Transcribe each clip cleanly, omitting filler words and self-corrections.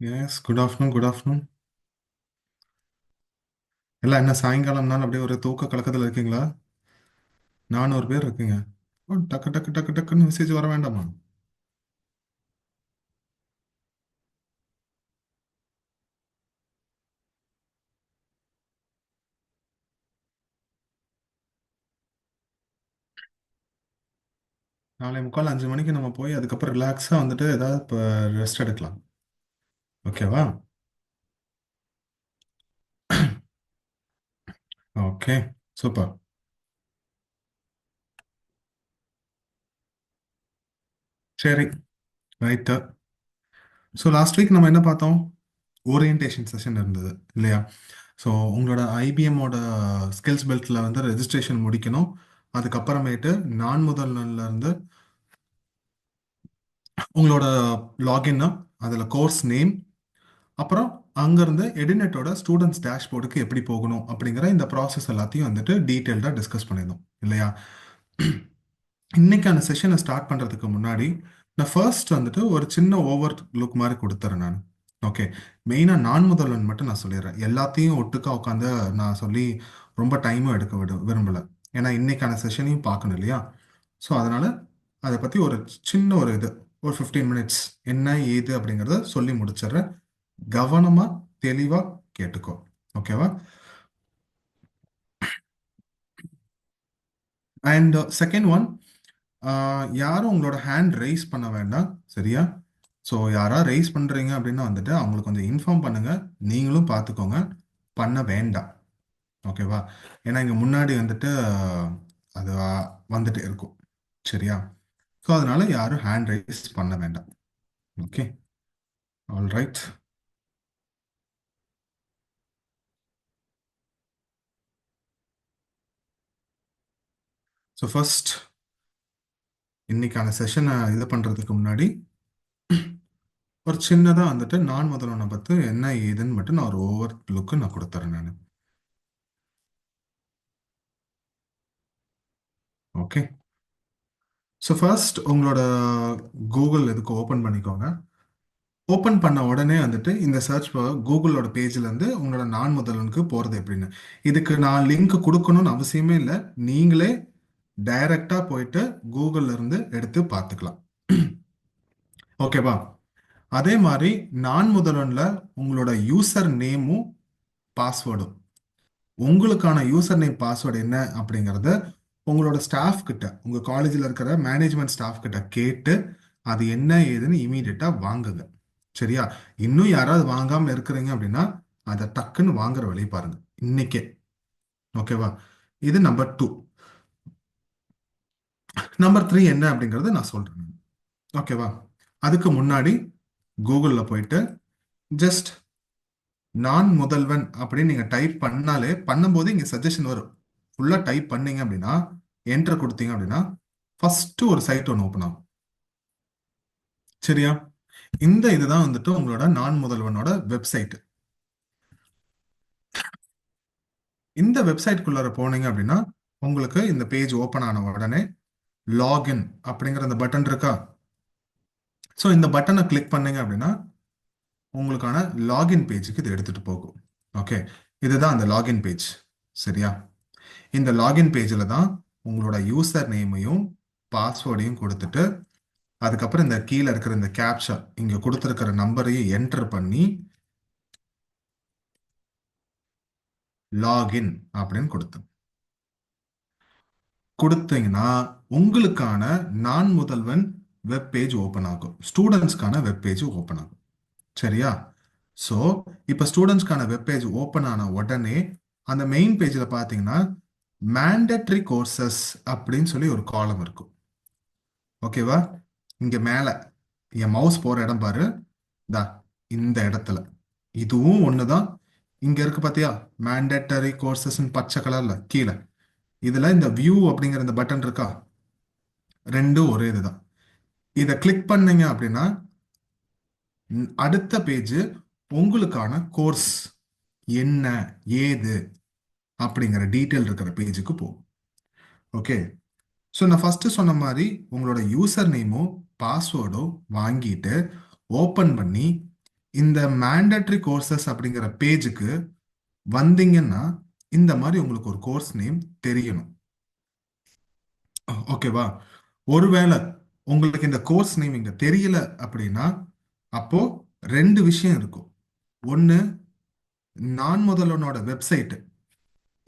Yes, good afternoon, good afternoon. எல்லாம் என்ன சாயங்காலம்னாலும் அப்படியே ஒரு தூக்க கலக்கத்தில் இருக்கீங்களா? 400 பேர் இருக்கீங்க. டக்கு டக்கு டக்கு டக்குன்னு மெசேஜ் வர வேண்டாமா? நாளை முக்கால் 5 மணிக்கு நம்ம போய் அதுக்கப்புறம் ரிலாக்ஸாக வந்துட்டு ஏதாவது இப்போ ரெஸ்ட் எடுக்கலாம். ஓகேவா? Okay, super. சரி, ரைட்டு. ஸோ லாஸ்ட் வீக் நம்ம என்ன பார்த்தோம்? ஓரியன்டேஷன் செஷன் இருந்தது இல்லையா? ஸோ உங்களோட ஐபிஎம்மோட ஸ்கில்ஸ் பெல்ட்டில் வந்து ரெஜிஸ்ட்ரேஷன் முடிக்கணும். அதுக்கப்புறமேட்டு நான் முதல் நாள்ல இருந்து உங்களோட லாகின், அதில் கோர்ஸ் நேம், அப்புறம் அங்கேருந்து எடினெட்டோட ஸ்டூடெண்ட்ஸ் டேஷ்போர்டுக்கு எப்படி போகணும் அப்படிங்கிற இந்த ப்ராசஸ் எல்லாத்தையும் வந்துட்டு டீட்டெயில்டாக டிஸ்கஸ் பண்ணியிருந்தோம் இல்லையா? இன்னைக்கான செஷனை ஸ்டார்ட் பண்ணுறதுக்கு முன்னாடி நான் ஃபர்ஸ்ட் வந்துட்டு ஒரு சின்ன ஓவர் லுக் மாதிரி கொடுத்துறேன் நான். ஓகே, மெயினாக நான் முதல்வன் மட்டும் நான் சொல்லிடுறேன். எல்லாத்தையும் ஒட்டுக்கா உட்காந்து நான் சொல்லி ரொம்ப டைமும் எடுக்க விரும்பலை. ஏன்னா இன்னைக்கான செஷனையும் பார்க்கணும் இல்லையா? ஸோ அதனால அதை பற்றி ஒரு சின்ன ஒரு 15 மினிட்ஸ் என்ன ஏது அப்படிங்கிறத சொல்லி முடிச்சிடுறேன். கவனமா தெளிவா கேட்டுக்கோ. ஓகேவா? அண்ட் செகண்ட் ஒன், யாரும் உங்களோட ஹேண்ட் ரைஸ் பண்ண வேண்டாம். சரியா? ஸோ யாரா ரைஸ் பண்றீங்க அப்படின்னா வந்துட்டு அவங்களுக்கு கொஞ்சம் இன்ஃபார்ம் பண்ணுங்க. நீங்களும் பார்த்துக்கோங்க. பண்ண வேண்டாம். ஓகேவா? ஏன்னா இங்க முன்னாடி வந்துட்டு அது வந்துட்டு இருக்கும். சரியா? ஸோ அதனால யாரும் ஹேண்ட் ரைஸ் பண்ண வேண்டாம். Okay, all right. So first இன்னைக்கான செஷனை இது பண்றதுக்கு முன்னாடி ஒரு சின்னதா வந்துட்டு நான் முதல்வனை பத்தி என்ன ஏதுன்னு மட்டும் நான் ஒரு ஓவர் லுக்கு நான் கொடுத்துறேன் நான். ஓகே, ஸோ ஃபர்ஸ்ட் உங்களோட கூகுள் இதுக்கு ஓப்பன் பண்ணிக்கோங்க. ஓப்பன் பண்ண உடனே வந்துட்டு இந்த சர்ச் கூகுளோட பேஜ்ல இருந்து உங்களோட நான் முதல்வனுக்கு போறது எப்படின்னு. இதுக்கு நான் லிங்க் கொடுக்கணும்னு அவசியமே இல்லை. நீங்களே டைரக்டா போயிட்டு கூகுள்ல இருந்து எடுத்து பார்த்துக்கலாம். ஓகேவா? அதே மாதிரி நான் முதல்வன்ல உங்களோட யூசர் நேமும் பாஸ்வேர்டும், உங்களுக்கான யூசர் நேம் பாஸ்வேர்டு என்ன அப்படிங்கறத உங்களோட ஸ்டாஃப் கிட்ட, உங்க காலேஜில் இருக்கிற மேனேஜ்மெண்ட் ஸ்டாஃப் கிட்ட கேட்டு அது என்ன ஏதுன்னு இமீடியட்டா வாங்குங்க. சரியா? இன்னும் யாராவது வாங்காம இருக்கிறீங்க அப்படின்னா அதை டக்குன்னு வாங்குற வழி பாருங்க இன்னைக்கே. ஓகேவா? இது நம்பர் 2. நம்பர் 3 என்ன அப்படிங்கறது நான் சொல்றேன். ஓகேவா? அதுக்கு முன்னாடி கூகுள்ல போயிட்டு ஜஸ்ட் நான் முதல்வன் அப்படின்னு நீங்க டைப் பண்ணாலே, பண்ணும்போது இங்க சஜஷன் வரும். ஃபுல்லா டைப் பண்ணீங்க அப்படின்னா, என்டர் கொடுத்தீங்க அப்படின்னா ஃபர்ஸ்ட் ஒரு சைட் ஒன்று ஓப்பன் ஆகும். சரியா? இந்த இதுதான் வந்துட்டு உங்களோட நான் முதல்வனோட வெப்சைட். இந்த வெப்சைட்குள்ளார போனீங்க அப்படின்னா உங்களுக்கு இந்த பேஜ் ஓப்பன் ஆன உடனே லாகின் அப்படிங்கிற அந்த பட்டன் இருக்கா? ஸோ இந்த பட்டனை கிளிக் பண்ணீங்க அப்படின்னா உங்களுக்கான லாகின் பேஜுக்கு இது எடுத்துட்டு போகும். ஓகே, இதுதான் அந்த லாகின் பேஜ். சரியா? இந்த லாகின் பேஜில் தான் உங்களோட யூசர் நேமையும் பாஸ்வேர்டையும் கொடுத்துட்டு அதுக்கப்புறம் இந்த கீழே இருக்கிற இந்த கேப்சா இங்க கொடுத்துருக்கிற நம்பரையும் என்டர் பண்ணி லாகின் அப்படின்னு கொடுத்தீங்கன்னா உங்களுக்கான நான் முதல்வன் வெப் பேஜ் ஓப்பன் ஆகும். ஸ்டூடெண்ட்ஸ்க்கான வெப் பேஜ் ஓப்பன் ஆகும். சரியா? ஸோ இப்போ ஸ்டூடெண்ட்ஸ்க்கான வெப் பேஜ் ஓப்பன் ஆன உடனே அந்த மெயின் பேஜில் பார்த்தீங்கன்னா மேண்டட்ரி கோர்சஸ் அப்படின்னு சொல்லி ஒரு காலம் இருக்கும். ஓகேவா? இங்க மேல என் மவுஸ் போற இடம் பாரு. தா இந்த இடத்துல இதுவும் ஒண்ணுதான். இங்க இருக்கு பாத்தியா, மேண்டேட்டரி கோர்சஸ் பச்சை கலர்ல கீழே. இதுல இந்த வியூ அப்படிங்கிற இந்த பட்டன் இருக்கா? ரெண்டும் ஒரே இதுதான். இதை கிளிக் பண்ணீங்க அப்படின்னா அடுத்த பேஜ் உங்களுக்கான கோர்ஸ் என்ன ஏது அப்படிங்கிற டீட்டெயில் இருக்கிற பேஜுக்கு போகும். ஓகே, ஸோ நான் ஃபர்ஸ்ட் சொன்ன மாதிரி உங்களோட யூசர் நேமும் பாஸ்வேர்டும் வாங்கிட்டு ஓப்பன் பண்ணி இந்த மேண்டட்ரி கோர்சஸ் அப்படிங்கிற பேஜுக்கு வந்தீங்கன்னா இந்த மாதிரி உங்களுக்கு ஒரு கோர்ஸ் நேம் தெரியணும். ஓகேவா? ஒருவேளை உங்களுக்கு இந்த கோர்ஸ் நேம் இங்க தெரியல அப்படின்னா அப்போ ரெண்டு விஷயம் இருக்கும். ஒன்று, நான் முதல்வனோட வெப்சைட்டு,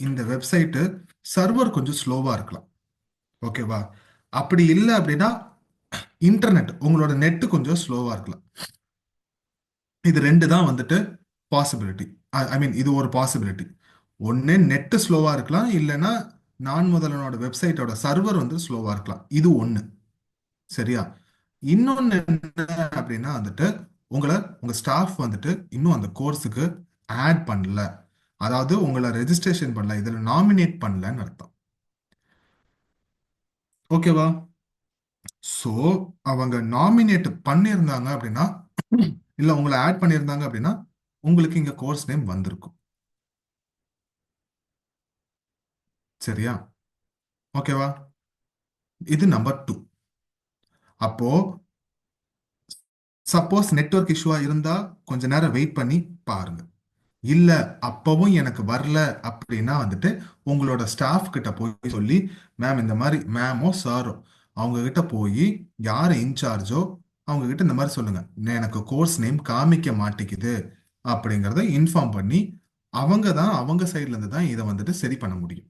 இந்த வெப்சைட்டு சர்வர் கொஞ்சம் ஸ்லோவா இருக்கலாம். ஓகேவா? அப்படி இல்லை அப்படின்னா இன்டர்நெட், உங்களோட நெட் கொஞ்சம் ஸ்லோவா இருக்கலாம். இது ரெண்டு தான் வந்துட்டு பாசிபிலிட்டி. ஐ மீன் இது ஒரு பாசிபிலிட்டி. ஒன்று நெட்டு ஸ்லோவா இருக்கலாம், இல்லைன்னா நான் முதல்வனோட வெப்சைட்டோட சர்வர் வந்து ஸ்லோவா இருக்கலாம். இது ஒன்று. சரியா? இன்னொன்னு என்ன அப்படின்னா வந்துட்டு உங்க ஸ்டாஃப் வந்துட்டு இன்னும் அந்த கோர்ஸுக்கு ஆட் பண்ணல, அதாவது உங்களை ரெஜிஸ்ட்ரேஷன் பண்ணல, இதுல நாமினேட் பண்ணலன்னு அர்த்தம். ஓகேவா? சோ அவங்க நாமினேட் பண்ணியிருந்தாங்க அப்படின்னா, இல்ல உங்களை ஆட் பண்ணியிருந்தாங்க அப்படின்னா உங்களுக்கு இங்க கோர்ஸ் நேம் வந்திருக்கும். சரியா? ஓகேவா? இது நம்பர் 2. அப்போ சப்போஸ் நெட்வொர்க் இஷ்யூவா இருந்தா கொஞ்ச நேரம் வெயிட் பண்ணி பாருங்க. இல்ல அப்பவும் எனக்கு வரல அப்படின்னா வந்துட்டு உங்களோட ஸ்டாஃப் கிட்ட போய் சொல்லி, மேம் இந்த மாதிரி மேமோ சாரோ அவங்க கிட்ட போய் யார் இன்சார்ஜோ அவங்க கிட்ட இந்த மாதிரி சொல்லுங்க, எனக்கு கோர்ஸ் நேம் காமிக்க மாட்டேங்குது அப்படிங்கறத இன்ஃபார்ம் பண்ணி அவங்க தான் அவங்க சைட்ல இருந்து தான் இதை வந்துட்டு சரி பண்ண முடியும்.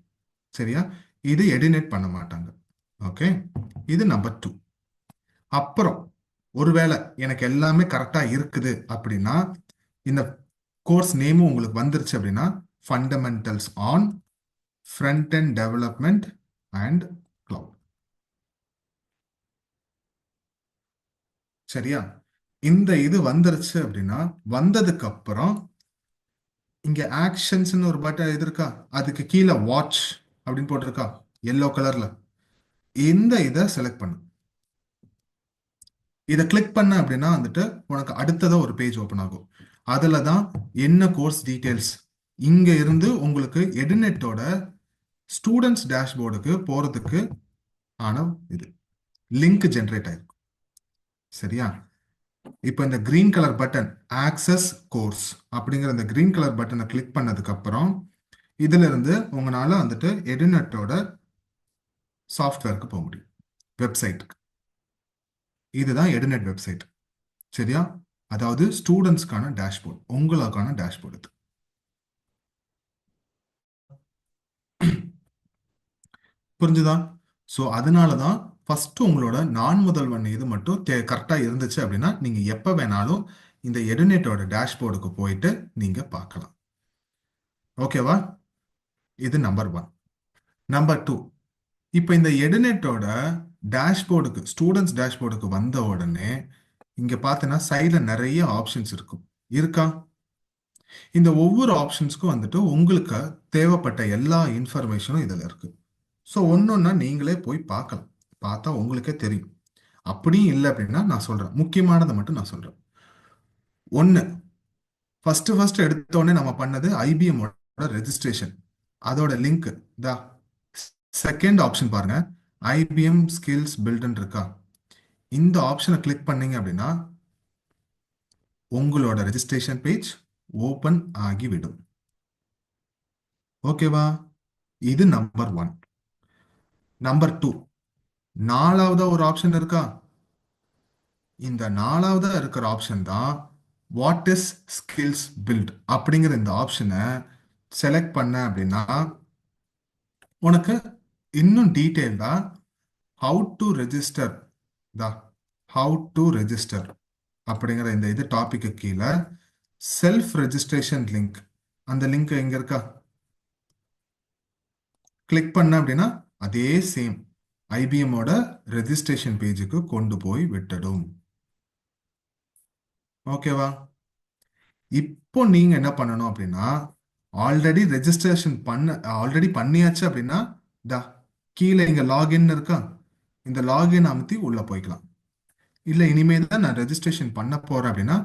சரியா? இது எடினேட் பண்ண மாட்டாங்க. ஓகே, இது நம்பர் 2. அப்புறம் ஒருவேளை எனக்கு எல்லாமே கரெக்டா இருக்குது அப்படின்னா இந்த கோர்ஸ் நேமும் உங்களுக்கு வந்துருச்சு அப்படின்னா fundamentals on front end development and cloud. சரியா? இந்த இது வந்துருச்சு அப்படின்னா வந்ததுக்கு அப்புறம் இங்க ஆக்ஷன்ஸ்னு ஒரு பட்டன் இது இருக்கா, அதுக்கு கீழே வாட்ச் அப்படின்னு போட்டிருக்கா எல்லோ கலர்ல, இந்த இதை செலக்ட் பண்ணு. இதை கிளிக் பண்ண அப்படின்னா வந்துட்டு உனக்கு அடுத்ததா ஒரு பேஜ் ஓப்பன் ஆகும். அதுல தான் என்ன கோர்ஸ் டீடைல்ஸ், இங்க இருந்து உங்களுக்கு எடுநெட்டோட ஸ்டூடெண்ட்ஸ் டேஷ்போர்டுக்கு போறதுக்கு ஆன இது லிங்க் ஜென்ரேட் ஆயிருக்கும். சரியா? இப்போ இந்த green colour button access course அப்படிங்கிற இந்த கிரீன் கலர் பட்டனை கிளிக் பண்ணதுக்கு அப்புறம் இதுல இருந்து உங்களால வந்துட்டு எடுநெட்டோட சாஃப்ட்வேருக்கு போக முடியும், வெப்சைட்டுக்கு. இதுதான் எடுநெட் வெப்சைட். சரியா? அதாவது ஸ்டூடெண்ட்ஸ்க்கான டேஷ்போர்ட், உங்களுக்கான டேஷ்போர்ட் இது. புரிஞ்சுதா? ஸோ அதனால தான் ஃபர்ஸ்ட் உங்களோட நான் முதல்வன் இது மட்டும் கரெக்டாக இருந்துச்சு அப்படின்னா நீங்க எப்போ வேணாலும் இந்த எடுநெட்டோட டேஷ்போர்டுக்கு போயிட்டு நீங்க பார்க்கலாம். ஓகேவா? இது நம்பர் 1. நம்பர் 2, இப்போ இந்த எடுநெட்டோட டேஷ்போர்டுக்கு ஸ்டூடெண்ட்ஸ் டேஷ்போர்டுக்கு வந்த உடனே இங்க பார்த்தீங்கன்னா சைடில் நிறைய ஆப்ஷன்ஸ் இருக்கும். இருக்கா? இந்த ஒவ்வொரு ஆப்ஷன்ஸ்க்கும் வந்துட்டு உங்களுக்கு தேவைப்பட்ட எல்லா இன்ஃபர்மேஷனும் இதில் இருக்கு. ஸோ ஒன்னொன்னா நீங்களே போய் பார்க்கலாம், பார்த்தா உங்களுக்கே தெரியும். அப்படியும் இல்லை அப்படின்னா நான் சொல்றேன், முக்கியமானதை மட்டும் நான் சொல்றேன். ஒன்று, ஃபர்ஸ்ட் எடுத்தோடனே நம்ம பண்ணது ஐபிஎம் ரெஜிஸ்ட்ரேஷன், அதோட லிங்க் தா. செகண்ட் ஆப்ஷன் பாருங்க, ஐபிஎம் ஸ்கில்ஸ் பில்டுன்னு இருக்கா, இந்த ஆப்ஷனை கிளிக் பண்ணீங்க அப்படின்னா உங்களோட ரெஜிஸ்ட்ரேஷன் பேஜ் ஓபன் ஆகிவிடும். ஓகேவா? இது நம்பர் 1. நம்பர் 2, நாலாவதா ஒரு ஆப்ஷன் இருக்கா, இந்த நாலாவதா இருக்கிற ஆப்ஷன் தான் வாட் இஸ் ஸ்கில்ஸ் பில்ட் அப்படிங்கிற இந்த ஆப்ஷனை செலக்ட் பண்ண அப்படின்னா உனக்கு இன்னும் டீட்டெயில்டா how to register the how to register அப்படிங்கிற இந்த இது டாபிக்கு கீழே செல்ஃப் ரெஜிஸ்ட்ரேஷன் லிங்க், அந்த லிங்க் எங்க இருக்கா, கிளிக் பண்ண அப்படின்னா அதே சேம் ஐபிஎம்மோட ரெஜிஸ்ட்ரேஷன் பேஜுக்கு கொண்டு போய் விட்டுடும். ஓகேவா? இப்போ நீங்க என்ன பண்ணணும் அப்படின்னா ஆல்ரெடி ரெஜிஸ்ட்ரேஷன் ஆல்ரெடி பண்ணியாச்சு அப்படின்னா டா கீழே இங்க லாகின் இருக்கா, இந்த லாகின் அமுத்தி உள்ள போய்க்கலாம். இல்லை இனிமேல் தான் நான் ரெஜிஸ்ட்ரேஷன் பண்ண போறேன் அப்படின்னா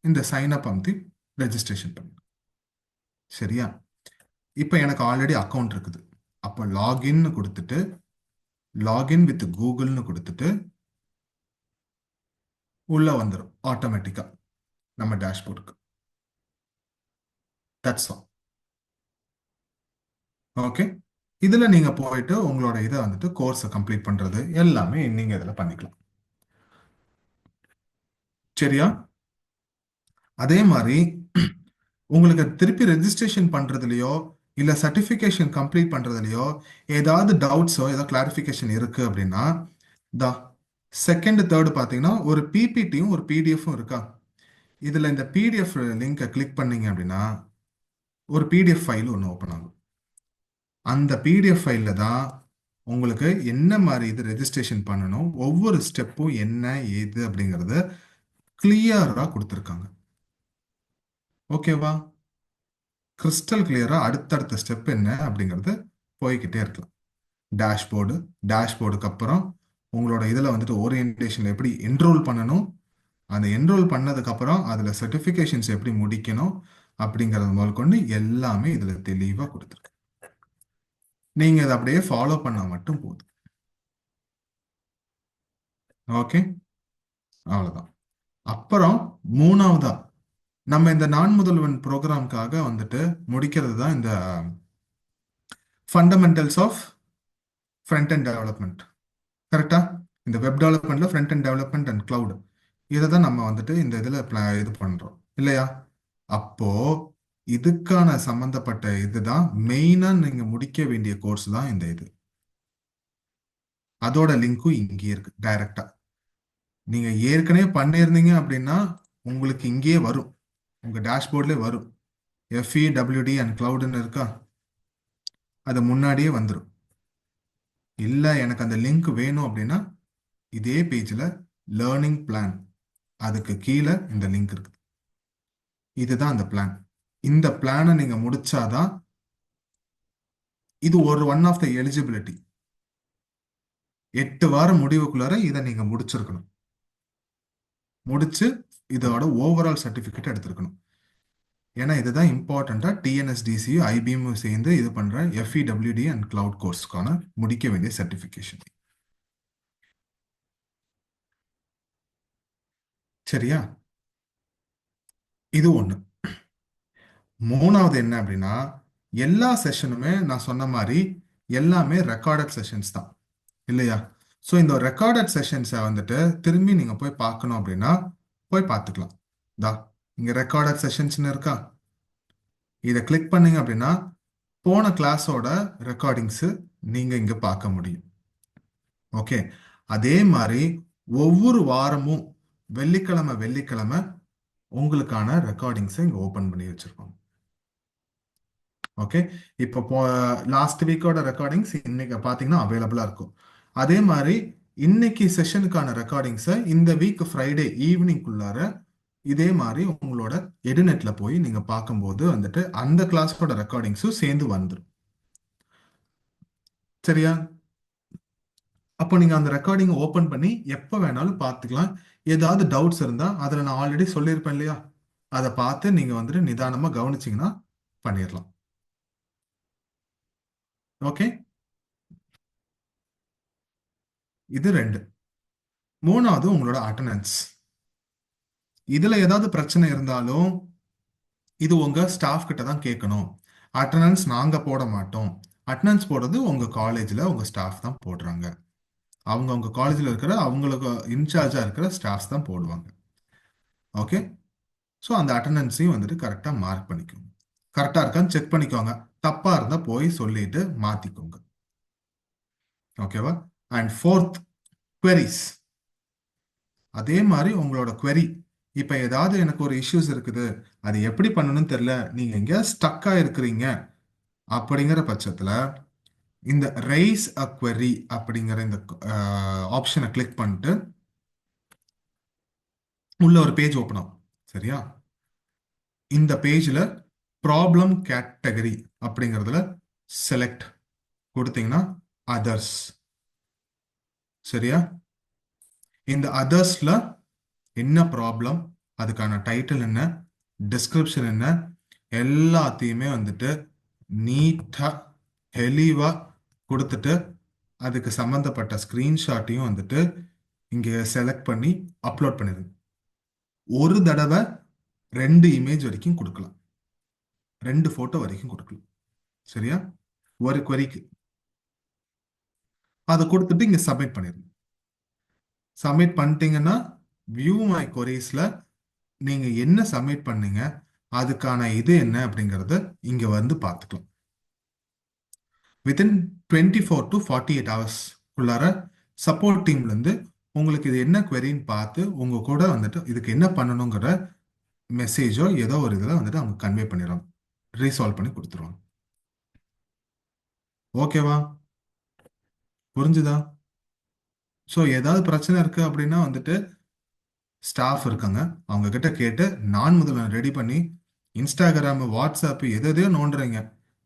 இந்த சைன் அப் அமுத்தி ரெஜிஸ்ட்ரேஷன் பண்ணு. சரியா? இப்போ எனக்கு ஆல்ரெடி அக்கௌண்ட் இருக்குது, அப்போ லாகின்னு கொடுத்துட்டு லாகின் வித் கூகுள்னு கொடுத்துட்டு உள்ள வந்துடும் ஆட்டோமேட்டிக்கா. நம்ம டேஷ்போர்டுக்கு. That's all. ஓகே. இதுல நீங்க போயிட்டு உங்களோட இதை வந்துட்டு கோர்ஸை கம்ப்ளீட் பண்றது எல்லாமே நீங்க இதுல பண்ணிக்கலாம். சரியா? அதே மாதிரி உங்களுக்கு திருப்பி ரெஜிஸ்ட்ரேஷன் பண்றதுலயோ இல்ல சர்டிபிகேஷன் கம்ப்ளீட் பண்றதுலயோ ஏதாவது டவுட்ஸோ ஏதோ கிளாரிஃபிகேஷன் இருக்கு அப்படின்னா, த செகண்ட் தேர்டு பாத்தீங்கன்னா ஒரு பிபிடியும் ஒரு பிடிஎஃப்பும் இருக்கா. இதுல இந்த பிடிஎஃப் லிங்கை கிளிக் பண்ணீங்க அப்படின்னா ஒரு பிடிஎஃப் ஃபைல் ஒன்று ஓப்பன் ஆகும். அந்த பிடிஎஃப் ஃபைல்ல தான் உங்களுக்கு என்ன மாதிரி இது ரெஜிஸ்ட்ரேஷன் பண்ணணும், ஒவ்வொரு ஸ்டெப்பும் என்ன ஏது அப்படிங்கறது கிளியரா கொடுத்துருக்காங்க. ஓகேவா? கிறிஸ்டல் கிளியரா அடுத்தடுத்த ஸ்டெப் என்ன அப்படிங்கிறது போய்கிட்டே இருக்கலாம். டேஷ்போர்டு, டேஷ்போர்டுக்கு அப்புறம் உங்களோட இதில் வந்துட்டு ஓரியன்டேஷன் எப்படி என்ரோல் பண்ணணும், அந்த என்ரோல் பண்ணதுக்கு அப்புறம் அதில் சர்டிஃபிகேஷன்ஸ் எப்படி முடிக்கணும் அப்படிங்கிறது முதல் கொண்டு எல்லாமே இதில் தெளிவாக கொடுத்துருக்கு. நீங்கள் அதை அப்படியே ஃபாலோ பண்ணால் மட்டும் போதும். ஓகே, அவ்வளோதான். அப்புறம் மூணாவதா நம்ம இந்த நான் முதல்வன் ப்ரோக்ராம்காக வந்துட்டு முடிக்கிறது தான் இந்த fundamentals of front end development. கரெக்டா? இந்த வெப் டெவலப்மெண்ட்ல front end development and cloud இதை தான் நம்ம வந்துட்டு இந்த இதில் இது பண்றோம் இல்லையா? அப்போ இதுக்கான சம்பந்தப்பட்ட இதுதான் மெயினா நீங்க முடிக்க வேண்டிய கோர்ஸ் தான் இந்த இது. அதோட லிங்க்கும் இங்கே இருக்கு டைரக்டா. நீங்க ஏற்கனவே பண்ணியிருந்தீங்க அப்படின்னா உங்களுக்கு இங்கேயே வரும், உங்க டேஷ்போர்ட்லேயே வரும். FEWD அண்ட் கிளவுட்னு இருக்கா, அது முன்னாடியே வந்துடும். இல்லை எனக்கு அந்த லிங்க் வேணும் அப்படின்னா இதே பேஜில் லேர்னிங் பிளான் அதுக்கு கீழே இந்த லிங்க் இருக்கு. இதுதான் அந்த பிளான். இந்த பிளானை நீங்க முடிச்சாதான் இது ஒரு ஒன் ஆஃப் த எலிஜிபிலிட்டி. 8 வாரம் முடிவுக்குள்ளார இதை நீங்க முடிச்சிருக்கணும். முடிச்சு இதோட ஓவரால் சர்டிபிகேட் எடுத்திருக்கணும். ஏன்னா இதுதான் இம்பார்ட்டண்டா டிஎன்எஸ்டிசியும் ஐபிஎம் சேர்ந்து இது பண்ற FEWD அண்ட் கிளவுட் கோர்ஸ்க்கான முடிக்க வேண்டிய சர்டிபிகேஷன். சரியா? இது ஒண்ணு. மூணாவது என்ன அப்படின்னா, எல்லா செஷனுமே நான் சொன்ன மாதிரி எல்லாமே ரெக்கார்டட் செஷன்ஸ் தான் இல்லையா? ஸோ இந்த ரெக்கார்டட் செஷன்ஸை வந்துட்டு திரும்பி நீங்க போய் பார்க்கணும் அப்படின்னா போய் பார்த்துக்கலாம். தா இங்க ரெக்கார்டட் செஷன்ஸ்னு இருக்கா, இதை கிளிக் பண்ணீங்க அப்படின்னா போன கிளாஸோட ரெக்கார்டிங்ஸ் நீங்க இங்க பார்க்க முடியும். ஓகே. அதே மாதிரி ஒவ்வொரு வாரமும் வெள்ளிக்கிழமை வெள்ளிக்கிழமை உங்களுக்கான ரெக்கார்டிங்ஸை இங்க ஓபன் பண்ணி வச்சிருக்கோம். ஓகே. இப்போ லாஸ்ட் வீக்கோட ரெக்கார்டிங்ஸ் இன்னைக்கு பார்த்தீங்கன்னா அவைலபிளா இருக்கும். அதே மாதிரி இன்னைக்கு செஷனுக்கான ரெக்கார்டிங்ஸை இந்த வீக் ஃப்ரைடே ஈவினிங்குள்ளார இதே மாதிரி உங்களோட எடிநெட்ல போய் நீங்க பார்க்கும்போது வந்துட்டு அந்த கிளாஸோட ரெக்கார்டிங்ஸும் சேர்ந்து வந்துடும். சரியா? அப்போ நீங்க அந்த ரெக்கார்டிங் ஓபன் பண்ணி எப்போ வேணாலும் பார்த்துக்கலாம். ஏதாவது டவுட்ஸ் இருந்தா அதில் நான் ஆல்ரெடி சொல்லியிருப்பேன் இல்லையா, அதை பார்த்து நீங்க வந்துட்டு நிதானமா கவனிச்சிங்கன்னா பண்ணிடலாம். ஓகே. இது 2. மூணாவது உங்களோட அட்டண்டன்ஸ். இதுல ஏதாவது பிரச்சனை இருந்தாலும் இது உங்க ஸ்டாஃப் கிட்ட தான் கேட்கணும். அட்டண்டன்ஸ் நாங்க போட மாட்டோம். அட்டண்டன்ஸ் போடுறது உங்க காலேஜ்ல உங்க ஸ்டாஃப் தான் போடுறாங்க. அவங்க உங்க காலேஜ்ல இருக்கிற அவங்களுக்கு இன்சார்ஜா இருக்கிற ஸ்டாஃப்ஸ் தான் போடுவாங்க. ஓகே. ஸோ அந்த அட்டண்டன்ஸையும் வந்துட்டு கரெக்டா மார்க் பண்ணிக்கோங்க. கரெக்டா இருக்கான்னு செக் பண்ணிக்கோங்க. தப்பா இருந்தா போய் சொல்லிட்டு மாத்திக்கோங்க. ஓகேவா? And fourth, queries. அதே மாதிரி உங்களோட query இப்ப ஏதாவது எனக்கு ஒரு இஷ்யூஸ் இருக்குது, அது எப்படி பண்ணணும்னு தெரியல, நீங்க எங்க ஸ்டக்கா இருக்கிறீங்க அப்படிங்கிற பட்சத்துல இந்த ரைஸ் அ query அப்படிங்கிற இந்த ஆப்ஷனை கிளிக் பண்ணிட்டு உள்ள ஒரு பேஜ் ஓப்பன் ஆகும். சரியா? இந்த பேஜ்ல ப்ராப்ளம் கேட்டகரி அப்படிங்கிறதுல செலக்ட் கொடுத்தீங்கன்னா அதர்ஸ். சரியா? இந்த அதர்ஸ்ல என்ன ப்ராப்ளம், அதுக்கான டைட்டில் என்ன, டிஸ்கிரிப்ஷன் என்ன, எல்லாத்தையுமே வந்துட்டு நீட்டா தெளிவா கொடுத்துட்டு அதுக்கு சம்பந்தப்பட்ட ஸ்கிரீன்ஷாட்டையும் வந்துட்டு இங்க செலக்ட் பண்ணி அப்லோட் பண்ணிடுங்க. ஒரு தடவை 2 இமேஜ் வரைக்கும் கொடுக்கலாம், 2 போட்டோ வரைக்கும் கொடுக்கலாம். சரியா? ஒரு queryக்கு அதை கொடுத்துட்டு இங்க சப்மிட் பண்ணிருங்க. சப்மிட் பண்ணிட்டீங்கன்னா வியூ மை கொரீஸ்ல நீங்க என்ன சப்மிட் பண்ணீங்க, அதுக்கான இது என்ன அப்படிங்கறத இங்க வந்து பார்த்துக்கலாம். வித்தின் 24 to 48 hours உள்ளார சப்போர்ட் டீம்ல இருந்து உங்களுக்கு இது என்ன queryன்னு பார்த்து உங்க கூட வந்துட்டு இதுக்கு என்ன பண்ணணுங்கிற மெசேஜோ ஏதோ ஒரு இதில் வந்துட்டு அவங்க கன்வே பண்ணிடுவாங்க, ரீசால்வ் பண்ணி கொடுத்துருவாங்க. ஓகேவா? புரிஞ்சுதா? ஸோ ஏதாவது பிரச்சனை இருக்கு அப்படின்னா வந்துட்டு ஸ்டாஃப் இருக்காங்க, அவங்க கிட்ட கேட்டு நான் முதல்ல ரெடி பண்ணி இன்ஸ்டாகிராம் வாட்ஸ்அப் எது எதையோ நோண்டுறீங்க,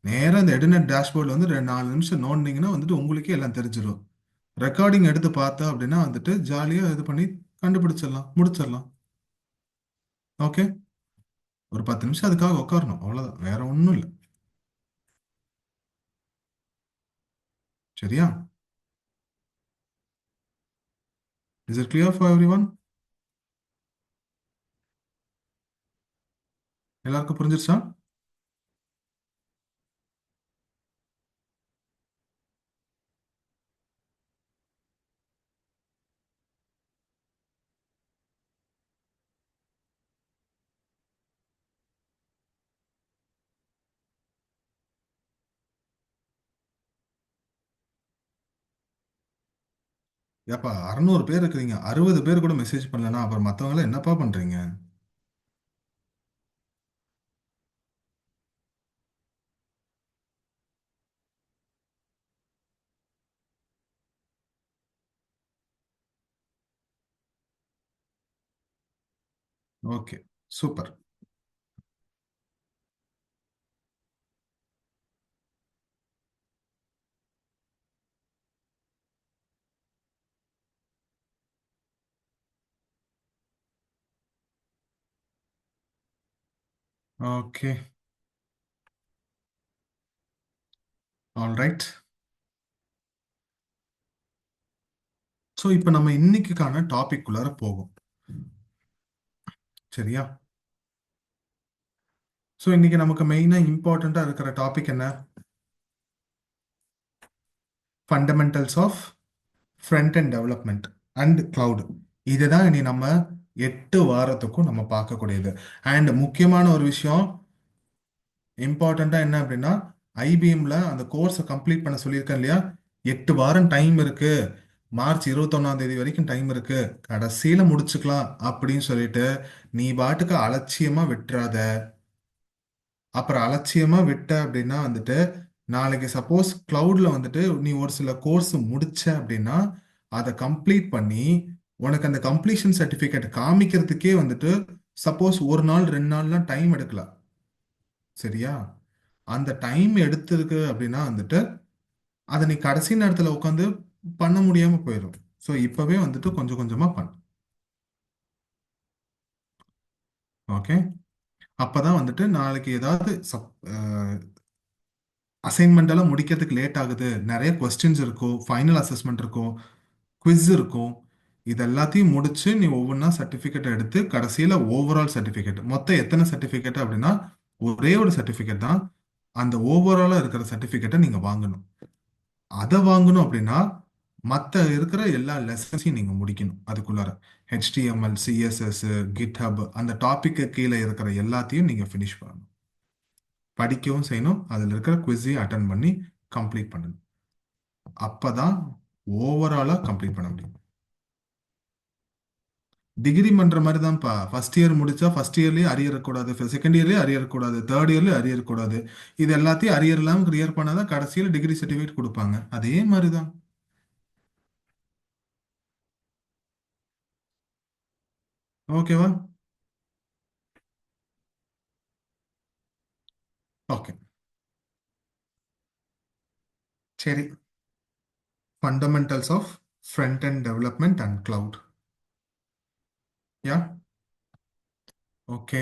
நேராக இந்த எடுநெட் டேஷ்போர்டில் வந்து 4 நிமிஷம் நோண்டிங்கன்னா வந்துட்டு உங்களுக்கே எல்லாம் தெரிஞ்சிடும். ரெக்கார்டிங் எடுத்து பார்த்தா அப்படின்னா வந்துட்டு ஜாலியாக இது பண்ணி கண்டுபிடிச்சிடலாம், முடிச்சிடலாம். ஓகே, ஒரு 10 நிமிஷம் அதுக்காக உட்காரணும், அவ்வளோதான், வேற ஒன்றும் இல்லை. சரியா? Is it clear for every one? எல்லாருக்கும் புரிஞ்சிருச்சா? ஏப்பா 600 பேர் இருக்கிறீங்க, 60 பேர் கூட மெசேஜ் பண்ணலன்னா அப்புறம் மற்றவங்களாம் என்னப்பா பண்றீங்க? Okay, super. Okay, all right. So இப்போ நம்ம இன்னைக்குக்கான டாபிக் உள்ளார போகும். சரியா? ஸோ இன்னைக்கு நமக்கு மெயினாக இம்பார்ட்டண்ட்டாக இருக்கிற டாபிக் என்ன? Fundamentals of front end development and cloud. இதுதான் இனி நம்ம 8 வாரத்துக்கும் நம்ம பார்க்கக்கூடியது. அண்ட் முக்கியமான ஒரு விஷயம் இம்பார்ட்டண்ட்டாக என்ன அப்படின்னா, ஐபிஎம்ல அந்த கோர்ஸை கம்ப்ளீட் பண்ண சொல்லியிருக்கேன் இல்லையா, 8 வாரம் டைம் இருக்கு, மார்ச் 21 வரைக்கும் டைம் இருக்கு, கடைசியில முடிச்சுக்கலாம் அப்படின்னு சொல்லிட்டு நீ பாட்டுக்கு அலட்சியமா விட்டுறாத. அப்புறம் அலட்சியமா விட்ட அப்படின்னா வந்துட்டு நாளைக்கு சப்போஸ் கிளவுட்ல வந்துட்டு நீ ஒரு சில கோர்ஸ் முடிச்ச அப்படின்னா அதை கம்ப்ளீட் பண்ணி உனக்கு அந்த கம்ப்ளீஷன் சர்டிஃபிகேட் காமிக்கிறதுக்கே வந்துட்டு சப்போஸ் ஒரு நாள் 2 நாள்லாம் டைம் எடுக்கலாம். சரியா? அந்த டைம் எடுத்திருக்கு அப்படின்னா வந்துட்டு அதை நீ கடைசி நேரத்தில் உட்காந்து பண்ண முடியாம போயிடும். ஸோ இப்பவே வந்துட்டு கொஞ்சம் கொஞ்சமா பண்ணு. ஓகே, அப்பதான் வந்துட்டு நாளைக்கு ஏதாவது அசைன்மெண்ட் எல்லாம் முடிக்கிறதுக்கு லேட் ஆகுது, நிறைய கொஸ்டின்ஸ் இருக்கும், ஃபைனல் அசஸ்மெண்ட் இருக்கும், குவிஸ் இருக்கும், இது எல்லாத்தையும் முடிச்சு நீ ஒவ்வொன்றா சர்டிஃபிகேட் எடுத்து கடைசியில் ஓவரால் சர்டிஃபிகேட் மொத்தம் எத்தனை சர்டிஃபிகேட் அப்படின்னா ஒரே ஒரு சர்டிஃபிகேட் தான், அந்த ஓவராலாக இருக்கிற சர்டிஃபிகேட்டை நீங்கள் வாங்கணும். அதை வாங்கணும் அப்படின்னா மற்ற இருக்கிற எல்லா லெசன்ஸையும் நீங்கள் முடிக்கணும். அதுக்குள்ளார ஹெச்டிஎம்எல், சிஎஸ்எஸ், கிட்ஹப் அந்த டாப்பிக்கு கீழே இருக்கிற எல்லாத்தையும் நீங்கள் ஃபினிஷ் பண்ணணும், படிக்கவும் செய்யணும், அதில் இருக்கிற குவிஸையும் அட்டன் பண்ணி கம்ப்ளீட் பண்ணணும். அப்பதான் ஓவராலாக கம்ப்ளீட் பண்ண முடியும். டிகிரி பண்ற மாதிரி தான்ப்பா. ஃபர்ஸ்ட் இயர் முடிச்சா ஃபர்ஸ்ட் இயர்லயே அரியர் இருக்கக்கூடாது, செகண்ட் இயர்லயே அரியர் இருக்கக்கூடாது, தேர்ட் இயர்லயே அரியர் இருக்கக்கூடாது. இது எல்லாத்தையும் அரியர் இல்லாமல் கிளியர் பண்ணாதான் கடைசியில் டிகிரி சர்டிஃபிகேட் கொடுப்பாங்க. அதே மாதிரி தான். ஓகேவா? ஓகே, சரி. Fundamentals of front end development and cloud. Yeah, okay.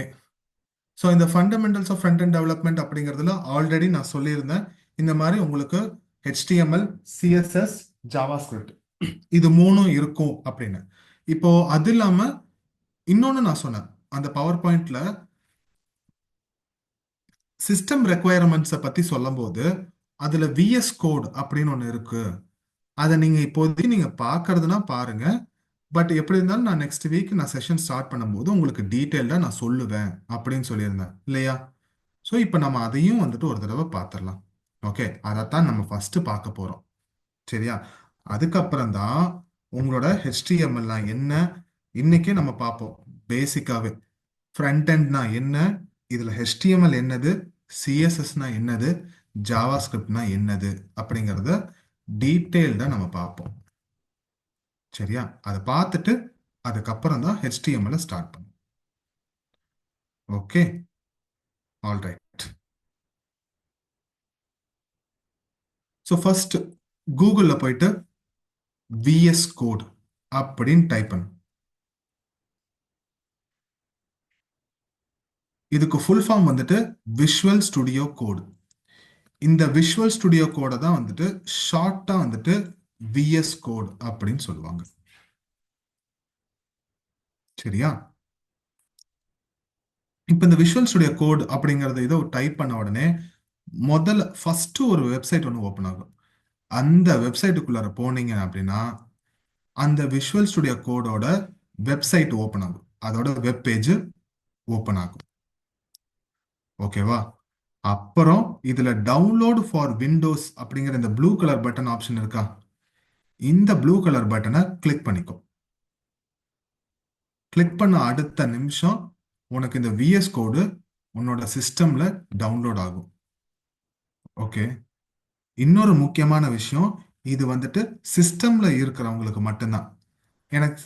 So இந்த fundamentals of front end development அப்படிங்கிறதுல ஆல்ரெடி நான் சொல்லியிருந்தேன், இந்த மாதிரி உங்களுக்கு HTML, CSS, ஜாவாஸ்கிரிப்ட் இது மூணும் இருக்கும் அப்படின்னு. இப்போ அது இல்லாம இன்னொன்னு நான் சொன்னேன் அந்த பவர் பாயிண்ட்ல, சிஸ்டம் ரெக்குவயர்மெண்ட்ஸை பத்தி சொல்லும்போது அதுல விஎஸ் கோட் அப்படின்னு ஒன்று இருக்கு. அதை நீங்க இப்போதைக்கு நீங்க பார்க்கறதுனா பாருங்க. பட் எப்படி இருந்தாலும் நான் நெக்ஸ்ட் வீக் நான் செஷன் ஸ்டார்ட் பண்ணும்போது உங்களுக்கு டீட்டெயில்டா நான் சொல்லுவேன் அப்படின்னு சொல்லியிருந்தேன் இல்லையா? ஸோ இப்போ நம்ம அதையும் வந்துட்டு ஒரு தடவை பார்த்துடலாம். ஓகே, அதைத்தான் நம்ம ஃபர்ஸ்ட் பார்க்க போறோம். சரியா? அதுக்கப்புறம் தான் உங்களோட ஹெச்டிஎம்எல்னா என்ன இன்னைக்கே நம்ம பார்ப்போம். பேசிக்காவே ஃப்ரண்ட் எண்ட்னா என்ன, இதுல ஹெச்டிஎம்எல் என்னது, சிஎஸ்எஸ்னா என்னது, ஜாவா ஸ்கிரிப்ட்னா என்னது அப்படிங்கிறத டீட்டெயில்டா நம்ம பார்ப்போம். சரியா? அதை பார்த்துட்டு அதுக்கப்புறம் தான் ஹெச்டிஎம்எல் ஸ்டார்ட் பண்ணும். Okay, all right. So first கூகுளில் போயிட்டு விஎஸ் கோட் அப்படின்னு டைப் பண்ணு. இதுக்கு ஃபுல் ஃபார்ம் வந்துட்டு விஷுவல் ஸ்டுடியோ கோட். இந்த விஷுவல் ஸ்டுடியோ கோடை தான் வந்துட்டு ஷார்ட்டா வந்துட்டு விஎஸ் கோட் அப்படின்னு சொல்லுவாங்க. சரியா? இப்போ இந்த விஷுவல் ஸ்டுடியோ கோட் அப்படிங்கறத இதை டைப் பண்ண உடனே முதல்ல ஃபர்ஸ்ட் ஒரு வெப்சைட் ஒன்று ஓப்பன் ஆகும். அந்த வெப்சைட்டுக்குள்ளார போனீங்க அப்படின்னா அந்த விஷுவல் ஸ்டுடியோ கோடோட வெப்சைட் ஓப்பன் ஆகும். அதோட வெப் பேஜ் ஓப்பன் ஆகும். ஓகேவா? அப்புறம் இதுல டவுன்லோட் ஃபார் விண்டோஸ் அப்படிங்கிற இந்த ப்ளூ கலர் பட்டன் ஆப்ஷன் இருக்கா? இந்த ப்ளூ கலர் பட்டனை கிளிக் பண்ணிக்கோ. கிளிக் பண்ண அடுத்த நிமிஷம் உனக்கு இந்த விஎஸ் கோடு உன்னோட சிஸ்டம்ல டவுன்லோட் ஆகும். ஓகே, இன்னொரு முக்கியமான விஷயம், இது வந்துட்டு சிஸ்டம்ல இருக்கிறவங்களுக்கு மட்டும்தான். எனக்கு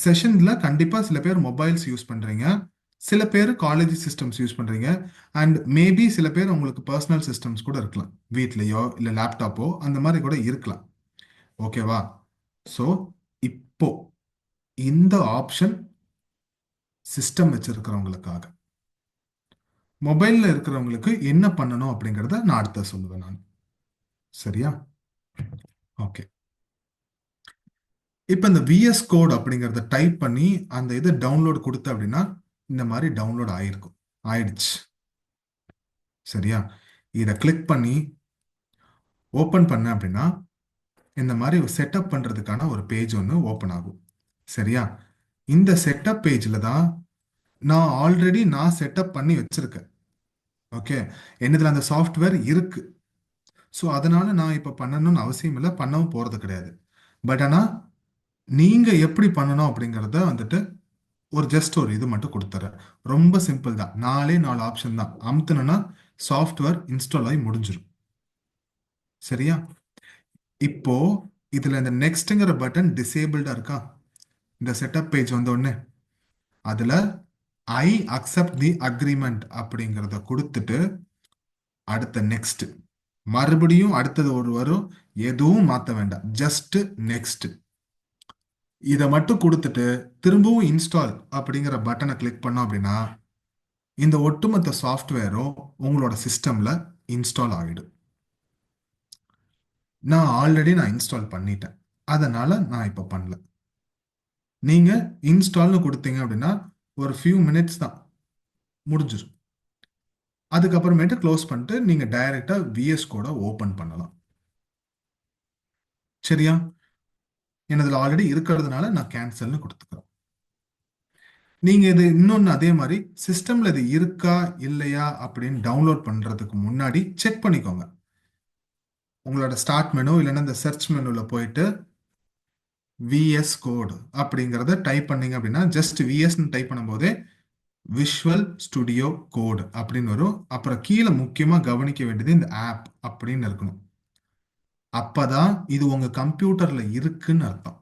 செஷன்ல கண்டிப்பா சில பேர் மொபைல்ஸ் யூஸ் பண்றீங்க, சில பேர் காலேஜ் சிஸ்டம்ஸ் யூஸ் பண்றீங்க, அண்ட் மேபி சில பேர் உங்களுக்கு பர்சனல் சிஸ்டம்ஸ் கூட இருக்கலாம். வீட்லயோ இல்ல லேப்டாப்போ அந்த மாதிரி கூட இருக்கலாம். ஓகேவா? ஸோ இப்போ இந்த ஆப்ஷன் சிஸ்டம் வச்சிருக்கிறவங்களுக்காக. மொபைல்ல இருக்கிறவங்களுக்கு என்ன பண்ணணும் அப்படிங்கறத நான் அடுத்த சொல்லுவேன் நான். சரியா? ஓகே. இப்போ இந்த விஎஸ் கோட் அப்படிங்கறத டைப் பண்ணி அந்த இது டவுன்லோட் கொடுத்த அப்படின்னா இந்த மாதிரி டவுன்லோட் ஆயிருக்கும். ஆயிடுச்சு. சரியா? இதை கிளிக் பண்ணி ஓப்பன் பண்ண அப்படின்னா இந்த மாதிரி செட்டப் பண்றதுக்கான ஒரு பேஜ் ஒன்று ஓப்பன் ஆகும். சரியா? இந்த செட்டப் பேஜில் தான் நான் செட்டப் பண்ணி வச்சிருக்கேன். ஓகே, என்னதுல அந்த சாஃப்ட்வேர் இருக்கு. ஸோ அதனால நான் இப்போ பண்ணணும்னு அவசியம் இல்லை, பண்ணவும் போறது கிடையாது. பட் ஆனால் நீங்க எப்படி பண்ணணும் அப்படிங்கிறத வந்துட்டு ஜஸ்ட் ஒரு இது மட்டும் கொடுத்துறேன். ரொம்ப சிம்பிள் தான். 4 ஆப்ஷன் தான் அமுத்துனா சாஃப்ட்வேர் இன்ஸ்டால் ஆகி முடிஞ்சிடும். சரியா? இப்போ இதுல இந்த நெக்ஸ்ட்ங்கிற பட்டன் டிசேபிள்டா இருக்கா? இந்த செட்டப் பேஜ் வந்த உடனே அதுல ஐ அக்செப்ட் தி அக்ரிமெண்ட் அப்படிங்கிறத கொடுத்துட்டு அடுத்த நெக்ஸ்ட், மறுபடியும் அடுத்தது ஒரு வரும், எதுவும் மாத்த வேண்டாம், ஜஸ்ட் நெக்ஸ்ட். இதை மட்டும் கொடுத்துட்டு திரும்பவும் இன்ஸ்டால் அப்படிங்கிற பட்டனை கிளிக் பண்ணோம் அப்படின்னா இந்த ஒட்டுமொத்த சாஃப்ட்வேரும் உங்களோட சிஸ்டம்ல இன்ஸ்டால் ஆகிடும். நான் இன்ஸ்டால் பண்ணிட்டேன், அதனால நான் இப்போ பண்ணல. நீங்க இன்ஸ்டால்னு கொடுத்தீங்க அப்படின்னா ஒரு ஃபியூ மினிட்ஸ் தான் முடிஞ்சிடும். அதுக்கப்புறமேட்டு க்ளோஸ் பண்ணிட்டு நீங்க டைரக்டா விஎஸ் கோட ஓபன் பண்ணலாம். சரியா? எனதுல ஆல்ரெடி இருக்கிறதுனால நான் கேன்சல்னு கொடுத்துக்கிறேன். நீங்க இது இன்னொன்னு அதே மாதிரி சிஸ்டம்ல இது இருக்கா இல்லையா அப்படின்னு டவுன்லோட் பண்றதுக்கு முன்னாடி செக் பண்ணிக்கோங்க. உங்களோட ஸ்டார்ட் மெனு இல்லைன்னா இந்த சர்ச் மெனுல போயிட்டு விஎஸ் கோட் அப்படிங்கிறத டைப் பண்ணீங்க அப்படின்னா ஜஸ்ட் விஎஸ்ன்னு டைப் பண்ணும்போதே விஷுவல் ஸ்டுடியோ கோட் அப்படின்னு வரும். அப்புறம் கீழே முக்கியமா கவனிக்க வேண்டியது இந்த ஆப் அப்படின்னு இருக்கணும். அப்பதான் இது உங்க கம்ப்யூட்டர்ல இருக்குன்னு அர்த்தம்.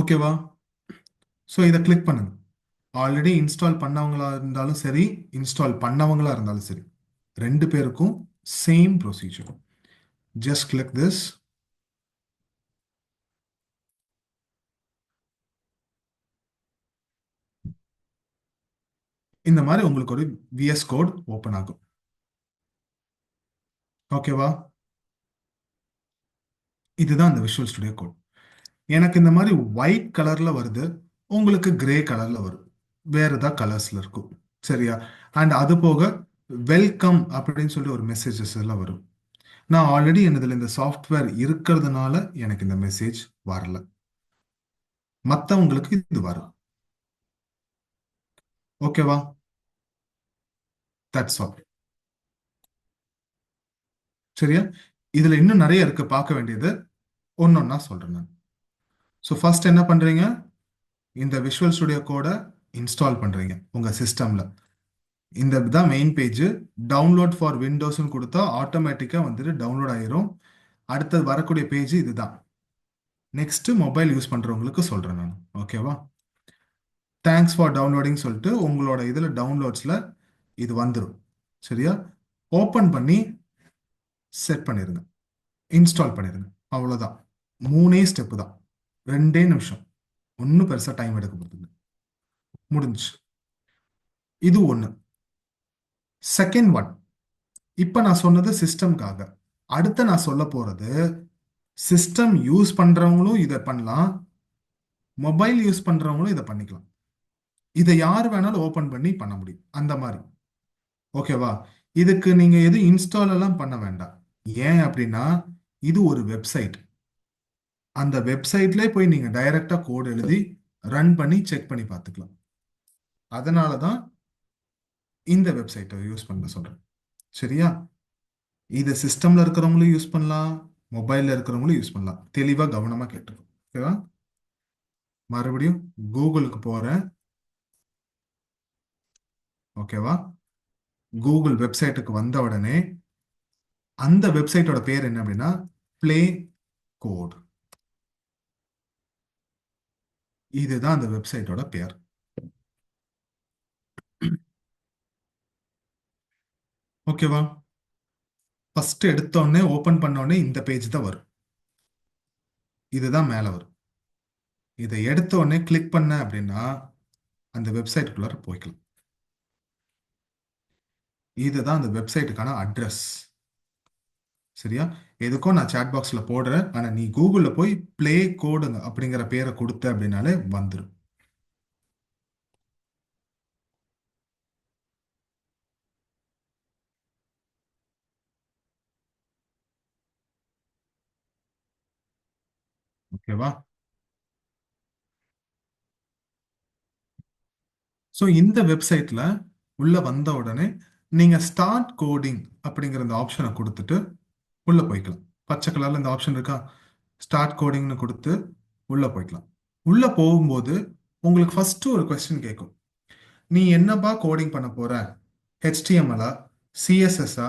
ஓகேவா? ஸோ இதை கிளிக் பண்ணுங்க. ஆல்ரெடி இன்ஸ்டால் பண்ணவங்களா இருந்தாலும் சரி, இன்ஸ்டால் பண்ணவங்களா இருந்தாலும் சரி, ரெண்டு பேருக்கும் same procedure. Just click this. இந்த மாதிரி உங்களுக்கு ஒரு விஎஸ் கோட் ஓப்பன் ஆகும். ஓகேவா? இதுதான் அந்த விஷுவல் ஸ்டுடியோ கோட். எனக்கு இந்த மாதிரி ஒயிட் கலர்ல வருது, உங்களுக்கு கிரே கலர்ல வரும், வேற ஏதாவது கலர்ஸ்ல இருக்கும். சரியா? அண்ட் அது போக வெல்கம் அப்படின்னு சொல்லி ஒரு மெசேஜஸ் எல்லாம் வரும். நான் ஆல்ரெடி என்னதுல இந்த சாஃப்ட்வேர் இருக்கிறதுனால எனக்கு இந்த மெசேஜ் வரல. மற்றவங்களுக்கு இது வரும். ஓகேவா? That's all. சரியா? இதுல இன்னும் நிறைய இருக்கு பார்க்க வேண்டியது. ஒன்னொன்னா சொல்றேன் நான். ஸோ ஃபர்ஸ்ட் என்ன பண்றீங்க? இந்த விஷுவல் ஸ்டுடியோ கோடை இன்ஸ்டால் பண்றீங்க உங்க சிஸ்டம்ல. இந்த தான் மெயின் பேஜ். டவுன்லோட் ஃபார் விண்டோஸ்னு கொடுத்தா ஆட்டோமேட்டிக்கா வந்துட்டு டவுன்லோட் ஆயிரும். அடுத்தது வரக்கூடிய பேஜ் இதுதான். நெக்ஸ்ட் மொபைல் யூஸ் பண்றவங்களுக்கு சொல்றேன் நான். ஓகேவா? தேங்க்ஸ் ஃபார் டவுன்லோடிங் சொல்லிட்டு உங்களோட இதுல டவுன்லோட்ஸ்ல இது வந்துடும். சரியா? ஓபன் பண்ணி செட் பண்ணிருங்க. இன்ஸ்டால் பண்ணிருங்க. அவ்வளவுதான். மூணே ஸ்டெப் தான். 2 நிமிஷம். ஒன்றும் பெருசா டைம் எடுக்க போகுது. முடிஞ்சு. இது ஒண்ணு. Second one. இப்ப நான் சொன்னது சிஸ்டம்காக. அடுத்து நான் சொல்ல போறது, சிஸ்டம் யூஸ் பண்றவங்களும் இதை பண்ணலாம், மொபைல் யூஸ் பண்றவங்களும் இதை பண்ணிக்கலாம். இதை யார் வேணாலும் ஓபன் பண்ணி பண்ண முடியும் அந்த மாதிரி. ஓகேவா? இதுக்கு நீங்க எதுவும் இன்ஸ்டால் எல்லாம் பண்ண வேண்டாம். ஏன் அப்படின்னா இது ஒரு வெப்சைட். அந்த வெப்சைட்ல போய் நீங்க டைரக்டா கோட் எழுதி ரன் பண்ணி செக் பண்ணி பார்த்துக்கலாம். அதனால தான் இந்த வெப்சைட்டை யூஸ் பண்ண சொல்றேன். சரியா? இது சிஸ்டம்ல இருக்கிறவங்களும் யூஸ் பண்ணலாம், மொபைல்ல இருக்கிறவங்களும் யூஸ் பண்ணலாம். தெளிவா கவனமா கேட்டுக்கணும். ஓகேவா? மறுபடியும் கூகுளுக்கு போறேன். ஓகேவா? கூகுள் வெப்சைட்டுக்கு வந்த உடனே அந்த வெப்சைட்டோட பேர் என்ன அப்படின்னா ப்ளே கோட். இதுதான் அந்த வெப்சைட்டோட பேர். ஓகேவா? ஃபர்ஸ்ட் எடுத்தோடனே ஓபன் பண்ணோடனே இந்த பேஜ் தான் வரும். இதுதான் மேல வரும். இதை எடுத்த உடனே கிளிக் பண்ண அப்படின்னா அந்த வெப்சைட்டுக்குள்ளார போய்க்கலாம். இதுதான் அந்த வெப்சைட்டுக்கான அட்ரஸ். சரியா? எதுக்கும் நான் சாட் பாக்ஸ்ல போடுறேன். ஆனா நீ கூகுள்ல போய் ப்ளே கோடுங்க அப்படிங்கிற பேரை கொடுத்த அப்படின்னாலே வந்துடும். ஓகேவா? ஸோ இந்த வெப்சைட்ல உள்ள வந்த உடனே நீங்க ஸ்டார்ட் கோடிங் அப்படிங்கிற இந்த ஆப்ஷனை கொடுத்துட்டு உள்ள போய்க்கலாம். பச்சை கலர்ல இந்த ஆப்ஷன் இருக்கா? ஸ்டார்ட் கோடிங்னு கொடுத்து உள்ள போய்க்கலாம். உள்ள போகும்போது உங்களுக்கு ஃபர்ஸ்ட் ஒரு கொஸ்டின் கேட்கும். நீ என்னப்பா கோடிங் பண்ண போற? ஹெச்டிஎம்எல்லா, சிஎஸ்எஸ்ஆ,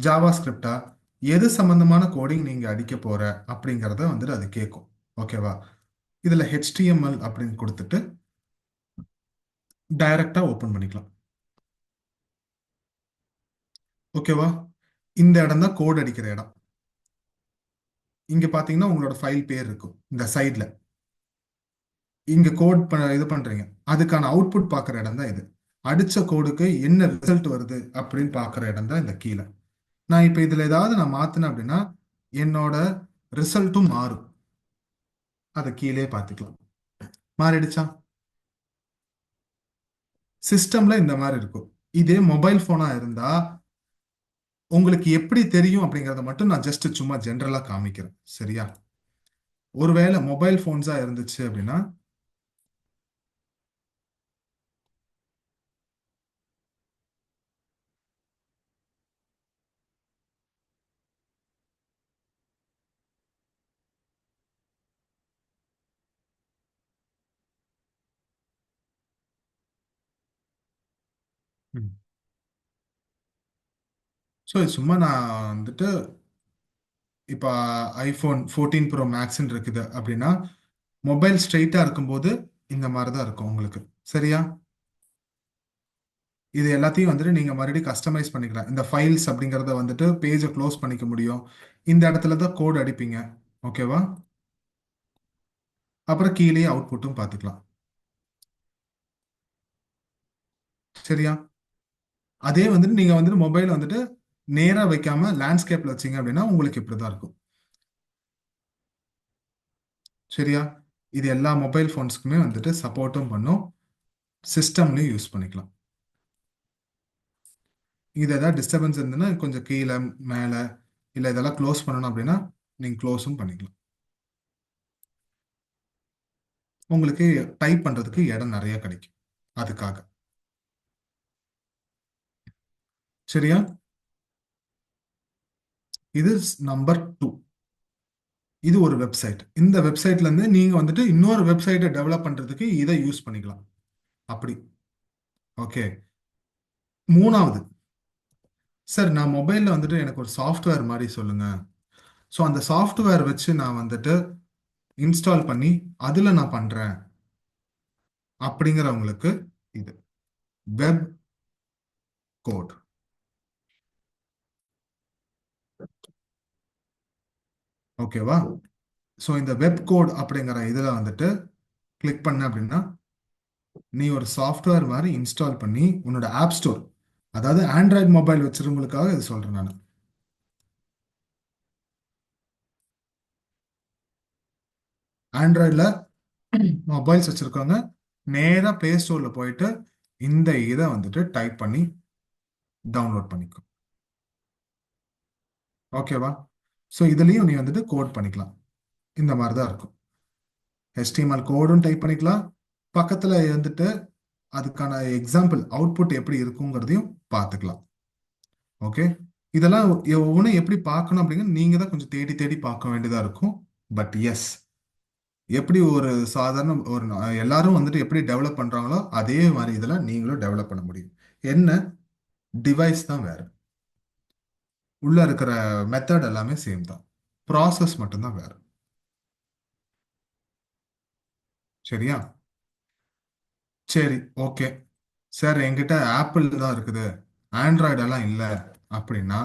ஜாவா ஸ்கிரிப்டா, எது சம்பந்தமான கோடிங் நீங்க அடிக்க போற அப்படிங்கிறத வந்துட்டு அது கேட்கும். ஓகேவா? இதுல ஹெச்டிஎம்எல் அப்படின்னு கொடுத்துட்டு டைரக்டா ஓபன் பண்ணிக்கலாம். ஓகேவா? இந்த இடம் தான் கோட் அடிக்கிற இடம். இங்க பாத்தீங்கன்னா உங்களோட ஃபைல் பேர் இருக்கும் இந்த சைட்ல. இங்க கோட் இது பண்றீங்க, அதுக்கான அவுட்புட் பார்க்குற இடம் தான் இது. அடிச்ச கோடுக்கு என்ன ரிசல்ட் வருது அப்படின்னு பார்க்குற இடம் தான் இந்த கீழே. நான் இப்போ இதுல ஏதாவது நான் மாத்தினேன் அப்படின்னா என்னோட ரிசல்ட்டும் மாறும். அதை கீழே பார்த்துக்கலாம். மாறிடுச்சா? சிஸ்டம்ல இந்த மாதிரி இருக்கும். இதே மொபைல் போனா இருந்தா உங்களுக்கு எப்படி தெரியும் அப்படிங்கறத மட்டும் நான் ஜஸ்ட் சும்மா ஜென்ரலா காமிக்கிறேன். சரியா? ஒருவேளை மொபைல் போன்ஸா இருந்துச்சு அப்படின்னா ஸோ சும்மா நான் வந்துட்டு இப்போ ஐஃபோன் 14 ப்ரோ மேக்ஸ்ன்னு இருக்குது அப்படின்னா மொபைல் ஸ்ட்ரெயிட்டா இருக்கும்போது இந்த மாதிரி தான் இருக்கும் உங்களுக்கு. சரியா? இது எல்லாத்தையும் வந்துட்டு நீங்க மறுபடியும் கஸ்டமைஸ் பண்ணிக்கலாம். இந்த ஃபைல்ஸ் அப்படிங்கறத வந்துட்டு பேஜை க்ளோஸ் பண்ணிக்க முடியும். இந்த இடத்துல தான் கோட் அடிப்பீங்க. ஓகேவா? அப்புறம் கீழே அவுட்புட்டும் பார்த்துக்கலாம். சரியா? அதே வந்துட்டு நீங்க வந்துட்டு மொபைல் வந்துட்டு நேரா வைக்காம லேண்ட்ஸ்கேப்ல வச்சீங்க அப்படின்னா உங்களுக்கு இப்படிதான் இருக்கும். சரியா? இது எல்லா மொபைல் ஃபோன்ஸ்க்குமே வந்துட்டு சப்போர்ட்டும் பண்ணும். சிஸ்டம்லயும் யூஸ் பண்ணிக்கலாம். இது ஏதாவது டிஸ்டர்பன்ஸ் இருந்ததுன்னா கொஞ்சம் கீழே மேலே இல்லை இதெல்லாம் க்ளோஸ் பண்ணணும் அப்படின்னா நீங்கள் க்ளோஸும் பண்ணிக்கலாம். உங்களுக்கு டைப் பண்ணுறதுக்கு இடம் நிறைய கிடைக்கும் அதுக்காக. சரியா? இது நம்பர் 2. இது ஒரு வெப்சைட். இந்த வெப்சைட்ல இருந்து நீங்க வந்துட்டு இன்னொரு வெப்சைட்டை டெவலப் பண்றதுக்கு இதை யூஸ் பண்ணிக்கலாம். அப்படி. ஓகே. மூணாவது, சார் நான் மொபைல்ல வந்துட்டு எனக்கு ஒரு சாஃப்ட்வேர் மாதிரி சொல்லுங்க. ஸோ அந்த சாஃப்ட்வேர் வச்சு நான் வந்துட்டு இன்ஸ்டால் பண்ணி அதுல நான் பண்றேன் அப்படிங்கிறவங்களுக்கு இது வெப் கோட். ஓகேவா? ஸோ இந்த வெப் கோட் அப்படிங்கிற இதுல வந்துட்டு கிளிக் பண்ண அப்படின்னா நீ ஒரு சாஃப்ட்வேர் மாதிரி இன்ஸ்டால் பண்ணி உன்னோட ஆப் ஸ்டோர், அதாவது ஆண்ட்ராய்டு மொபைல் வச்சிருவங்களுக்காக இது சொல்றேன் நான். ஆண்ட்ராய்டில் மொபைல்ஸ் வச்சிருக்கவங்க நேராக ப்ளே ஸ்டோரில் போயிட்டு இந்த இதை வந்துட்டு டைப் பண்ணி டவுன்லோட் பண்ணிக்கும். ஓகேவா? ஸோ இதுலேயும் நீ வந்துட்டு கோட் பண்ணிக்கலாம். இந்த மாதிரி தான் இருக்கும். HTML கோடும் டைப் பண்ணிக்கலாம். பக்கத்தில் வந்துட்டு அதுக்கான எக்ஸாம்பிள் அவுட்புட் எப்படி இருக்குங்கிறதையும் பார்த்துக்கலாம். ஓகே. இதெல்லாம் ஒவ்வொன்றும் எப்படி பார்க்கணும் அப்படிங்கிறது நீங்கள் தான் கொஞ்சம் தேடி தேடி பார்க்க வேண்டியதாக இருக்கும். பட் எஸ், எப்படி ஒரு சாதாரண ஒரு எல்லாரும் வந்துட்டு எப்படி டெவலப் பண்றாங்களோ அதே மாதிரி இதெல்லாம் நீங்களும் டெவலப் பண்ண முடியும். என்ன, டிவைஸ் தான் வேற, உள்ள இருக்கிற மெத்தட் எல்லாமே சேம் தான், ப்ராசஸ் மட்டும்தான் வேற. சரியா? சரி, ஓகே. சார் என்கிட்ட ஆப்பிள் தான் இருக்குது, ஆண்ட்ராய்டு எல்லாம் இல்லை அப்படின்னா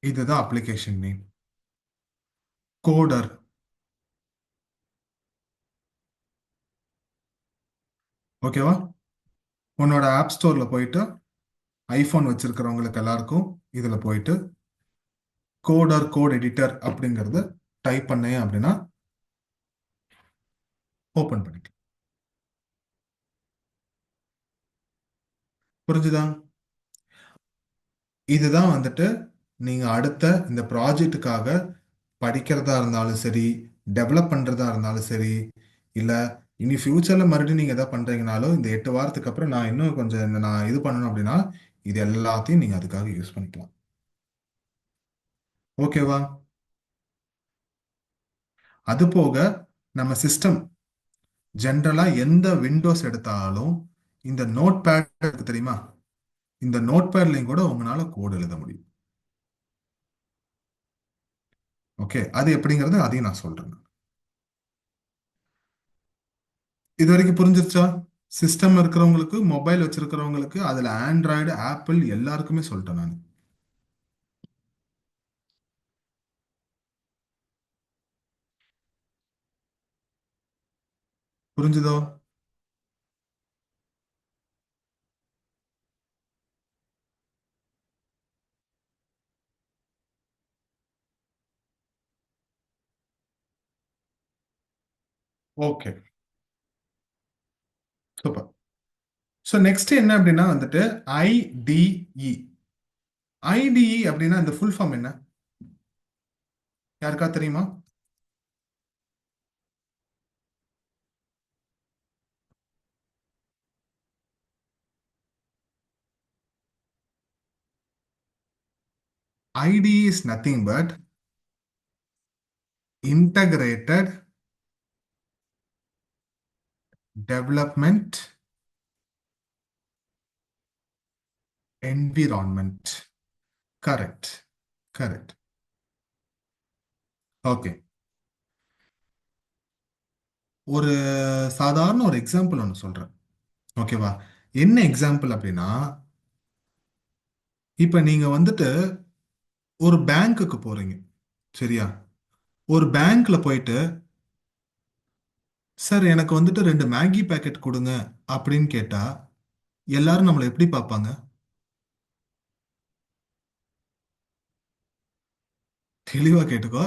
இதுதான் அப்ளிகேஷன் நேம், கோடர். ஓகேவா? உன்னோட ஆப் ஸ்டோர்ல போயிட்டு ஐபோன் வச்சிருக்கிறவங்களுக்கு எல்லாருக்கும் இதுல போயிட்டு கோடர், கோட் எடிட்டர் அப்படிங்கறத டைப் பண்ணேன் அப்படின்னா ஓபன் பண்ணிக்கலாம். புரிஞ்சுதா? இதுதான் வந்துட்டு நீங்க அடுத்த இந்த ப்ராஜெக்ட்டுக்காக படிக்கிறதா இருந்தாலும் சரி, டெவலப் பண்றதா இருந்தாலும் சரி, இல்ல இனி ஃபியூச்சர்ல மறுபடியும் நீங்க எதாவது பண்றீங்கனாலும் இந்த 8 வாரத்துக்கு அப்புறம் நான் இன்னும் கொஞ்சம் நான் இது பண்ணணும் அப்படின்னா இது எல்லாத்தையும் நீங்க அதுக்காக யூஸ் பண்ணிக்கலாம். ஓகேவா? அது போக நம்ம சிஸ்டம் ஜென்ரலா எந்த விண்டோஸ் எடுத்தாலும் இந்த நோட் பேட் இருக்கு தெரியுமா? இந்த நோட் பேட்லையும் கூட உங்களால கோட் எழுத முடியும். ஓகே, அது எப்படிங்கிறது அதையும் நான் சொல்றேன். இது வரைக்கும் புரிஞ்சிருச்சா? சிஸ்டம் இருக்கிறவங்களுக்கு, மொபைல் வச்சிருக்கிறவங்களுக்கு, அதுல ஆண்ட்ராய்டு, ஆப்பிள் எல்லாருக்குமே சொல்லிட்டேன் நான். புரிஞ்சுதோ? Okay, super. ஸோ நெக்ஸ்ட் என்ன அப்படின்னா வந்துட்டு ஐடிஇ. ஐடிஇ அப்படின்னா இந்த ஃபுல் ஃபார்ம் என்ன, யாருக்கா தெரியுமா? ITE is nothing but integrated development environment. Correct, correct. Okay. ஒரு சாதாரண ஒரு எக்ஸாம்பிள் ஒன்று சொல்றேன். ஓகேவா? என்ன எக்ஸாம்பிள் அப்படின்னா, இப்ப நீங்க வந்துட்டு ஒரு பேங்க்குக்கு போறீங்க. சரியா? ஒரு பேங்க்ல போயிட்டு சார் எனக்கு வந்துட்டு 2 மேகி பேக்கெட் கொடுங்க அப்படின்னு கேட்டா எல்லாரும் நம்மளை எப்படி பார்ப்பாங்க? தெளிவா கேட்டுக்கோ.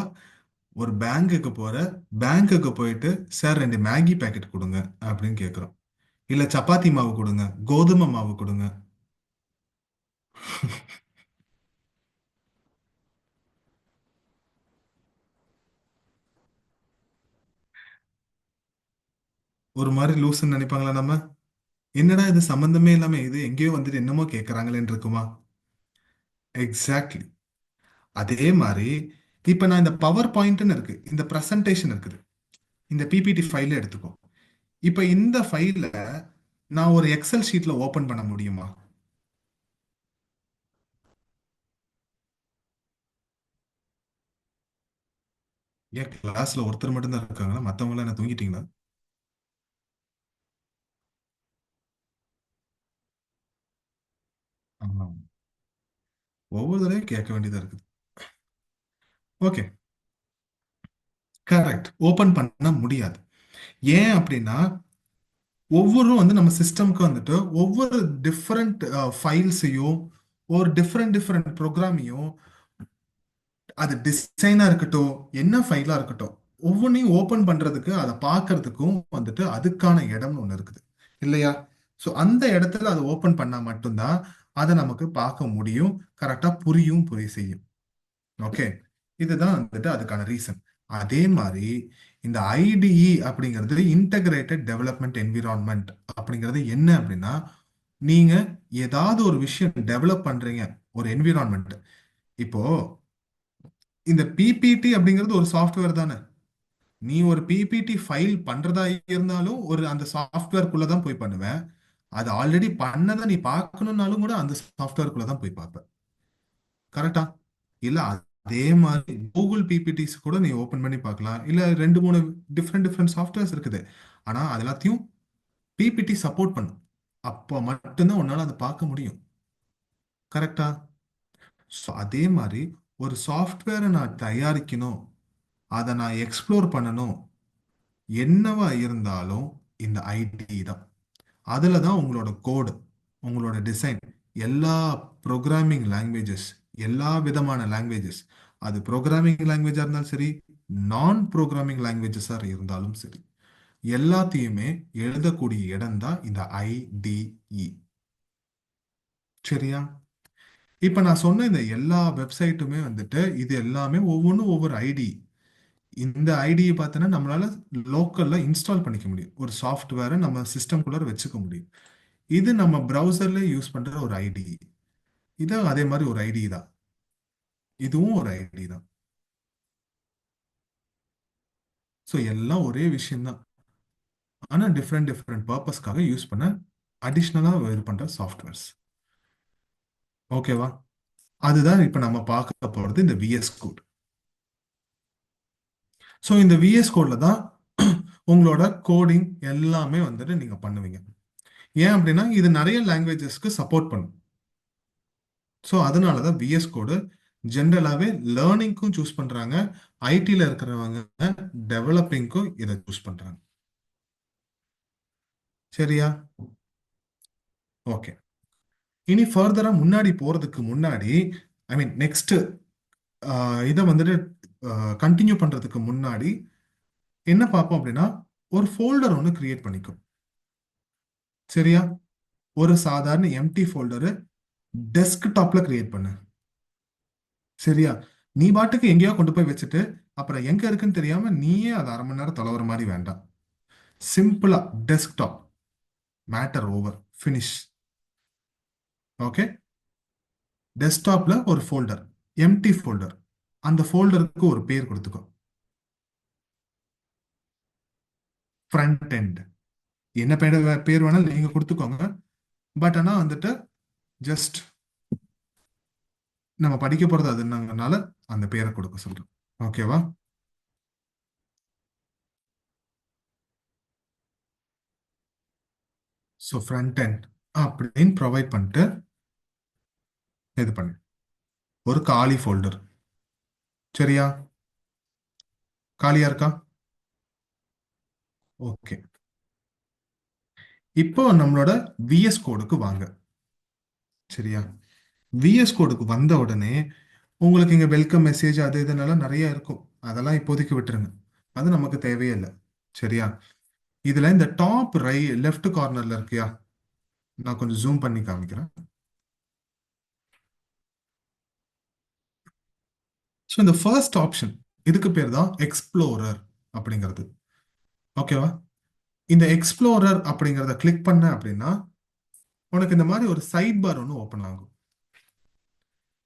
ஒரு பேங்குக்கு போற, பேங்குக்கு போயிட்டு சார் 2 மேகி பேக்கெட் கொடுங்க அப்படின்னு கேட்குறோம். இல்ல சப்பாத்தி மாவு கொடுங்க, கோதுமை மாவு கொடுங்க. ஒரு மாதிரி லூசுன்னு நினைப்பாங்களா நம்ம? என்னடா இது சம்பந்தமே இல்லாம இது எங்கேயோ வந்துட்டு என்னமோ கேட்கறாங்களேன்னு இருக்குமா? எக்ஸாக்ட்லி. அதே மாதிரி இப்ப நான் இந்த பவர் பாயிண்ட்னு இருக்கு, இந்த பிரசன்டேஷன் இருக்குது, இந்த பிபிடி ஃபைல எடுத்துக்கோ. இப்ப இந்த ஃபைல நான் ஒரு எக்ஸல் ஷீட்ல ஓபன் பண்ண முடியுமா? ஏன் கிளாஸ்ல ஒருத்தர் மட்டும் தான் இருக்காங்களா? மத்தவங்க எல்லாம் என்ன தூங்கிட்டீங்களா? ஆமா. ஒவ்வொரு தடவையும் கேட்க வேண்டியதா இருக்குது. ஓகே. கரெக்ட். ஓபன் பண்ண முடியாது. ஏன் அப்படின்னா ஒவ்வொரு நம்ம சிஸ்டம்க்கு வந்துட்டு ஒவ்வொரு டிஃப்ரெண்ட் ஃபைல்ஸையும், ஒரு டிஃப்ரெண்ட் டிஃப்ரெண்ட் ப்ரோக்ராமையும், அது டிசைனா இருக்கட்டும், என்ன ஃபைலா இருக்கட்டும், ஒவ்வொன்றையும் ஓபன் பண்றதுக்கு, அதை பார்க்கறதுக்கும் வந்துட்டு அதுக்கான இடம்னு ஒண்ணு இருக்குது இல்லையா? ஸோ அந்த இடத்துல அதை ஓபன் பண்ணா மட்டும்தான் அதை நமக்கு பார்க்க முடியும், கரெக்டா புரியும், புரிய செய்யும். ஓகே. இதுதான் வந்துட்டு அதுக்கான ரீசன். அதே மாதிரி இந்த ஐடிஇ அப்படிங்கிறது இன்டகிரேட்டட் டெவலப்மெண்ட் என்விரான்மெண்ட் அப்படிங்கிறது என்ன அப்படின்னா, நீங்க ஏதாவது ஒரு விஷயம் டெவலப் பண்றீங்க, ஒரு என்விரான்மெண்ட். இப்போ இந்த பிபிடி அப்படிங்கிறது ஒரு சாஃப்ட்வேர் தானே. நீ ஒரு பிபிடி ஃபைல் பண்றதா இருந்தாலும் ஒரு அந்த சாஃப்ட்வேர்க்குள்ள தான் போய் பண்ணுவேன். அது ஆல்ரெடி பண்ணதை நீ பார்க்கணும்னாலும் கூட அந்த சாஃப்ட்வேர்க்குள்ள தான் போய் பார்ப்ப. கரெக்டா? இல்ல அதே மாதிரி கூகுள் பிபிடிஸ் கூட நீ ஓபன் பண்ணி பார்க்கலாம். இல்ல 2 3 டிஃப்ரெண்ட் டிஃப்ரெண்ட் சாஃப்ட்வேர்ஸ் இருக்குது. ஆனா அது எல்லாத்தையும் பிபிடி சப்போர்ட் பண்ணும். அப்போ மட்டும்தான் உன்னால அதை பார்க்க முடியும். கரெக்டா? ஸோ அதே மாதிரி ஒரு சாஃப்ட்வேரை நான் தயாரிக்கணும், அதை நான் எக்ஸ்ப்ளோர் பண்ணணும், என்னவா இருந்தாலும் இந்த ஐடி தான். அதில் தான் உங்களோட கோடு, உங்களோட டிசைன், எல்லா ப்ரோக்ராமிங் லாங்குவேஜஸ், எல்லா விதமான லாங்குவேஜஸ், அது ப்ரோக்ராமிங் லாங்குவேஜாக இருந்தாலும் சரி, நான் ப்ரோக்ராமிங் லாங்குவேஜஸாக இருந்தாலும் சரி, எல்லாத்தையுமே எழுதக்கூடிய இடம் தான் இந்த ஐடிஇ. சரியா? இப்போ நான் சொன்ன இந்த எல்லா வெப்சைட்டுமே வந்துட்டு இது எல்லாமே ஒவ்வொன்றும் ஒவ்வொரு ஐடி. இந்த ஐடியை பார்த்தோன்னா நம்மளால லோக்கல்ல இன்ஸ்டால் பண்ணிக்க முடியும், ஒரு சாஃப்ட்வேரை நம்ம சிஸ்டம்குள்ளார வச்சுக்க முடியும். இது நம்ம ப்ரௌசர்ல யூஸ் பண்ற ஒரு ஐடி. இது அதே மாதிரி ஒரு ஐடி தான். இதுவும் ஒரு ஐடி தான். ஸோ எல்லாம் ஒரே விஷயம்தான். ஆனா டிஃப்ரெண்ட் டிஃப்ரெண்ட் பர்பஸ்க்காக யூஸ் பண்ண அடிஷ்னலா இது பண்ற சாஃப்ட்வேர்ஸ். ஓகேவா? அதுதான் இப்ப நம்ம பார்க்க போறது இந்த விஎஸ் கோட். ஸோ இந்த விஎஸ் கோட்ல தான் உங்களோட கோடிங் எல்லாமே வந்துட்டு நீங்க பண்ணுவீங்க. ஏன் அப்படின்னா இது நிறைய லாங்குவேஜஸ்க்கு சப்போர்ட் பண்ணும். ஸோ அதனால தான் விஎஸ் கோடு ஜென்ரலாகவே லேர்னிங்க்கும் சூஸ் பண்ணுறாங்க, ஐடியில் இருக்கிறவங்க டெவலப்பிங்க்கும் இதை சூஸ் பண்ணுறாங்க. சரியா? ஓகே. இனி ஃபர்தராக முன்னாடி போகிறதுக்கு முன்னாடி, ஐ மீன் நெக்ஸ்ட் இதை வந்துட்டு கண்டினியூ பண்ணுறதுக்கு முன்னாடி என்ன பார்ப்போம் அப்படின்னா, ஒரு ஃபோல்டர் ஒன்று கிரியேட் பண்ணிக்கும். சரியா? ஒரு சாதாரண எம்டி ஃபோல்டரு டெஸ்க்டாப்ல கிரியேட் பண்ணு. சரியா? நீ பாட்டுக்கு எங்கேயோ கொண்டு போய் வச்சுட்டு அப்புறம் எங்க இருக்குன்னு தெரியாம நீயே அதை 1/2 மணி நேரம் தொலைவுற மாதிரி வேண்டாம். சிம்பிளா desktop, matter over, finish. Okay. டெஸ்க்டாப்ல ஒரு ஃபோல்டர், எம்டி ஃபோல்டர். அந்த ஃபோல்டருக்கு ஒரு பேர் கொடுத்துக்கோ. Front end. என்ன பேர் பேர் வேணாலும் நீங்க கொடுத்துக்கோங்க. பட் ஆனா வந்துட்டு ஜஸ்ட் நம்ம படிக்க போறது அதுனால அந்த பேரை கொடுக்க சொல்றேன். ஓகேவா? ஸோ ஃப்ரண்ட் எண்ட் அப்படின்னு ப்ரொவைட் பண்ணிட்டு இது பண்ணு. ஒரு காலி ஃபோல்டர். சரியா? காலியா இருக்கா? ஓகே. இப்போ நம்மளோட விஎஸ் கோடுக்கு வாங்க. சரியா? விஎஸ் கோடுக்கு வந்த உடனே உங்களுக்கு இங்க வெல்கம் மெசேஜ் அது இதனால நிறைய இருக்கும். அதெல்லாம் இப்போதைக்கு விட்டுருங்க. அது நமக்கு தேவையே இல்லை. சரியா? இதுல இந்த டாப் லெஃப்ட் கார்னர்ல இருக்கியா, நான் கொஞ்சம் ஜூம் பண்ணி காமிக்கிறேன். ஸோ இந்த ஃபர்ஸ்ட் ஆப்ஷன், இதுக்கு பேர் தான் எக்ஸ்ப்ளோரர் அப்படிங்கிறது. ஓகேவா? இந்த எக்ஸ்ப்ளோரர் அப்படிங்கிறத கிளிக் பண்ண அப்படின்னா உனக்கு இந்த மாதிரி ஒரு சைட் பார் ஒன்று ஓப்பன் ஆகும்.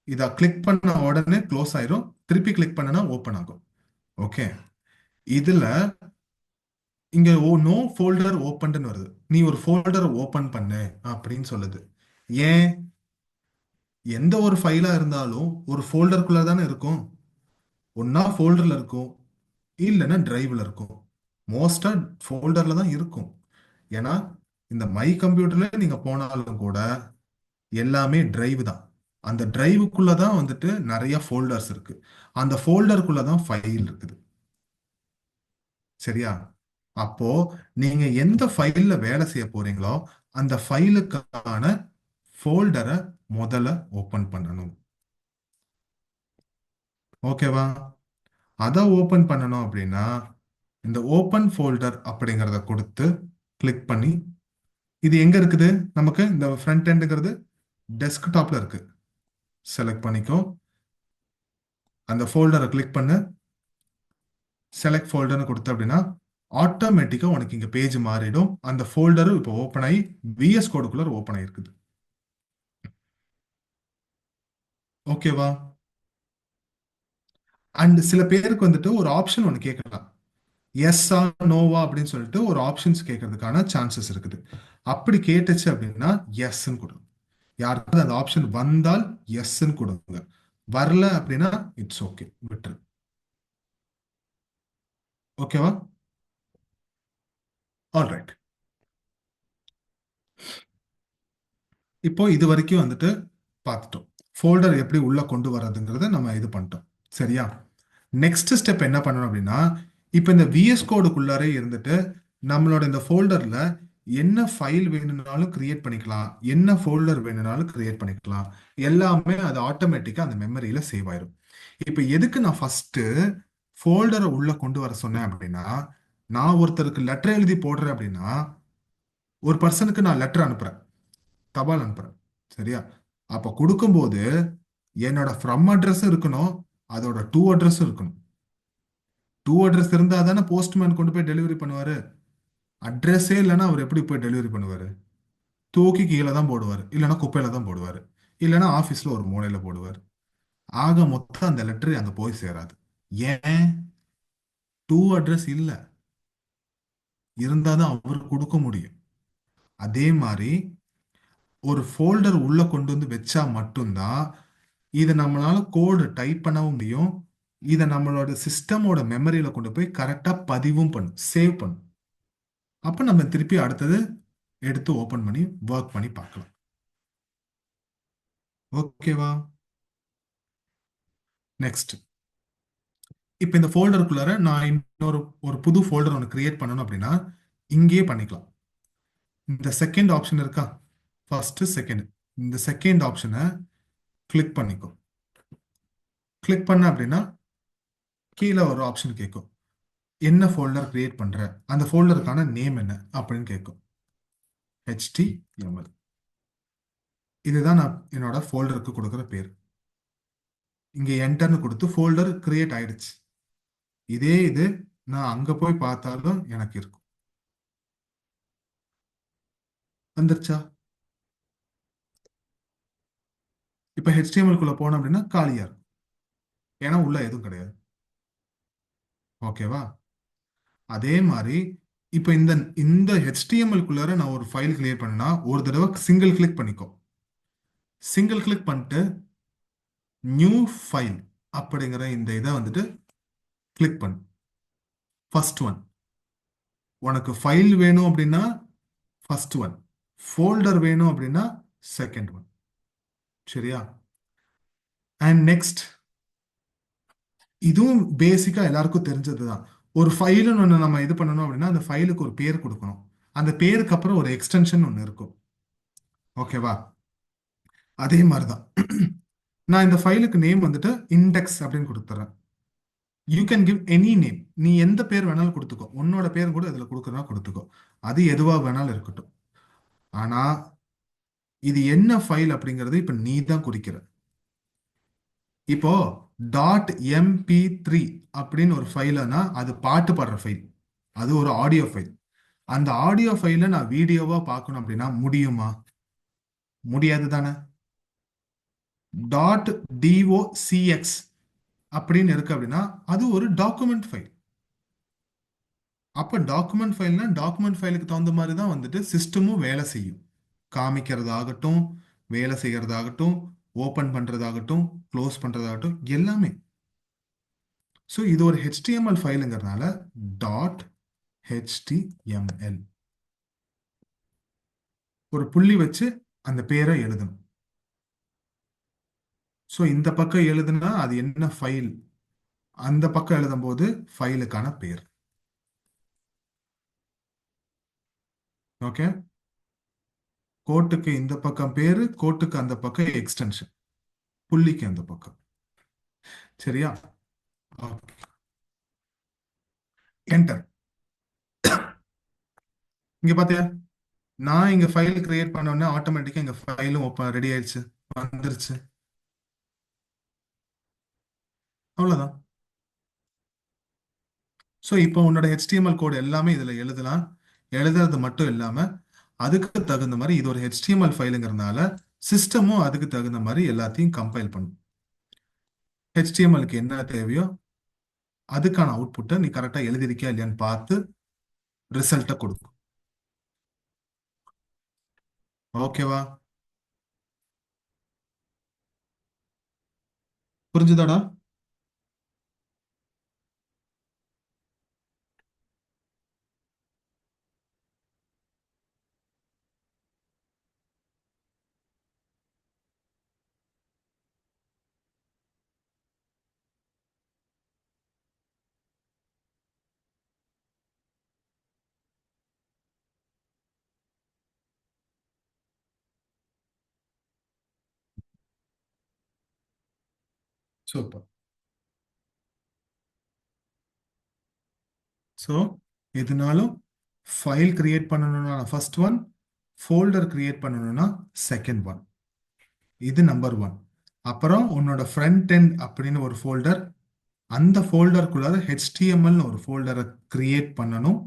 இதை கிளிக் பண்ண உடனே க்ளோஸ் ஆயிரும், திருப்பி கிளிக் பண்ணனா ஓப்பன் ஆகும். ஓகே. இதுல இங்க நோ ஃபோல்டர் ஓப்பன் வருது. நீ ஒரு ஃபோல்டரை ஓப்பன் பண்ணு அப்படின்னு சொல்லுது. ஏன்? எந்த ஒரு ஃபைலா இருந்தாலும் ஒரு ஃபோல்டருக்குள்ள தானே இருக்கும். ஒன்னா ஃபோல்டர்ல இருக்கும், இல்லைன்னா டிரைவ்ல இருக்கும். மோஸ்டா ஃபோல்டர்ல தான் இருக்கும். ஏன்னா இந்த மை கம்ப்யூட்டர்ல நீங்க போனாலும் கூட எல்லாமே டிரைவ் தான். அந்த டிரைவுக்குள்ள தான் வந்துட்டு நிறைய ஃபோல்டர்ஸ் இருக்கு. அந்த ஃபோல்டருக்குள்ள தான் ஃபைல் இருக்குது. சரியா? அப்போ நீங்க எந்த ஃபைல்ல வேலை செய்ய போறீங்களோ அந்த ஃபைலுக்கான ஃபோல்டரை முதல்ல ஓபன் பண்ணணும். ஓகேவா? அதை ஓபன் பண்ணணும் அப்படின்னா இந்த ஓபன் ஃபோல்டர் அப்படிங்கிறத கொடுத்து கிளிக் பண்ணி, இது எங்க இருக்குது? நமக்கு இந்த ஃப்ரண்ட் எண்டுங்கிறது டெஸ்க்டாப்ல இருக்கு. செலக்ட் பண்ணிக்கோ, அந்த ஃபோல்டரை கிளிக் பண்ணு, செலக்ட் ஃபோல்டர்னு கொடுத்த அப்படின்னா ஆட்டோமேட்டிக்கா உனக்கு இங்க பேஜ் மாறிடும். அந்த ஃபோல்டரும் இப்போ ஓப்பன் ஆகி விஎஸ் கோடுக்குள்ள ஓப்பன் ஆயிருக்குது. ஓகேவா? அண்ட் சில பேருக்கு வந்துட்டு ஒரு ஆப்ஷன் ஒன்று கேட்கலாம். எஸ்ஸா நோவா அப்படின்னு சொல்லிட்டு ஒரு ஆப்ஷன்ஸ் கேட்கறதுக்கான சான்சஸ் இருக்குது. அப்படி கேட்டுச்சு அப்படின்னா எஸ்ன்னு கொடுங்க. யாருக்காவது அந்த ஆப்ஷன் வந்தால் எஸ்ன்னு கொடுங்க. வரல அப்படின்னா இட்ஸ் ஓகே, விட்டுரு. ஓகேவா? ஆல்ரைட். இப்போ இது வரைக்கும் வந்துட்டு பார்த்துட்டோம். ஃபோல்டர் எப்படி உள்ள கொண்டு வர்றதுங்கிறத நம்ம இது பண்ணிட்டோம். சரியா? நெக்ஸ்ட் ஸ்டெப் என்ன பண்ணணும் அப்படின்னா, இப்போ இந்த விஎஸ் கோடுக்குள்ளாரே இருந்துட்டு நம்மளோட இந்த ஃபோல்டர்ல என்ன ஃபைல் வேணும்னாலும் கிரியேட் பண்ணிக்கலாம், என்ன ஃபோல்டர் வேணும்னாலும் கிரியேட் பண்ணிக்கலாம். எல்லாமே அது ஆட்டோமேட்டிக்கா அந்த மெமரியில சேவ் ஆயிரும். இப்போ எதுக்கு நான் ஃபர்ஸ்ட் ஃபோல்டரை உள்ள கொண்டு வர சொன்னேன் அப்படின்னா, நான் ஒருத்தருக்கு லெட்டர் எழுதி போடுறேன் அப்படின்னா ஒரு பர்சனுக்கு நான் லெட்டர் அனுப்புறேன், தபால் அனுப்புறேன். சரியா? அப்ப கொடுக்கும்போது என்னோட ஃப்ரம் அட்ரஸும் இருக்கணும், அதோட டூ அட்ரஸும் இருக்கணும். டூ அட்ரஸ் இருந்தா தானே போஸ்ட்மேன் கொண்டு போய் டெலிவரி பண்ணுவாரு. அட்ரஸே இல்லைன்னா அவர் எப்படி போய் டெலிவரி பண்ணுவாரு? தூக்கி கீழே தான் போடுவார், இல்லைன்னா குப்பையில தான் போடுவார், இல்லைன்னா ஆஃபீஸ்ல ஒரு மூலையில போடுவார். ஆக மொத்தம் அந்த லெட்டர் அங்க போய் சேராது. ஏன்? டூ அட்ரஸ் இல்ல. இருந்தாதான் அவர் கொடுக்க முடியும். அதே மாதிரி ஒரு ஃபோல்டர் உள்ள கொண்டு வந்து வச்சா மட்டும்தான் இதை நம்மளால கோடு டைப் பண்ணவும் முடியும். இதை நம்மளோட சிஸ்டமோட மெமரியில கொண்டு போய் கரெக்டா பதிவும் பண்ணும், சேவ் பண்ணும். அப்ப நம்ம திருப்பி அடுத்தது எடுத்து ஓபன் பண்ணி ஒர்க் பண்ணி பார்க்கலாம். ஓகேவா? நெக்ஸ்ட், இப்போ இந்த ஃபோல்டருக்குள்ளார நான் இன்னொரு ஒரு புது ஃபோல்டர் ஒன்று கிரியேட் பண்ணணும் அப்படின்னா இங்கேயே பண்ணிக்கலாம். இந்த செகண்ட் ஆப்ஷன் இருக்கா, ஃபர்ஸ்ட் செகண்ட், இந்த செகண்ட் ஆப்ஷனை கிளிக் பண்ணிக்கோ. கிளிக் பண்ண அப்படின்னா கீழே ஒரு ஆப்ஷன் கேட்கும், என்ன ஃபோல்டர் கிரியேட் பண்ற, அந்த ஃபோல்டருக்கான நேம் என்ன அப்படின்னு கேட்கும். HTML. இதுதான் நான் என்னோட ஃபோல்டருக்கு கொடுக்குற பேர். இங்க என்டர்னு கொடுத்து ஃபோல்டர் கிரியேட் ஆயிடுச்சு. இதே இது நான் அங்க போய் பார்த்தாலும் எனக்கு இருக்கும். வந்துருச்சா? இப்ப HTML குள்ள போனோம் அப்படின்னா காலியா இருக்கும். ஏன்னா உள்ள எதுவும் கிடையாது. ஓகேவா? அதே மாதிரி இப்ப இந்த இந்த HTML குள்ளார நான் ஒரு ஃபைல் கிரியேட் பண்ணா ஒரு தடவை சிங்கிள் கிளிக் பண்ணிக்கோ. சிங்கிள் கிளிக் பண்ணிட்டு நியூ ஃபைல் அப்படிங்கிற இந்த இதை வந்துட்டு கிளிக் பண்ணு. First one. உனக்கு ஃபைல் வேணும் அப்படின்னா ஃபர்ஸ்ட் ஒன், ஃபோல்டர் வேணும் அப்படின்னா செகண்ட் ஒன். சரியா? அண்ட் நெக்ஸ்ட், இதுவும் பேசிக்கா எல்லாருக்கும் தெரிஞ்சதுதான். ஒரு ஃபைலுன்னு ஒன்று நம்ம இது பண்ணணும் அப்படின்னா அந்த ஃபைலுக்கு ஒரு பேர் கொடுக்கணும். அந்த பேருக்கு அப்புறம் ஒரு எக்ஸ்டென்ஷன் ஒன்று இருக்கும். ஓகேவா? அதே மாதிரி தான் நான் இந்த ஃபைலுக்கு நேம் வந்துட்டு இண்டெக்ஸ் அப்படின்னு கொடுத்துறேன். You can give any name. நீ எந்த பேர் வேணாலும் கொடுத்துக்கோ, உன்னோட பேர் கூட இதுல கொடுக்கறதா கொடுத்துக்கோ. அது எதுவா வேணாலும் இருக்கட்டும். ஆனா இது என்ன ஃபைல் அப்படிங்கறது இப்ப நீ தான் குறிக்கிற. இப்போ டாட் MP3 அப்படின்னு ஒரு ஃபைல்னா அது பாட்டு பாடுற ஃபைல், அது ஒரு ஆடியோ ஃபைல். அந்த ஆடியோ ஃபைல நான் வீடியோவா பார்க்கணும் அப்படின்னா முடியுமா? முடியாது தானே. டாட் DOCX அப்படின்னு இருக்கு அப்படின்னா அது ஒரு டாக்குமெண்ட் ஃபைல். அப்ப டாக்குமெண்ட் ஃபைல்னா டாக்குமெண்ட் ஃபைலுக்கு தகுந்த மாதிரி தான் வந்துட்டு சிஸ்டமும் வேலை செய்யும். காமிக்கிறதாகட்டும், வேலை செய்யறதாகட்டும், ஓபன் பண்றதாகட்டும், க்ளோஸ் பண்றதாகட்டும், எல்லாமே. ஸோ இது ஒரு HTML ஃபைலுங்கிறதுனால டாட் HTML ஒரு புள்ளி வச்சு அந்த பேரை எழுதணும். ஸோ இந்த பக்கம் எழுதுனா அது என்ன ஃபைல், அந்த பக்கம் எழுதும் போது ஃபைலுக்கான பேர். ஓகே. கோட்டுக்கு இந்த பக்கம் பேரு, கோட்டுக்கு அந்த பக்கம் எக்ஸ்டென்ஷன், புள்ளிக்கு அந்த பக்கம். சரியா? என்டர். இங்க பாத்தியா, நான் இங்க ஃபைல் கிரியேட் பண்ண உடனே ஆட்டோமேட்டிக்கா இங்க ஃபைலும் ரெடி ஆயிடுச்சு, வந்துருச்சு. அவ்வளவுதான். ஸோ இப்போ உன்னோட HTML கோடு எல்லாமே இதுல எழுதலாம். எழுதுறது மட்டும் இல்லாம அதுக்கு தகுந்த மாதிரி இது ஒரு HTML ஃபைலுங்கிறதுனால சிஸ்டமும் அதுக்கு தகுந்த மாதிரி எல்லாத்தையும் கம்பைல் பண்ணும். HTMLக்கு என்ன தேவையோ அதுக்கான அவுட்புட்டை நீ கரெக்டா எழுதிருக்கியா இல்லையான்னு பார்த்து ரிசல்ட்டை கொடுக்கும். ஓகேவா? புரிஞ்சுதாடா? சூப்பர். ஸோ எதுனாலும் ஃபைல் கிரியேட் பண்ணணும்னா ஃபர்ஸ்ட் ஒன், ஃபோல்டர் கிரியேட் பண்ணணும்னா செகண்ட் ஒன். இது நம்பர் ஒன். அப்புறம் உன்னோட ஃப்ரண்ட் எண்ட் அப்படின்னு ஒரு ஃபோல்டர், அந்த ஃபோல்டருக்குள்ளார HTMLனு ஒரு ஃபோல்டரை கிரியேட் பண்ணணும்.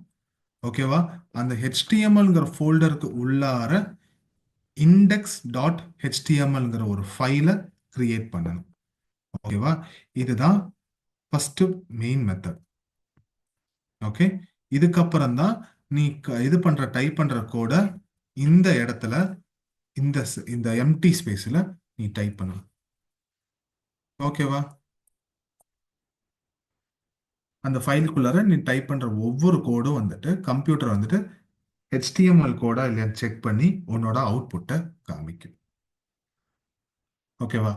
ஓகேவா? அந்த HTMLங்கிற ஃபோல்டருக்கு உள்ளார index.htmlங்கிற ஒரு ஃபைலை கிரியேட் பண்ணணும். ஓகேவா? இதுதான் ஃபர்ஸ்ட் மெயின் மெத்தட். ஓகே. இதுக்கப்புறம் தான் நீ இது பண்ற டைப் பண்ற கோட இந்த இடத்துல இந்த எம்டி ஸ்பேஸ்ல நீ டைப் பண்ணணும். ஓகேவா? அந்த ஃபைலுக்குள்ளார நீ டைப் பண்ற ஒவ்வொரு கோடும் வந்துட்டு கம்ப்யூட்டர் வந்துட்டு HTML கோடா இல்லையான்னு செக் பண்ணி உன்னோட அவுட்புட்டை காமிக்கும். ஓகேவா?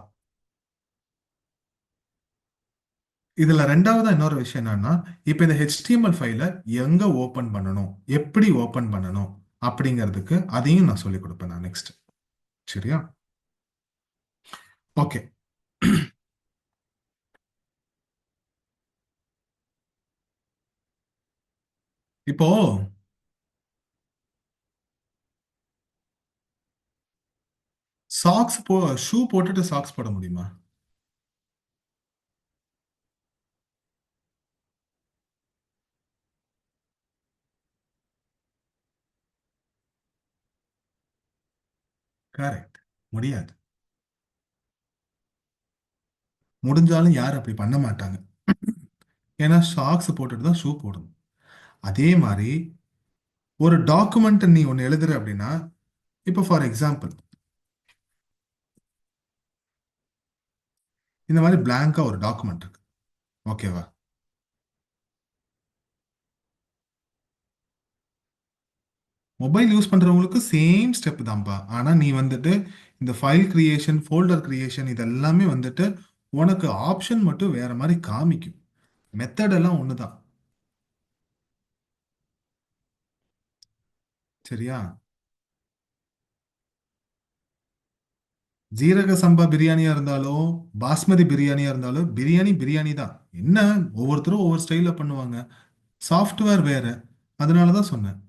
இதுல ரெண்டாவதா இன்னொரு விஷயம் என்னன்னா, இப்ப இந்த HTML ஃபைலை எங்க ஓபன் பண்ணணும், எப்படி ஓபன் பண்ணணும் அப்படிங்கிறதுக்கு அதையும் நான் சொல்லிக் கொடுப்பேன் நான் நெக்ஸ்ட். சரியா? ஓகே. இப்போ சாக்ஸ் ஷூ போட்டுட்டு சாக்ஸ் போட முடியுமா? கரெக்ட். முடியாது. முடிஞ்சாலும் யாரும் அப்படி பண்ண மாட்டாங்க. ஏன்னா சாக்ஸ் போட்டுட்டு தான் ஷூ போடணும். அதே மாதிரி ஒரு டாக்குமெண்ட் நீ ஒன்று எழுதுற அப்படின்னா, இப்போ ஃபார் எக்ஸாம்பிள் இந்த மாதிரி பிளாங்கா ஒரு டாக்குமெண்ட் இருக்கு. ஓகேவா? மொபைல் யூஸ் பண்றவங்களுக்கு சேம் ஸ்டெப் தான்ப்பா. ஆனா நீ வந்துட்டு இந்த ஃபைல் கிரியேஷன், ஃபோல்டர் கிரியேஷன் இதெல்லாமே வந்துட்டு உனக்கு ஆப்ஷன் மட்டும் வேற மாதிரி காமிக்கும். மெத்தட் எல்லாம் ஒண்ணுதான். சரியா? ஜீரக சம்பா பிரியாணியா இருந்தாலும் பாஸ்மதி பிரியாணியா இருந்தாலும் பிரியாணி பிரியாணி தான். என்ன, ஒவ்வொருத்தரும் ஒவ்வொரு ஸ்டைல பண்ணுவாங்க. சாஃப்ட்வேர் வேற. அதனால தான் சொன்னேன்.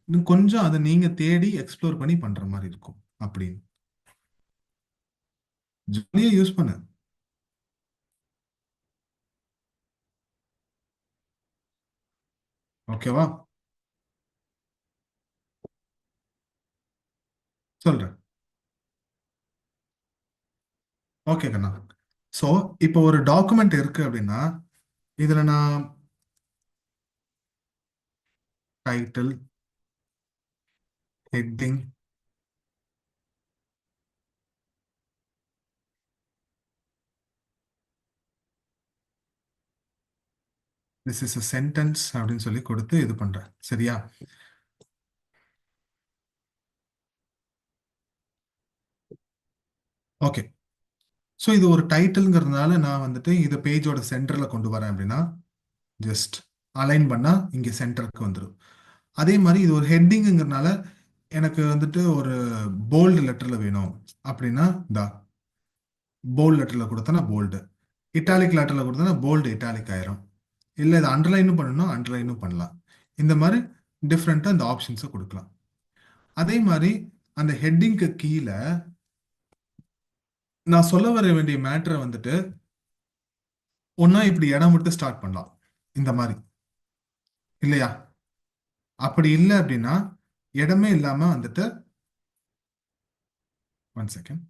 இன்னும் கொஞ்சம் அதை நீங்க தேடி எக்ஸ்ப்ளோர் பண்ணி பண்ற மாதிரி இருக்கும் அப்படின்னு. ஜாலியா யூஸ் பண்ணு. ஓகேவா? சொல்றேன். ஓகே கண்ணா. ஸோ இப்போ ஒரு டாக்குமெண்ட் இருக்கு அப்படின்னா இதுல நான் title, heading, this is a sentence அப்படின்னு சொல்லி கொடுத்து இது பண்றேன். சரியா? ஓகே. ஸோ இது ஒரு டைட்டில்ங்கிறதுனால நான் வந்துட்டு இதை பேஜோட சென்டர்ல கொண்டு வரேன் அப்படின்னா ஜஸ்ட் அலைன் பண்ணா இங்க சென்டருக்கு வந்துடும். அதே மாதிரி இது ஒரு ஹெட்டிங்கிறதுனால எனக்கு வந்துட்டு ஒரு போல்டு லெட்டர்ல வேணும் அப்படின்னா இந்த போல்டு லெட்டர்ல கொடுத்தனா போல்டு, இட்டாலிக் லெட்டர்ல கொடுத்தனா போல்டு இட்டாலிக் ஆயிரும். இல்லை இதை அண்டர்லைனும் பண்ணணும், அண்டர்லைனும் பண்ணலாம். இந்த மாதிரி டிஃப்ரெண்ட்டாக இந்த ஆப்ஷன்ஸை கொடுக்கலாம். அதே மாதிரி அந்த ஹெட்டிங்க்கு கீழே நான் சொல்ல வர வேண்டிய மேட்டரை வந்துட்டு ஒன்னா இப்படி இடம் விட்டு ஸ்டார்ட் பண்ணலாம். இந்த மாதிரி இல்லையா? அப்படி இல்லை அப்படின்னா இடமே இல்லாம வந்துட்டு ஒன் செகண்ட்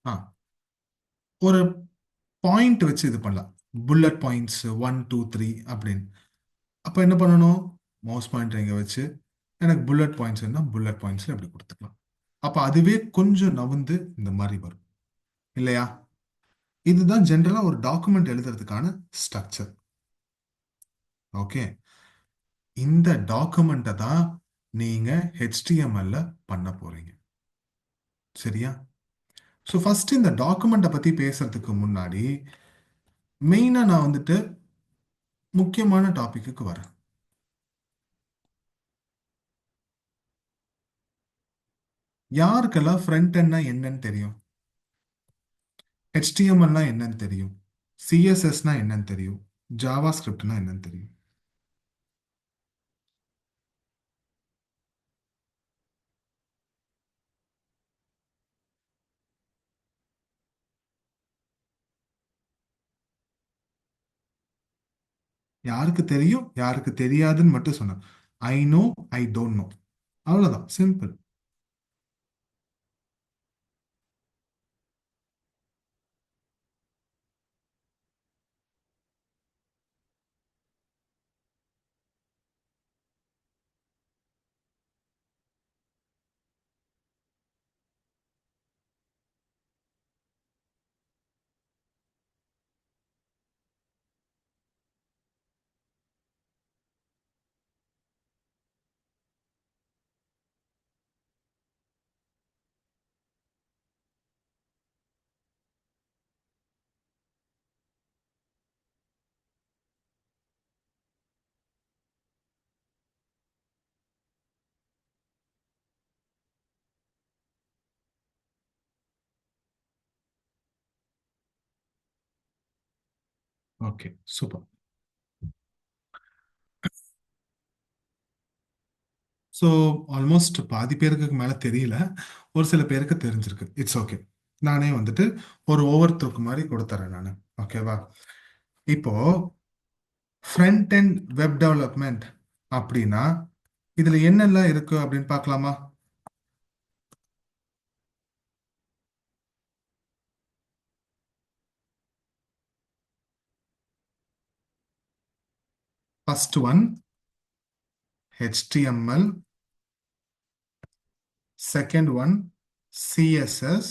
ஆ ஒரு பாயிண்ட் வச்சு இது பண்ணலாம். புல்லட் பாயிண்ட்ஸ் 1 2 3 அப்படின்னு. அப்போ என்ன பண்ணணும்? மவுஸ் பாயிண்ட் இங்க வச்சு எனக்கு புல்லட் பாயிண்ட்ஸ் என்ன புல்லட் பாயிண்ட்ஸ்ல இப்படி கொடுத்துக்கலாம். அப்போ அதுவே கொஞ்சம் நவுந்து இந்த மாதிரி வரும் இல்லையா? இதுதான் ஜென்ரலா ஒரு டாக்குமெண்ட் எழுதுறதுக்கான ஸ்ட்ரக்சர். ஓகே. இந்த டாக்குமெண்ட்டை தான் நீங்க HTML பண்ண போறீங்க. சரியா? ஸோ ஃபர்ஸ்ட் இந்த டாக்குமெண்ட்டை பத்தி பேசுறதுக்கு முன்னாடி மெயினா நான் வந்துட்டு முக்கியமான டாபிக்கு வரேன். யாருக்கெல்லாம் ஃப்ரண்ட் எண்ட்னா என்னன்னு தெரியும்? HTMLனா என்னன்னு தெரியும்? CSSனா என்னன்னு தெரியும்? ஜாவா ஸ்கிரிப்ட்னா என்னன்னு தெரியும்? யாருக்கு தெரியும் யாருக்கு தெரியாதுன்னு மட்டும் சொன்னேன். I know, I don't know, அவ்வளவுதான், simple. Okay, super. So almost பாதி பேருக்கு மேலே தெரியல, ஒரு சில பேருக்கு தெரிஞ்சிருக்கு. It's okay. நானே வந்துட்டு ஒரு ஓவர் த்ரோக்கு மாதிரி கொடுத்துறேன் நான். ஓகேவா? இப்போ ஃப்ரண்ட் அண்ட் வெப் டெவலப்மெண்ட் அப்படின்னா இதுல என்னெல்லாம் இருக்கு அப்படின்னு பார்க்கலாமா? First one HTML, second one CSS,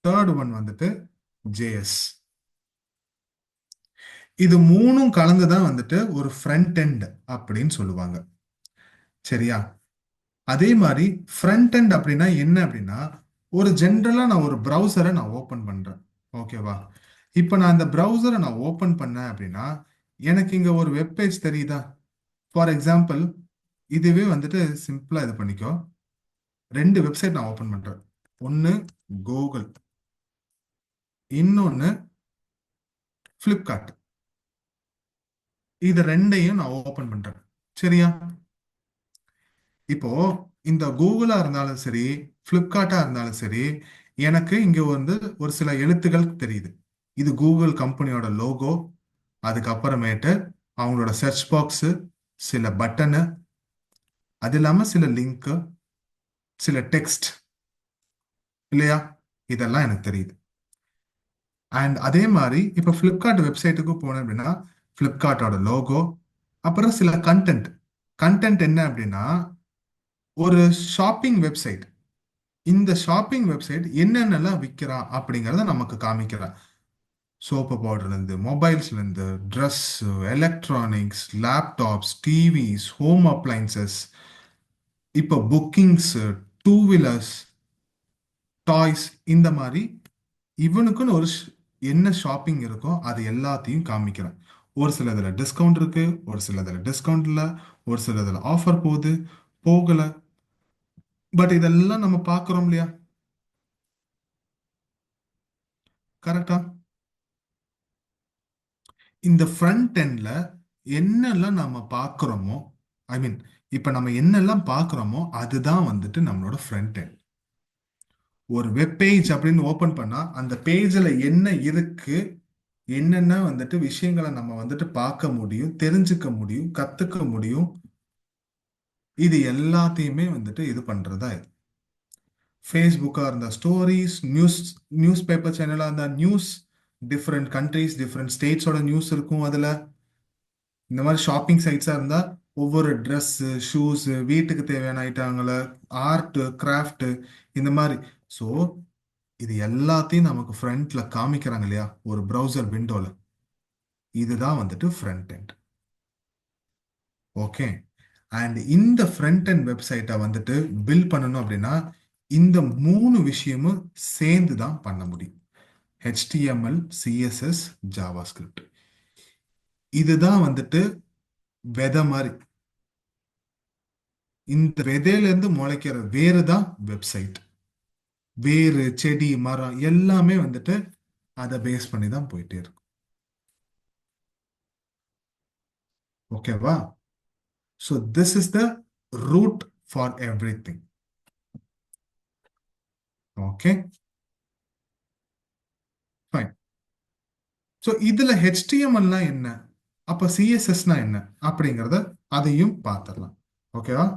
third one வந்துட்டு JS. இது மூணும் கலந்துதான் வந்துட்டு ஒரு ஃப்ரண்ட் எண்ட் அப்படின்னு சொல்லுவாங்க. சரியா? அதே மாதிரி ஃப்ரண்ட் எண்ட் அப்படின்னா என்ன அப்படின்னா ஒரு ஜென்ரலா நான் ஒரு ப்ரௌசரை நான் ஓபன் பண்றேன். ஓகேவா? இப்போ நான் அந்த ப்ரௌசரை நான் ஓபன் பண்ணேன் அப்படின்னா எனக்கு இங்க ஒரு வெப் பேஜ் தெரியுதா? ஃபார் எக்ஸாம்பிள், இதுவே வந்துட்டு சிம்பிளா இது பண்ணிக்கோ. ரெண்டு வெப்சைட் நான் ஓபன் பண்றேன். ஒன்று கூகுள், இன்னொன்று ஃப்ளிப்கார்ட். இது ரெண்டையும் நான் ஓபன் பண்றேன். சரியா? இப்போ இந்த கூகுளா இருந்தாலும் சரி, ஃப்ளிப்கார்ட்டா இருந்தாலும் சரி, எனக்கு இங்க வந்து ஒரு சில எழுத்துக்கள் தெரியுது. இது கூகுள் கம்பெனியோட லோகோ. அதுக்கப்புறமேட்டு அவங்களோட சர்ச் பாக்ஸ், சில பட்டனு, அது இல்லாம சில லிங்க், சில டெக்ஸ்ட், இல்லையா? இதெல்லாம் எனக்கு தெரியுது. அண்ட் அதே மாதிரி இப்போ ஃப்ளிப்கார்ட் வெப்சைட்டுக்கு போனேன் அப்படின்னா ஃப்ளிப்கார்ட்டோட லோகோ, அப்புறம் சில கண்டென்ட். கண்டென்ட் என்ன அப்படின்னா ஒரு ஷாப்பிங் வெப்சைட். இந்த ஷாப்பிங் வெப்சைட் என்னென்னலாம் விற்கிறான் அப்படிங்கிறத நமக்கு காமிக்கிறான். சோப்பு பவுடர்லேருந்து, மொபைல்ஸ்லேருந்து, dress, electronics, laptops, TVs, home appliances, இப்போ புக்கிங்ஸ், டூ வீலர்ஸ், டாய்ஸ், இந்த மாதிரி இவனுக்குன்னு ஒரு என்ன ஷாப்பிங் இருக்கோ அது எல்லாத்தையும் காமிக்கிறேன். ஒரு சில இதில் டிஸ்கவுண்ட் இருக்கு, ஒரு சில இதில் டிஸ்கவுண்ட் இல்லை, ஒரு சில இதில் ஆஃபர் போகுது, போகல. பட் இதெல்லாம் நம்ம பார்க்குறோம் இல்லையா? கரெக்டா? இந்த ஃப்ரண்ட் எண்ட்ல என்னெல்லாம் நம்ம பார்க்குறோமோ, ஐ மீன் இப்போ நம்ம என்னெல்லாம் பார்க்குறோமோ அதுதான் வந்துட்டு நம்மளோட ஃப்ரண்ட் எண்ட். ஒரு வெப் பேஜ் அப்படின்னு ஓபன் பண்ணா அந்த பேஜ்ல என்ன இருக்கு, என்னென்ன வந்துட்டு விஷயங்களை நம்ம வந்துட்டு பார்க்க முடியும், தெரிஞ்சுக்க முடியும், கத்துக்க முடியும், இது எல்லாத்தையுமே வந்துட்டு இது பண்றதா இது. ஃபேஸ்புக்கா இருந்தா ஸ்டோரிஸ், நியூஸ் பேப்பர் சேனலா இருந்தா நியூஸ், டிஃப்ரெண்ட் கண்ட்ரீஸ், டிஃப்ரெண்ட் ஸ்டேட்ஸோட நியூஸ் இருக்கும் அதுல. இந்த மாதிரி ஷாப்பிங் சைட்ஸா இருந்தா ஒவ்வொரு ட்ரெஸ், ஷூஸ், வீட்டுக்கு தேவையான ஐட்டங்களை, ஆர்ட், கிராஃப்ட், இந்த மாதிரி. ஸோ இது எல்லாத்தையும் நமக்கு ஃப்ரண்ட்ல காமிக்கிறாங்க இல்லையா ஒரு ப்ரௌசர் விண்டோல. இதுதான் வந்துட்டு ஃப்ரண்ட் எண்ட். ஓகே. அண்ட் இந்த ஃப்ரண்ட் எண்ட் வெப்சைட்டை வந்துட்டு பில்ட் பண்ணணும் அப்படின்னா இந்த மூணு விஷயமும் சேர்ந்து தான் பண்ண முடியும். HTML, CSS, Java script. இதுதான் வந்துட்டு விதை மாதிரி. இந்த விதையில இருந்து முளைக்கிற வேறு தான் வெப்சைட். வேறு, செடி, மரம் எல்லாமே வந்துட்டு அதை பேஸ் பண்ணி தான் போயிட்டே இருக்கும். ஓகேவா? So this is the root for everything. Okay, fine. So இதுல ஹெச்டிஎம்எல்னா என்ன, அப்ப சிஎஸ்எஸ்னா என்ன அப்படிங்கிறத அதையும் பார்த்துடலாம். ஓகேவா?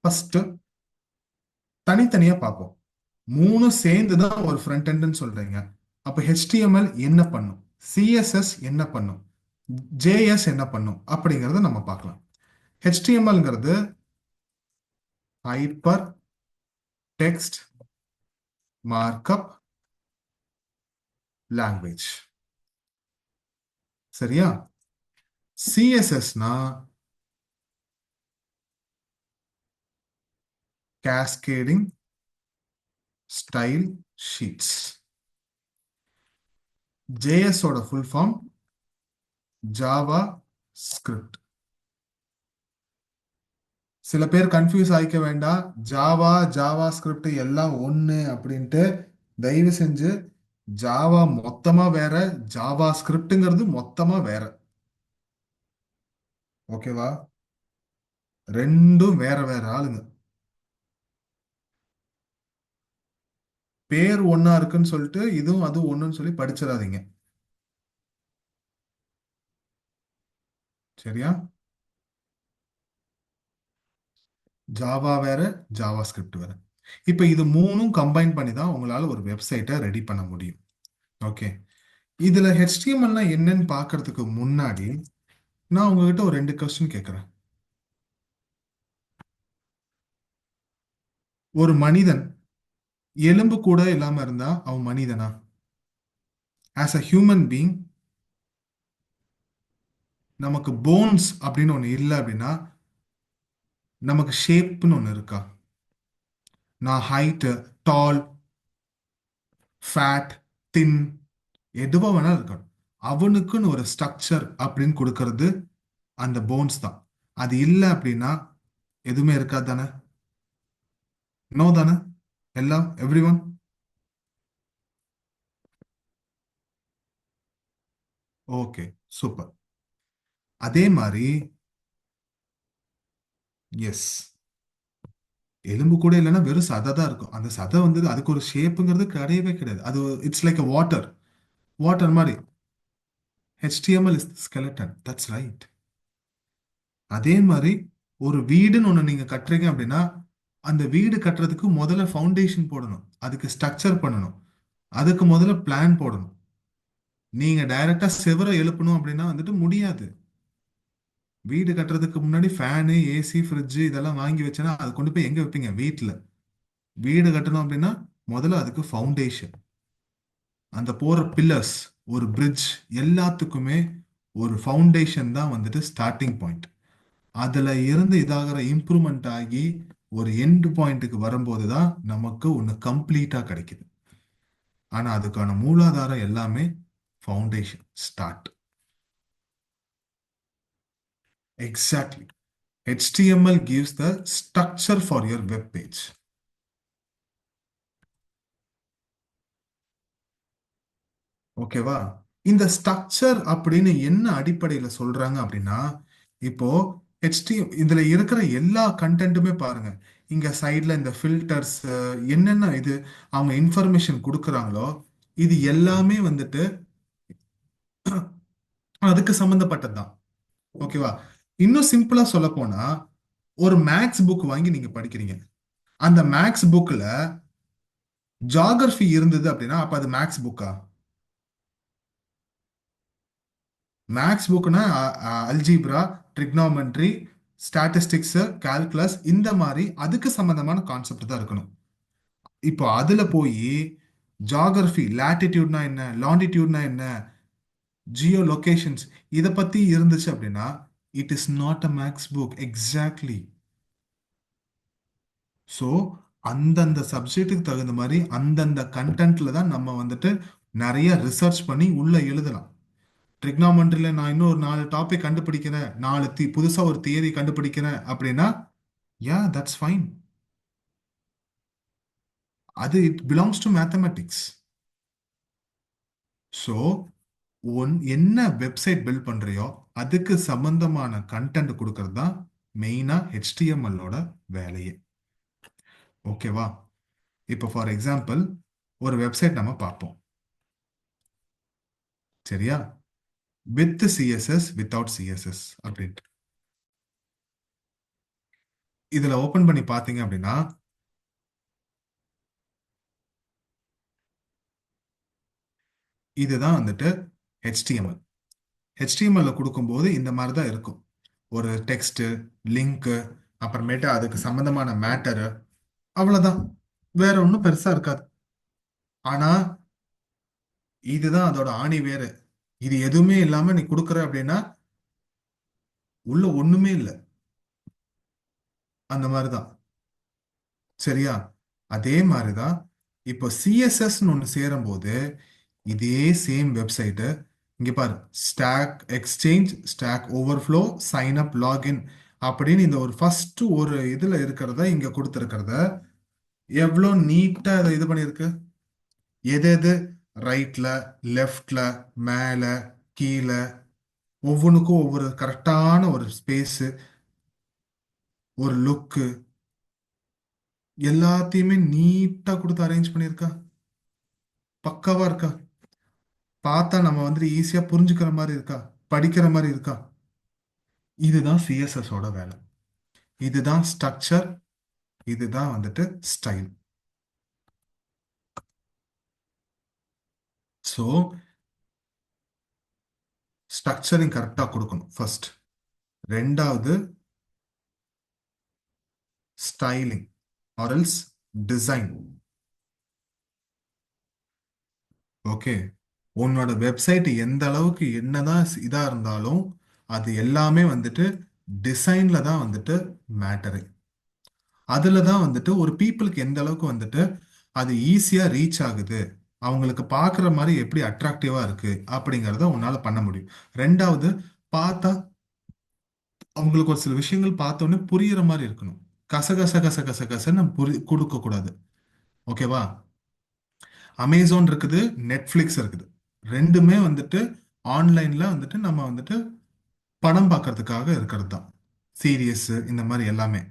ஃபர்ஸ்ட் தனித்தனியா பார்ப்போம். மூணு சேர்ந்து தான் ஒரு ஃப்ரண்ட் எண்ட்னு சொல்றீங்க. அப்ப ஹெச்டிஎம்எல் என்ன பண்ணும், சிஎஸ்எஸ் என்ன பண்ணும், ஜேஎஸ் என்ன பண்ணும் அப்படிங்கிறத நம்ம பார்க்கலாம். ஹெச்டிஎம்எல்ங்கிறது ஹைப்பர் டெக்ஸ்ட் மார்க்அப் லாங்குவேஜ். சரியா? சிஎஸ்எஸ்னா கேஸ்கேடிங் ஸ்டைல் ஷீட்ஸ். ஜேஎஸ் ஓட ஃபுல் ஃபார்ம் ஜாவா ஸ்கிரிப்ட். சில பேர் கன்ஃபியூஸ் ஆயிக்க வேண்டாம், ஜாவா ஜாவா ஸ்கிரிப்ட் எல்லாம் ஒண்ணு அப்படின்ட்டு. தயவு செஞ்சு ஜாவா மொத்தமா வேற, ஜாவா ஸ்கிரிப்ட்ங்கிறது மொத்தமா வேற. ஓகேவா? ரெண்டும் வேற வேற ஆளுங்க. பேர் ஒண்ணா இருக்குன்னு சொல்லிட்டு இதுவும் அது ஒண்ணுன்னு சொல்லி படிச்சிடாதீங்க. சரியா? ஜாவா வேற, ஜாவா ஸ்கிரிப்ட் வேற. இப்போ இது மூணும் கம்பைன் பண்ணி தான் உங்களால ஒரு வெப்சைட்டை ரெடி பண்ண முடியும். ஓகே. இதுல ஹெச்டிஎம்எல்னா என்னன்னு பார்க்கறதுக்கு முன்னாடி நான் உங்ககிட்ட ஒரு ரெண்டு கொஸ்டின் கேட்குறேன். ஒரு மனிதன் எலும்பு கூட இல்லாம இருந்தா அவன் மனிதனா? ஆஸ் அ ஹியூமன் பீங் நமக்கு போன்ஸ் அப்படின்னு ஒன்று இல்லை அப்படின்னா நமக்கு ஷேப்னு ஒன்று இருக்கா? நான் ஹைட்டு, டால், ஃபேட், தின், எதுவோ வேணாலும் இருக்கணும். அவனுக்குன்னு ஒரு ஸ்ட்ரக்சர் அப்படின்னு கொடுக்கறது அந்த போன்ஸ் தான். அது இல்லை அப்படின்னா எதுவுமே இருக்காது தானே? நோ தானே? எல்லாம் எவ்ரி ஒன். Okay, super. அதே மாதிரி எஸ், எலும்பு கூட இல்லைன்னா வெறும் சதை தான் இருக்கும். அந்த சதை வந்து அதுக்கு ஒரு ஷேப்புங்கிறது கிடையவே கிடையாது. அது it's like a water. Water மாதிரி. HTML is skeleton. That's right. அதே மாதிரி ஒரு வீடுன்னு ஒன்று நீங்க கட்டுறீங்க அப்படின்னா அந்த வீடு கட்டுறதுக்கு முதல்ல ஃபவுண்டேஷன் போடணும், அதுக்கு ஸ்ட்ரக்சர் பண்ணணும், அதுக்கு முதல்ல பிளான் போடணும். நீங்க டைரக்டா செவரை எழுப்பணும் அப்படின்னா வந்துட்டு முடியாது. வீடு கட்டுறதுக்கு முன்னாடி ஃபேனு, ஏசி, ஃப்ரிட்ஜ் இதெல்லாம் வாங்கி வச்சேன்னா அது கொண்டு போய் எங்க வைப்பீங்க? வீட்டில். வீடு கட்டணும் அப்படின்னா முதல்ல அதுக்கு ஃபவுண்டேஷன், அந்த போற பில்லர்ஸ், ஒரு பிரிட்ஜ், எல்லாத்துக்குமே ஒரு ஃபவுண்டேஷன் தான் வந்துட்டு ஸ்டார்டிங் பாயிண்ட். அதுல இருந்து இதாகிற இம்ப்ரூவ்மெண்ட் ஆகி ஒரு எண்ட் பாயிண்ட்டுக்கு வரும்போது தான் நமக்கு ஒன்று கம்ப்ளீட்டா கிடைக்குது. ஆனா அதுக்கான மூலாதாரம் எல்லாமே foundation start. Exactly. HTML gives the structure for your web page. ஓகேவா? இந்த ஸ்ட்ரக்சர் அப்படின்னு என்ன அடிப்படையில சொல்றாங்க அப்படின்னா, இப்போ இதுல இருக்கிற எல்லா கண்டென்ட்டுமே பாருங்க. இங்க சைட்ல இந்த ஃபில்டர்ஸ், என்னென்ன இது அவங்க இன்ஃபர்மேஷன் கொடுக்குறாங்களோ இது எல்லாமே வந்துட்டு அதுக்கு சம்பந்தப்பட்டது தான். ஓகேவா? இன்னும் சிம்பிளா சொல்ல போனா ஒரு மேக்ஸ் புக் வாங்கி நீங்க படிக்கிறீங்க. அந்த மேக்ஸ் புக்ல ஜாகிரபி இருந்தது அப்படின்னா அப்ப அது மேக்ஸ் புக்கா? மேக்ஸ் புக்னா அல்ஜீப்ரா, ட்ரிக்னாமெட்ரி, ஸ்டாட்டிஸ்டிக்ஸ், கால்குலஸ், இந்த மாதிரி அதுக்கு சம்பந்தமான கான்செப்ட் தான் இருக்கணும். இப்போ அதுல போய் ஜாகிரபி, லாட்டிடியூட்னா என்ன, லாண்டிடியூட்னா என்ன, ஜியோ லொகேஷன்ஸ் இதை பத்தி இருந்துச்சு அப்படின்னா it is not a maths book. Exactly. So அந்தந்த சப்ஜெக்ட்டுக்கு தகுந்த மாதிரி அந்தந்த கண்டென்ட்ல தான் நம்ம வந்துட்டு நிறைய ரிசர்ச் பண்ணி உள்ள எழுதலாம். ட்ரிக்னாமெண்ட்ரியில நான் இன்னும் ஒரு 4 டாபிக் கண்டுபிடிக்கிறேன், 4 புதுசா ஒரு தியரி கண்டுபிடிக்கிறேன் அப்படின்னா யா தட்ஸ் ஃபைன். அது it belongs to mathematics. So என்ன வெப்சைட் பில்ட் பண்றியோ அதுக்கு சம்பந்தமான கண்டென்ட் கொடுக்கறது தான் மெயினா HTML-ஓட வேலையே. ஓகேவா? இப்போ ஃபார் எக்ஸாம்பிள் ஒரு வெப்சைட் நம்ம பார்ப்போம். சரியா? வித் CSS, வித்தவுட் CSS அப்படின்ட்டு இதுல ஓபன் பண்ணி பார்த்தீங்க அப்படின்னா இதுதான் வந்துட்டு HTML. HTML கொடுக்கும்போது இந்த மாதிரி தான் இருக்கும். ஒரு டெக்ஸ்ட், லிங்க், அப்புறமேட்டு அதுக்கு சம்பந்தமான மேட்டரு, அவ்வளவுதான். வேற ஒன்றும் பெருசா இருக்காது. ஆனா இதுதான் அதோட ஆணி வேறு. இது எதுவுமே இல்லாம நீ கொடுக்குற அப்படின்னா உள்ள ஒண்ணுமே இல்லை. அந்த மாதிரிதான். சரியா? அதே மாதிரிதான் இப்போ CSS ஒன்று சேரும்போது இதே சேம் வெப்சைட்டு இங்க பாரு, stock exchange, stock overflow, sign up, login அப்படின்னு இந்த ஒரு ஃபர்ஸ்ட் ஒரு இதுல இருக்கிறத இங்க கொடுத்துருக்கிறத எவ்வளோ நீட்டா அதை இது பண்ணியிருக்கு. எது எது ரைட்ல, லெஃப்ட்ல, மேல, கீழே, ஒவ்வொன்றுக்கும் ஒவ்வொரு கரெக்டான ஒரு ஸ்பேஸ், ஒரு லுக்கு, எல்லாத்தையுமே நீட்டா கொடுத்து அரேஞ்ச் பண்ணியிருக்கா. பக்காவா இருக்கா? பார்த்தா நம்ம வந்துட்டு ஈஸியா புரிஞ்சுக்கிற மாதிரி இருக்கா? படிக்கிற மாதிரி இருக்கா? இதுதான் CSS-ஓட வேலை. இதுதான் ஸ்ட்ரக்சர். இதுதான் வந்துட்டு ஸ்டைல். ஸோ ஸ்ட்ரக்சரிங் கரெக்டாக கொடுக்கணும் ஃபர்ஸ்ட். ரெண்டாவது ஸ்டைலிங் ஆர்எல்ஸ் டிசைன். ஓகே. உன்னோட வெப்சைட் எந்த அளவுக்கு என்னதான் இதா இருந்தாலும் அது எல்லாமே வந்துட்டு டிசைன்ல தான் வந்துட்டு மேட்டரு. அதுல தான் வந்துட்டு ஒரு பீப்புளுக்கு எந்த அளவுக்கு வந்துட்டு அது ஈஸியா ரீச் ஆகுது. அவங்களுக்கு பார்க்குற மாதிரி எப்படி அட்ராக்டிவா இருக்கு அப்படிங்கிறத உன்னால பண்ண முடியும். ரெண்டாவது, பார்த்தா அவங்களுக்கு ஒரு சில விஷயங்கள் பார்த்தோன்னே புரியுற மாதிரி இருக்கணும். கசகச கச கச கசன்னு கொடுக்க கூடாது. ஓகேவா? அமேசான் இருக்குது, நெட்ஃப்ளிக்ஸ் இருக்குது. ரெண்டுமே வந்துட்டு ஆன்லைன்ல வந்துட்டு நம்ம வந்துட்டு படம் பார்க்கறதுக்காக இருக்கிறது தான். சீரியஸ் இந்த மாதிரி எல்லாமே.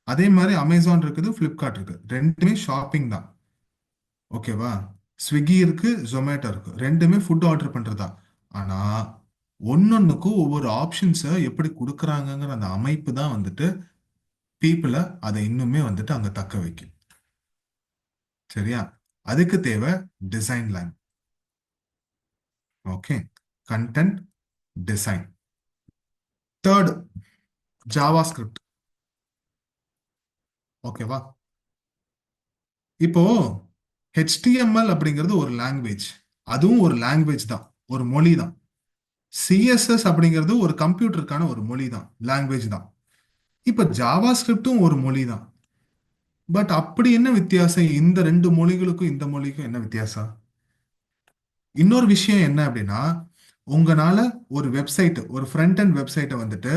அதே மாதிரி அமேசான் இருக்குது, ஃப்ளிப்கார்ட் இருக்கு. ரெண்டுமே ஷாப்பிங் தான். ஓகேவா? ஸ்விக்கி இருக்கு, ஜொமேட்டோ இருக்கு. ரெண்டுமே ஃபுட் ஆர்டர் பண்றதா. ஆனா ஒன்னொன்னுக்கும் ஒவ்வொரு ஆப்ஷன்ஸை எப்படி கொடுக்குறாங்கங்கிற அந்த அமைப்பு தான் வந்துட்டு பீப்புளை அதை இன்னுமே வந்துட்டு அங்க தக்க வைக்கும். சரியா? அதுக்கு தேவை design line. Okay. Content, design. Third, Java script. ஓகேவா? இப்போ HTML அப்படிங்கிறது ஒரு லாங்குவேஜ். அதுவும் ஒரு லாங்குவேஜ் தான், ஒரு மொழி தான். CSS அப்படிங்கிறது ஒரு கம்ப்யூட்டருக்கான ஒரு மொழி தான், லாங்குவேஜ் தான். இப்ப ஜாவா ஸ்கிரிப்டும் ஒரு மொழி தான். பட் அப்படி என்ன வித்தியாசம் இந்த ரெண்டு மொழிகளுக்கும் இந்த மொழிக்கும் என்ன வித்தியாசம்? இன்னொரு விஷயம் என்ன அப்படின்னா, உங்களால ஒரு வெப்சைட், ஒரு ஃப்ரண்ட் அண்ட் வெப்சைட்டை வந்துட்டு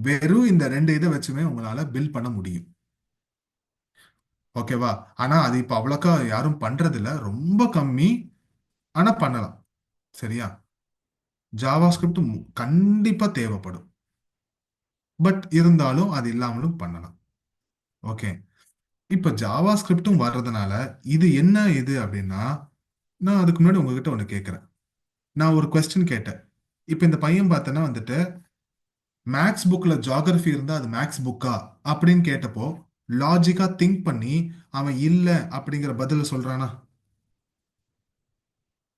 வெறும் இந்த ரெண்டு இதை வச்சுமே உங்களால பில்ட் பண்ண முடியும். ஓகேவா? ஆனா அது இப்ப அவ்வளோக்கா யாரும் பண்றது இல்ல, ரொம்ப கம்மி. ஆனா பண்ணலாம். சரியா? ஜாவா ஸ்கிரிப்ட் கண்டிப்பா தேவைப்படும். பட் இருந்தாலும் அது இல்லாமலும் பண்ணலாம். ஓகே. இப்ப ஜாவா ஸ்கிரிப்டும் வர்றதுனால இது என்ன இது அப்படின்னா, நான் அதுக்கு முன்னாடி உங்ககிட்ட ஒன்று கேட்குறேன். நான் ஒரு கொஸ்டின் கேட்டேன். இப்ப இந்த பையன் பார்த்தேன்னா வந்துட்டு மேக்ஸ் புக்ல ஜியாகிரபி இருந்தா அது மேக்ஸ் புக்கா அப்படின்னு கேட்டப்போ லாஜிக்கா திங்க் பண்ணி அவன் இல்ல அப்படிங்கிற பதில சொல்றானா?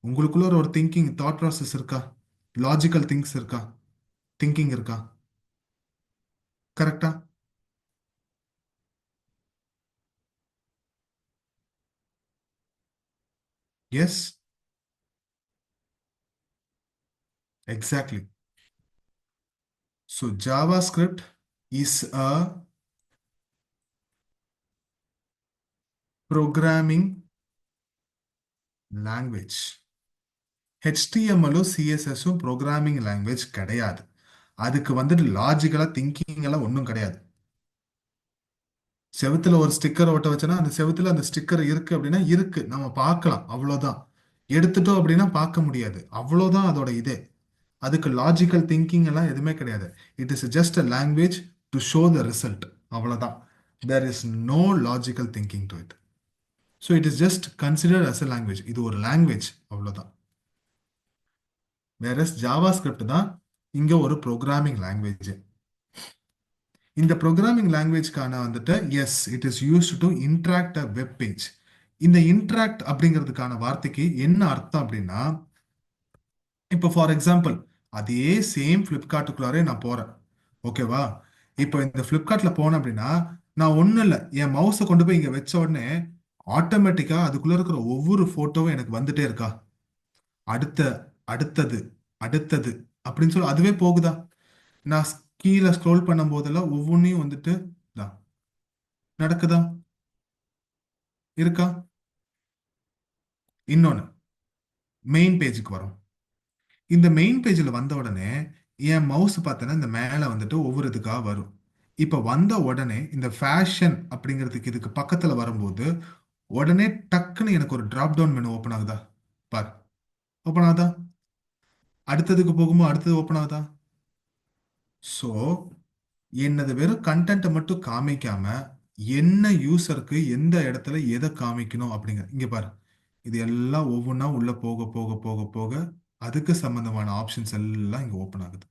உங்களுக்குள்ள ஒரு திங்கிங் தாட் ப்ராசஸ் இருக்கா? லாஜிக்கல் திங்ஸ் இருக்கா? திங்கிங் இருக்கா? கரெக்டா? Yes, exactly. So JavaScript is a programming language. HTML-ம் CSS-ம் ப்ரோக்ராமிங் லாங்குவேஜ் கிடையாது. அதுக்கு வந்துட்டு லாஜிக்கலா திங்கிங் எல்லாம் ஒன்றும் கிடையாது. செவுத்துல ஒரு ஸ்டிக்கர் ஒட்ட வச்சோன்னா அந்த செவுத்துல அந்த ஸ்டிக்கர் இருக்கு அப்படின்னா இருக்கு, நம்ம பார்க்கலாம், அவ்வளவுதான். எடுத்துட்டோம் அப்படின்னா பார்க்க முடியாது, அவ்வளவுதான் அதோட இதே. அதுக்கு லாஜிக்கல் திங்கிங் எல்லாம் எதுவுமே கிடையாது. It is just a language to show the result, அவ்வளவுதான். There is no logical thinking to it. So it is just considered as a language. இது ஒரு லாங்குவேஜ், அவ்வளவுதான். வேற ஜாவா ஸ்கிரிப்ட் தான் இங்க ஒரு ப்ரோக்ராமிங் லாங்குவேஜ். இந்த ப்ரோக்ராமிங் லாங்குவேஜ்க்கான வந்துட்டு yes, it is used to interact a web page. இந்த இன்ட்ராக்ட் அப்படிங்கிறதுக்கான வார்த்தைக்கு என்ன அர்த்தம் அப்படின்னா, இப்போ ஃபார் எக்ஸாம்பிள் அதே சேம் ஃப்ளிப்கார்ட்டுக்குள்ளாரே நான் போறேன். ஓகேவா? இப்போ இந்த ஃப்ளிப்கார்ட்ல போனேன் அப்படின்னா நான் ஒன்றும் இல்லை, என் மவுஸை கொண்டு போய் இங்கே வச்ச உடனே ஆட்டோமேட்டிக்கா அதுக்குள்ள இருக்கிற ஒவ்வொரு போட்டோவும் எனக்கு வந்துட்டே இருக்கா? அடுத்த, அடுத்தது, அடுத்தது அப்படின்னு சொல்லி அதுவே போகுதா? நான் கீழே ஸ்க்ரோல் பண்ணும் போதெல்லாம் ஒவ்வொன்றையும் வந்துட்டு தான் நடக்குதா? இருக்கா? இன்னொன்னு, மெயின் பேஜுக்கு வரும். இந்த மெயின் பேஜில் வந்த உடனே என் மவுஸ் பார்த்தேன்னா இந்த மேலே வந்துட்டு ஒவ்வொரு இதுக்காக வரும். இப்போ வந்த உடனே இந்த ஃபேஷன் அப்படிங்கிறதுக்கு இதுக்கு பக்கத்தில் வரும்போது உடனே டக்குன்னு எனக்கு ஒரு டிராப் டவுன் மெனு ஓப்பன் ஆகுதா? பார், ஓப்பன் ஆகுதா? அடுத்ததுக்கு போகும்போது அடுத்தது ஓப்பன் ஆகுதா? ஸோ என்னது வெறும் கண்டென்ட்டை மட்டும் காமிக்காம என்ன யூசருக்கு எந்த இடத்துல எதை காமிக்கணும் அப்படிங்கிற இங்க பாரு. இது எல்லாம் ஒவ்வொன்றா உள்ள போக போக போக போக அதுக்கு சம்பந்தமான ஆப்ஷன்ஸ் எல்லாம் இங்க ஓப்பன் ஆகுது.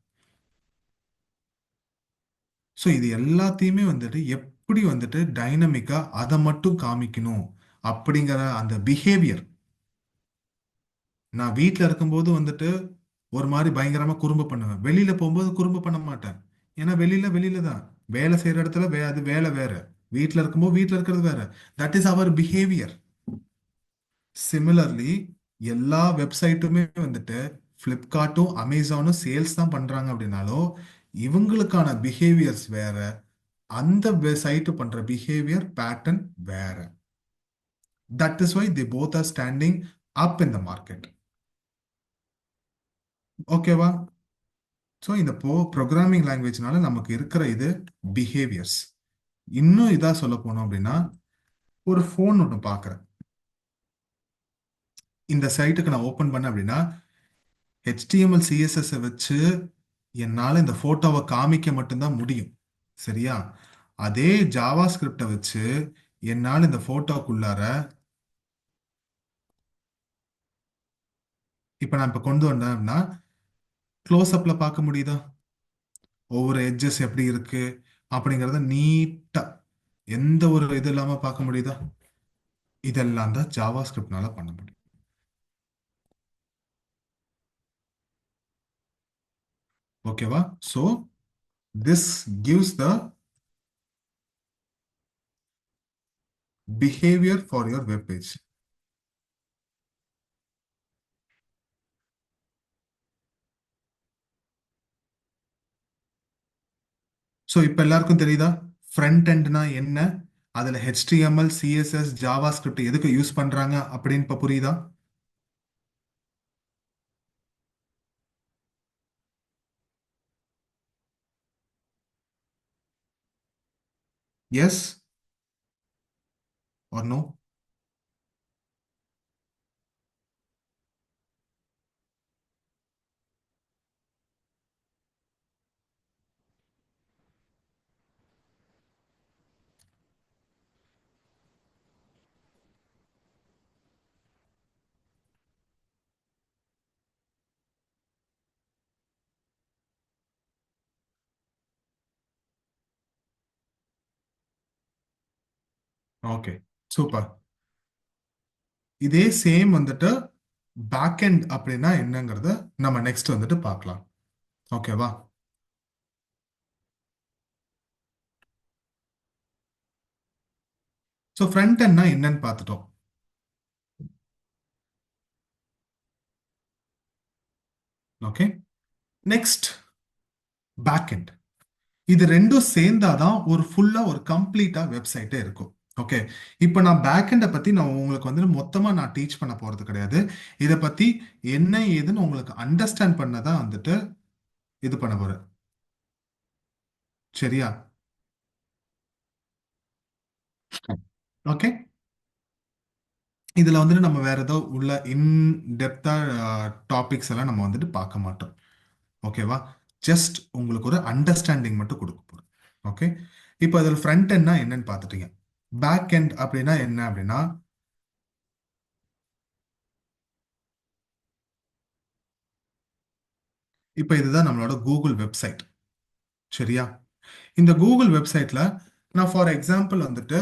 ஸோ இது எல்லாத்தையுமே வந்துட்டு எப்படி வந்துட்டு டைனமிக்கா அதை மட்டும் காமிக்கணும் அப்படிங்கிற அந்த பிஹேவியர். நான் வீட்டில் இருக்கும்போது வந்துட்டு ஒரு மாதிரி பயங்கரமா குறும்பு பண்ணுவேன், வெளியில போகும்போது குறும்பு பண்ண மாட்டேன். ஏன்னா வெளியில வெளியில தான், வேலை செய்யற இடத்துல அது வேலை வேற, வீட்டில் இருக்கும்போது வீட்டில் இருக்கிறது வேற. That is our behaviour. Similarly எல்லா வெப்சைட்டுமே வந்துட்டு ஃப்ளிப்கார்ட்டும் அமேசானும் சேல்ஸ் தான் பண்றாங்க அப்படின்னாலும் இவங்களுக்கான பிஹேவியர்ஸ் வேற, அந்த சைட்டு பண்ற பிஹேவியர் பேட்டர்ன் வேற. That is why the both are standing up in the market. ஓகேவா? ஸோ இந்த ப்ரோக்ராமிங் லாங்குவேஜ்னால நமக்கு இருக்கிற இது பிஹேவியர்ஸ். இன்னும் இதா சொல்ல போனோம் அப்படின்னா, ஒரு ஃபோன் ஒன்று பார்க்குறேன். இந்த சைட்டுக்கு நான் ஓப்பன் பண்ணேன் அப்படின்னா, HTML CSS வச்சு என்னால் இந்த ஃபோட்டோவை காமிக்க மட்டும்தான் முடியும். சரியா? அதே ஜாவா ஸ்கிரிப்டை வச்சு என்னால் இந்த ஃபோட்டோக்குள்ளார இப்போ நான் இப்போ கொண்டு வந்தேன்னா க்ளோஸ் அப்ல பார்க்க முடியுதா? ஒவ்வொரு எட்ஜஸ் எப்படி இருக்கு அப்படிங்கிறத நீட்டா எந்த ஒரு இது இல்லாம பார்க்க முடியுதா? இதெல்லாம் தான் ஜாவா ஸ்கிரிப்ட்னால பண்ண முடியும். ஓகேவா? So this gives the behaviour for your web page. So இப்போ எல்லாருக்கும் தெரியுதா ஃப்ரண்ட் எண்ட்னா என்ன, அதுல HTML CSS ஜாவா ஸ்கிரிப்ட் எதுக்கு யூஸ் பண்றாங்க அப்படின்னு இப்போ புரியுதா? Yes or no? Okay, super. இதே சேம் வந்துட்டு பேக் எண்ட் அப்படின்னா என்னங்கிறத நம்ம நெக்ஸ்ட் வந்துட்டு பார்க்கலாம். ஓகேவா? ஸோ ஃப்ரண்ட் எண்ட்னா என்னன்னு பார்த்துட்டோம். Okay, next back end. இது ரெண்டும் சேர்ந்தாதான் ஒரு ஃபுல்லா ஒரு கம்ப்ளீட்டா வெப்சைட்டே இருக்கும். ஓகே, இப்போ நான் பேக் எண்டை பத்தி நான் உங்களுக்கு வந்து மொத்தமா நான் டீச் பண்ண போறது கிடையாது. இதை பத்தி என்ன ஏதுன்னு உங்களுக்கு அண்டர்ஸ்டாண்ட் பண்ணதான் வந்துட்டு இது பண்ண போறேன். சரியா? ஓகே, இதுல வந்துட்டு நம்ம வேற ஏதோ உள்ள இன் டெப்தா டாபிக்ஸ் எல்லாம் நம்ம வந்துட்டு பார்க்க மாட்டோம். ஓகேவா? ஜஸ்ட் உங்களுக்கு ஒரு அண்டர்ஸ்டாண்டிங் மட்டும் கொடுக்க போறோம். ஓகே, இப்போ அதில் ஃப்ரண்ட் எண்ட்னா என்னன்னு பார்த்துட்டீங்க. பேக் எண்ட் அப்படின்னா என்ன அப்படின்னா, இப்போ இதுதான் நம்மளோட கூகுள் வெப்சைட். சரியா? இந்த கூகுள் வெப்சைட்ல நான் ஃபார் எக்ஸாம்பிள் வந்துட்டு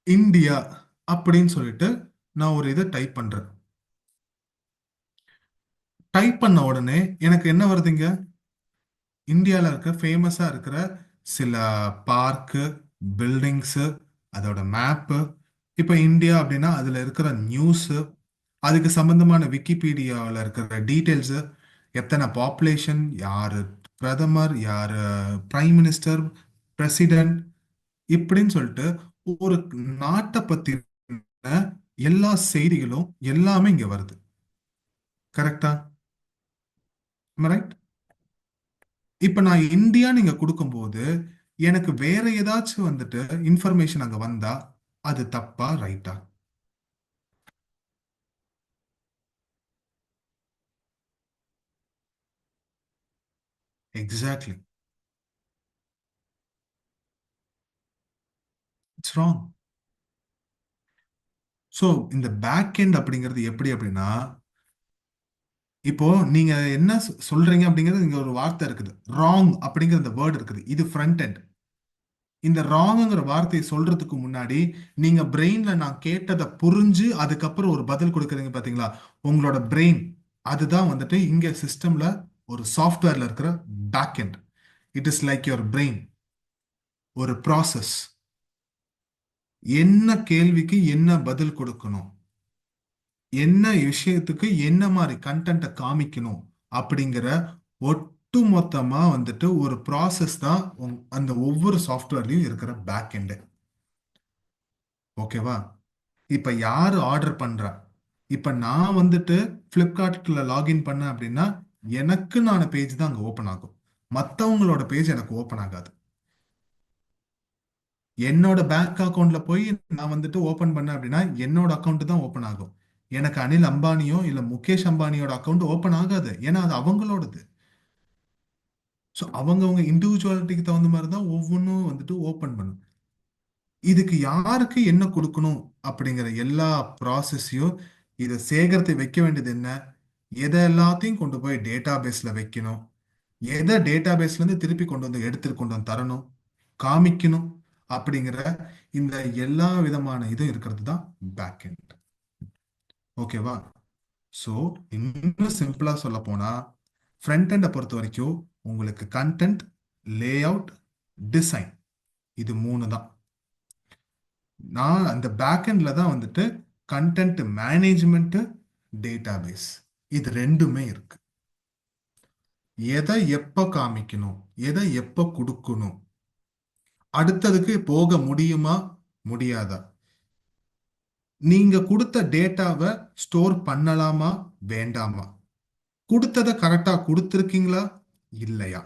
இந்தியா அப்படின்னு சொல்லிட்டு நான் ஒரு இதை டைப் பண்றேன். டைப் பண்ண உடனே எனக்கு என்ன வருதுங்க? இந்தியாவில் இருக்க ஃபேமஸாக இருக்கிற சில பார்க்கு, பில்டிங்ஸு, அதோட மேப்பு, இப்போ இந்தியா அப்படின்னா அதில் இருக்கிற நியூஸு, அதுக்கு சம்பந்தமான விக்கிபீடியாவில் இருக்கிற டீட்டெயில்ஸு, எத்தனை பாப்புலேஷன், யார் பிரதமர், யார் பிரைம் மினிஸ்டர், பிரசிடென்ட், இப்படின்னு சொல்லிட்டு ஒரு நாட்டை பற்றின எல்லா செய்திகளும் எல்லாமே இங்கே வருது. கரெக்டா? ரைட்? இப்ப நான் இந்தியா நீங்க கொடுக்கும்போது எனக்கு வேற ஏதாச்சும் வந்துட்டு இன்ஃபர்மேஷன் அங்க வந்தா அது தப்பா ரைட்டா? Exactly, it's wrong. ஸோ இந்த பேக் எண்ட் அப்படிங்கிறது எப்படி அப்படின்னா, இப்போ நீங்க என்ன சொல்றீங்க அப்படிங்கிறது இங்க ஒரு வார்த்தை இருக்குது, ராங் அப்படிங்கிற இந்த வேர்டு இருக்குது, இது ஃப்ரண்ட் எண்ட். இந்த ராங்ங்கிற வார்த்தையை சொல்றதுக்கு முன்னாடி நீங்க பிரெயின்ல நான் கேட்டதை புரிஞ்சு அதுக்கப்புறம் ஒரு பதில் கொடுக்குறீங்க பாத்தீங்களா, உங்களோட பிரெயின், அதுதான் வந்துட்டு இங்க சிஸ்டம்ல ஒரு சாஃப்ட்வேர்ல இருக்கிற back end. It is like your brain, ஒரு ப்ராசஸ். என்ன கேள்விக்கு என்ன பதில் கொடுக்கணும், என்ன விஷயத்துக்கு என்ன மாதிரி கண்டென்ட்டை காமிக்கணும் அப்படிங்கிற ஒட்டு மொத்தமா வந்துட்டு ஒரு ப்ராசஸ் தான் அந்த ஒவ்வொரு சாஃப்ட்வேர்லயும் இருக்கிற பேக் எண்டு. ஓகேவா? இப்ப யாரு ஆர்டர் பண்றா? இப்ப நான் வந்துட்டு பிளிப்கார்ட்ல லாகின் பண்ணேன் அப்படின்னா எனக்குன்னு பேஜ் தான் அங்க ஓபன் ஆகும். மத்தவங்களோட பேஜ் எனக்கு ஓபன் ஆகாது. என்னோட பேங்க் அக்கவுண்ட்ல போய் நான் வந்துட்டு ஓபன் பண்ணேன் அப்படின்னா என்னோட அக்கவுண்ட் தான் ஓபன் ஆகும். எனக்கு அனில் அம்பானியோ இல்ல முகேஷ் அம்பானியோட அக்கவுண்ட் ஓபன் ஆகாது. ஏன்னா அது அவங்களோடது. ஸோ அவங்கவங்க இண்டிவிஜுவாலிட்டிக்கு தகுந்த மாதிரி தான் ஒவ்வொன்றும் வந்துட்டு ஓபன் பண்ணும். இதுக்கு யாருக்கு என்ன கொடுக்கணும் அப்படிங்கிற எல்லா ப்ராசஸையும் இதை சேகரித்து வைக்க வேண்டியது என்ன, எதை எல்லாத்தையும் கொண்டு போய் டேட்டா பேஸ்ல வைக்கணும், எதை டேட்டா பேஸ்ல இருந்து திருப்பி கொண்டு வந்து எடுத்துட்டு கொண்டு வந்து தரணும், காமிக்கணும் அப்படிங்கிற இந்த எல்லா விதமான இதுவும் இருக்கிறது தான் பேக் எண்ட். ஓகேவா? ஸோ இன்னும் சிம்பிளா சொல்ல போனா ஃப்ரண்ட் எண்டை பொறுத்த வரைக்கும் உங்களுக்கு கண்டென்ட், லே அவுட், டிசைன், இது மூணு தான். நான் அந்த பேக் எண்ட்ல தான் வந்துட்டு கண்டென்ட் மேனேஜ்மெண்ட், டேட்டாபேஸ், இது ரெண்டுமே இருக்கு. எதை எப்ப காமிக்கணும், எதை எப்ப கொடுக்கணும், அடுத்ததுக்கு போக முடியுமா முடியாதா, நீங்க கொடுத்த டேட்டாவை ஸ்டோர் பண்ணலாமா வேண்டாமா, கொடுத்ததை கரெக்டா கொடுத்துருக்கீங்களா இல்லையா.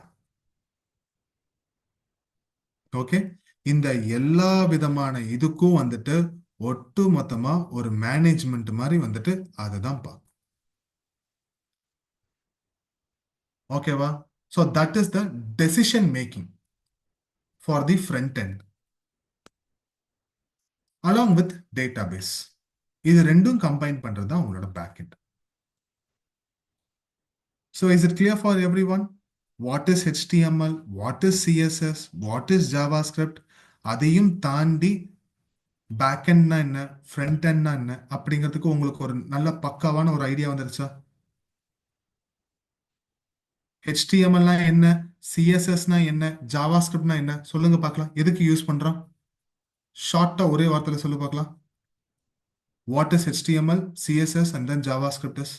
ஓகே. இந்த எல்லா விதமான இதுக்கும் வந்துட்டு ஒட்டு மொத்தமா ஒரு மேனேஜ்மெண்ட் மாதிரி வந்துட்டு அதுதான் பார்க்கும். ஓகேவா? So that is the decision making for the front end along with database. இது ரெண்டும் கம்பைன் பண்றது தான் உங்களோட back end. So is it clear for everyone? What is HTML, what is CSS, what is JavaScript, அதையும் தாண்டி back எண்ட்னா என்ன, front எண்ட்னா என்ன அப்படிங்கிறதுக்கு உங்களுக்கு ஒரு நல்ல பக்காவான ஒரு ஐடியா வந்துருச்சா? HTMLனா என்ன, CSSனா என்ன, ஜாவாஸ்கிரிப்ட்னா என்ன சொல்லுங்க பார்க்கலாம். எதுக்கு யூஸ் பண்றோம்? ஷார்ட்டா ஒரே வார்த்தையில சொல்லு பார்க்கலாம். What is HTML, CSS, and then JavaScript is?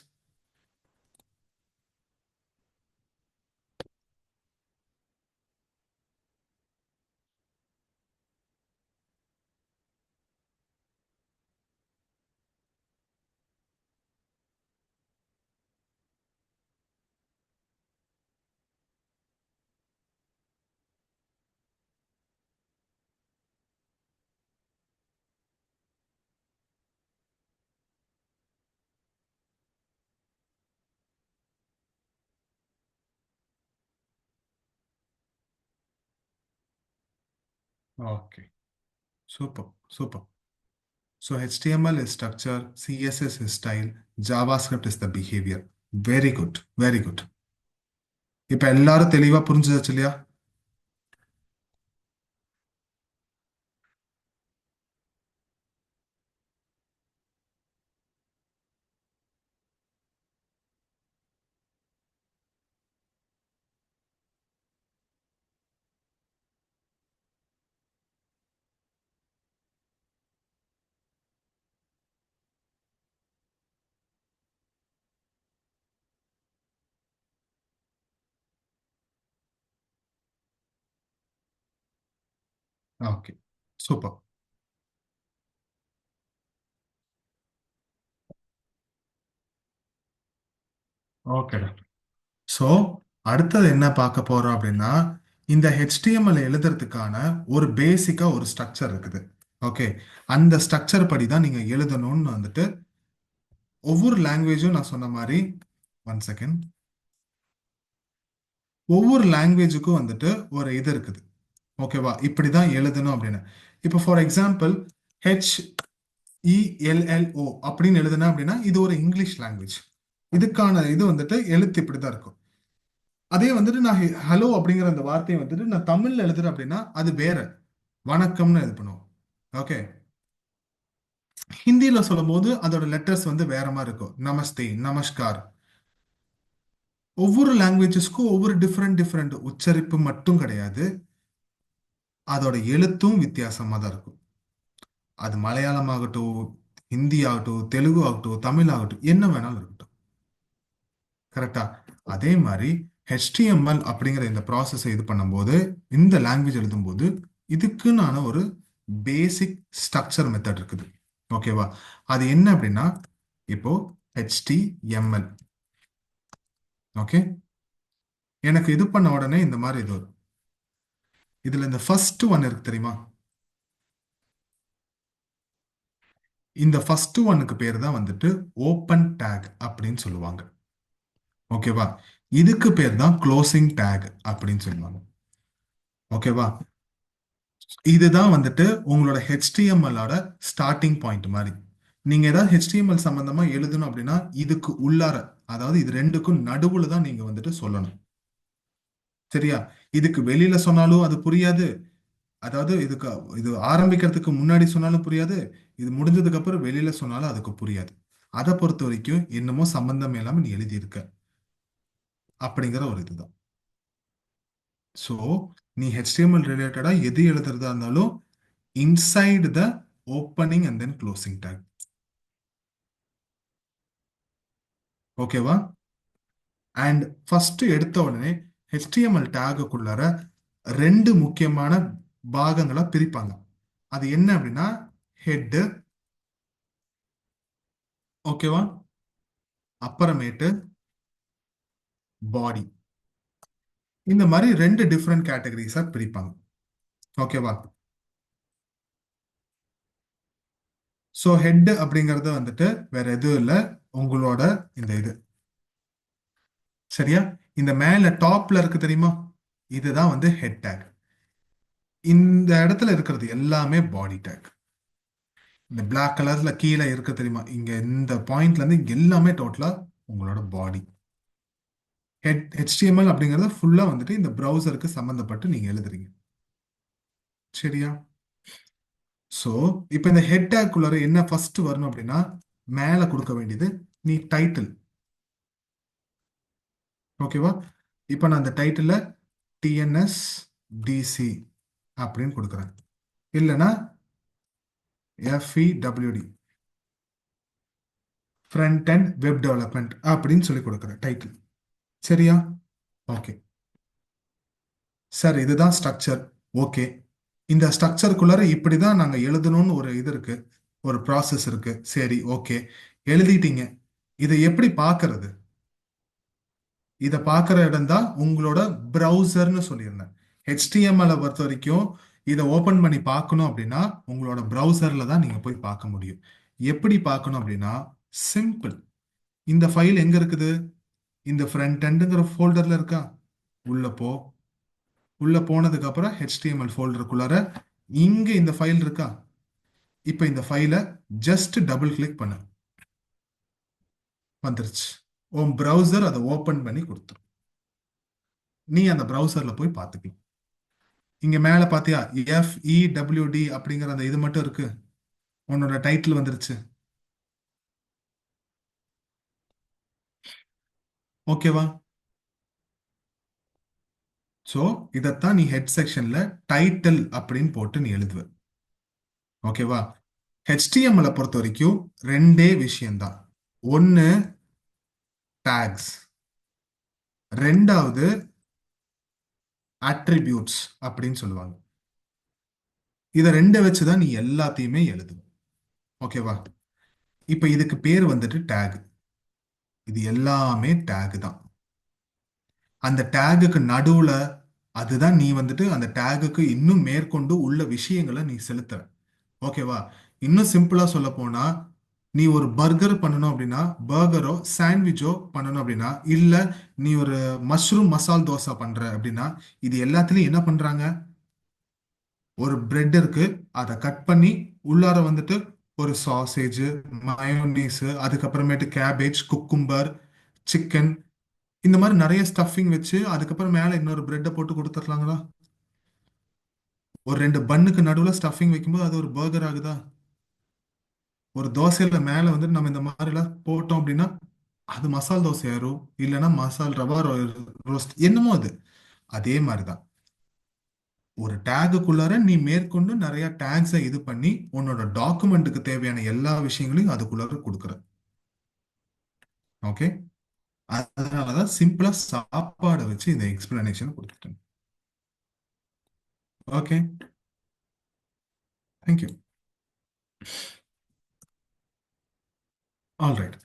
Okay, super, super. So HTML is structure, CSS is style, JavaScript is the behavior. Very good, very good. இப்ப எல்லாரும் தெளிவா புரிஞ்சுச்சு இல்லையா? Okay, super. ஓகே. ஸோ அடுத்தது என்ன பார்க்க போறோம் அப்படின்னா இந்த HTML எழுதுறதுக்கான ஒரு பேசிக்கா ஒரு ஸ்ட்ரக்சர் இருக்குது. ஓகே. அந்த ஸ்ட்ரக்சர் படி தான் நீங்க எழுதணும்னு வந்துட்டு ஒவ்வொரு லாங்குவேஜும் நான் சொன்ன மாதிரி, ஒன் செகண்ட், ஒவ்வொரு லாங்குவேஜுக்கும் வந்துட்டு ஒரு இது இருக்குது. ஓகேவா? இப்படிதான் எழுதணும் அப்படின்னு. இப்போ ஃபார் எக்ஸாம்பிள் HELLO அப்படின்னு எழுதுனா அப்படின்னா இது ஒரு இங்கிலீஷ் லாங்குவேஜ். இதுக்கான இது வந்துட்டு எழுத்து இப்படிதான் இருக்கும். அதே வந்துட்டு நான் ஹலோ அப்படிங்கிற அந்த வார்த்தையை வந்துட்டு நான் தமிழ்ல எழுதுறேன் அப்படின்னா அது வேற, வணக்கம்னு இது பண்ணுவோம். ஓகே. ஹிந்தியில சொல்லும் போது அதோட லெட்டர்ஸ் வந்து வேற மாதிரி இருக்கும். நமஸ்தே, நமஸ்கார். ஒவ்வொரு லாங்குவேஜஸ்க்கும் ஒவ்வொரு டிஃப்ரெண்ட் டிஃப்ரெண்ட் உச்சரிப்பு மட்டும் கிடையாது, அதோட எழுத்தும் வித்தியாசமா தான் இருக்கும். அது மலையாளம் ஆகட்டும், ஹிந்தி ஆகட்டும், தெலுங்கு ஆகட்டும், தமிழ் ஆகட்டும், என்ன வேணாலும் இருக்கட்டும். கரெக்டா? அதே மாதிரி HTML அப்படிங்கிற இந்த ப்ராசஸை இது பண்ணும்போது, இந்த லாங்குவேஜ் எழுதும்போது இதுக்குன்னான ஒரு பேசிக் ஸ்ட்ரக்சர் மெத்தட் இருக்குது. ஓகேவா? அது என்ன அப்படின்னா, இப்போ HTML. ஓகே, எனக்கு இது பண்ண உடனே இந்த மாதிரி இது வரும். இதுல இந்த ஃபர்ஸ்ட் ஒன் இருக்கு தெரியுமா? இந்த ஃபர்ஸ்ட் ஒன்னுக்கு பேர் தான் வந்துட்டு ஓப்பன் டேக் அப்படின்னு சொல்லுவாங்க. ஓகேவா? இதுக்கு பேர் தான் க்ளோசிங் டேக் அப்படின்னு சொல்லுவாங்க. ஓகேவா? இதுதான் வந்துட்டு உங்களோட ஹெச்டிஎம்எல்லோட ஸ்டார்டிங் பாயிண்ட் மாதிரி. நீங்க ஏதாவது ஹெச்டிஎம்எல் சம்பந்தமா எழுதணும் அப்படின்னா இதுக்கு உள்ளார, அதாவது இது ரெண்டுக்கும் நடுவுல தான் நீங்க வந்துட்டு சொல்லணும். சரியா? இதுக்கு வெளியில சொன்னாலும் அது புரியாது. அதாவது இது ஆரம்பிக்கிறதுக்கு முன்னாடி சொன்னாலும் புரியாது. இது முடிஞ்சதுக்கு அப்புறம் வெளியில சொன்னாலும் அதுக்கு புரியாது. அதை பொறுத்த வரைக்கும் என்னமோ சம்பந்தம் இல்லாம நீ எழுதியிருக்க அப்படிங்கிற ஒரு இதுதான். ஸோ நீ HTML ரிலேட்டடா எது எழுதுறதா இருந்தாலும் inside the opening and then closing take. ஓகேவா? அண்ட் ஃபர்ஸ்ட் எடுத்த உடனே HTML டேகுக்குள்ளார ரெண்டு முக்கியமான பாகங்களா பிரிப்பாங்க. அது என்ன அப்படின்னா ஹெட், ஓகேவா, அப்புறமேட்டு பாடி. இந்த மாதிரி ரெண்டு டிஃப்ரெண்ட் கேட்டகரிஸா பிரிப்பாங்க. ஓகேவா? ஸோ ஹெட் அப்படிங்கறது வந்துட்டு வேற எதுவும் இல்லை, உங்களோட இந்த இது. சரியா? இந்த மேல டாப்ல இருக்கு தெரியுமா, இதுதான் வந்து ஹெட் டேக். இந்த இடத்துல இருக்கிறது எல்லாமே பாடி டேக். இந்த Black கலர்ல கீழே இருக்கு தெரியுமா, இங்க இந்த பாயிண்ட்ல இருந்து இங்க எல்லாமே டோட்டலா உங்களோட பாடி. HTML அப்படிங்கறது ஃபுல்லா வந்துட்டு இந்த ப்ரௌசருக்கு சம்பந்தப்பட்டு நீங்க எழுதுறீங்க. சரியா? ஸோ இப்போ இந்த ஹெட் டேக்குள்ளார என்ன ஃபர்ஸ்ட் வரணும் அப்படின்னா, மேலே கொடுக்க வேண்டியது நீ டைட்டில். ஓகேவா? இப்போ நான் அந்த டைட்டில் டிஎன்எஸ் டிசி அப்படின்னு கொடுக்குறேன். இல்லைன்னா FEWD, front and web development அப்படின்னு சொல்லி கொடுக்குறேன் டைட்டில். சரியா? ஓகே சார், இதுதான் ஸ்ட்ரக்சர். ஓகே, இந்த ஸ்ட்ரக்சருக்குள்ளார இப்படி தான் நாங்கள் எழுதணும்னு ஒரு இது இருக்கு, ஒரு ப்ராசஸ் இருக்கு. சரி, ஓகே, எழுதிட்டீங்க. இதை எப்படி பார்க்கறது? இதை பார்க்குற இடம் தான் உங்களோட ப்ரௌசர்னு சொல்லியிருந்தேன். HTML பொறுத்த வரைக்கும் இதை ஓப்பன் பண்ணி பார்க்கணும் அப்படின்னா உங்களோட ப்ரௌசர்ல தான் நீங்க போய் பார்க்க முடியும். எப்படி பார்க்கணும் அப்படின்னா சிம்பிள். இந்த ஃபைல் எங்க இருக்குது? இந்த ஃப்ரண்ட் எண்டுங்கிற ஃபோல்டர்ல இருக்கா? உள்ள போ. உள்ள போனதுக்கு அப்புறம் HTML ஃபோல்டருக்குள்ளார இங்க இந்த ஃபைல் இருக்கா? இப்போ இந்த ஃபைலை ஜஸ்ட் டபுள் கிளிக் பண்ணு, வந்துருச்சு. உன் ப்ரௌசர் அதை ஓப்பன் பண்ணி கொடுத்துரும். நீ அந்த ப்ரௌசர்ல போய் பார்த்துக்கலாம். இங்க மேல பாத்தியா FEWD அப்படிங்கிற அந்த இது மட்டும் இருக்கு, உன்னோட டைட்டில் வந்துருச்சு. ஓகேவா? சோ இதைத்தான் நீ ஹெட் செக்ஷன்ல டைட்டில் அப்படின்னு போட்டு நீ எழுதுவ. ஓகேவா? HTML பொறுத்த வரைக்கும் ரெண்டே விஷயம்தான். ஒன்னு டேக்ஸ், ரெண்டாவது அட்ரிபியூட்ஸ் அப்படின்னு சொல்லுவாங்க. இதை ரெண்டை வச்சுதான் நீ எல்லாத்தையுமே எழுதுவ. ஓகேவா? இப்ப இதுக்கு பேர் வந்துட்டு டேக். இது எல்லாமே டேக் தான். அந்த டேகுக்கு நடுவுல அதுதான் நீ வந்துட்டு அந்த டேகுக்கு இன்னும் மேற்கொண்டு உள்ள விஷயங்களை நீ செலுத்துற. ஓகேவா? இன்னும் சிம்பிளா சொல்ல போனா, நீ ஒரு பர்கர் பண்ணணும் அப்படின்னா, பர்கரோ சாண்ட்விச்சோ பண்ணணும் அப்படின்னா, இல்ல நீ ஒரு மஷ்ரூம் மசால் தோசை பண்ற அப்படின்னா, இது எல்லாத்துலயும் என்ன பண்றாங்க? ஒரு பிரெட் இருக்கு, அதை கட் பண்ணி உள்ளார வந்துட்டு ஒரு சாசேஜ், மயோனீஸ், அதுக்கப்புறமேட்டு கேபேஜ், குக்கும்பர், சிக்கன், இந்த மாதிரி நிறைய ஸ்டஃபிங் வச்சு அதுக்கப்புறம் மேல இன்னொரு பிரெட்டை போட்டு கொடுத்துடலாங்களா? ஒரு ரெண்டு பன்னுக்கு நடுவுல ஸ்டஃபிங் வைக்கும்போது அது ஒரு பர்கர் ஆகுதா? ஒரு தோசையில மேல வந்து நம்ம இந்த மாதிரி எல்லாம் போட்டோம் அப்படின்னா அது மசால் தோசை ஆயிரும், இல்லைன்னா மசால் ரவா ரோஸ்ட், என்னமோ அது. அதே மாதிரிதான் ஒரு டேகுக்குள்ளார நீ மேற்கொண்டு நிறைய டேக்ஸை இது பண்ணி உன்னோட டாக்குமெண்ட்டுக்கு தேவையான எல்லா விஷயங்களையும் அதுக்குள்ளார கொடுக்குற. ஓகே, அதனாலதான் சிம்பிளா சாப்பாடை வச்சு இந்த எக்ஸ்பிளனேஷன் கொடுத்துட்டேன். Okay, thank you. ஆல்ரைட்.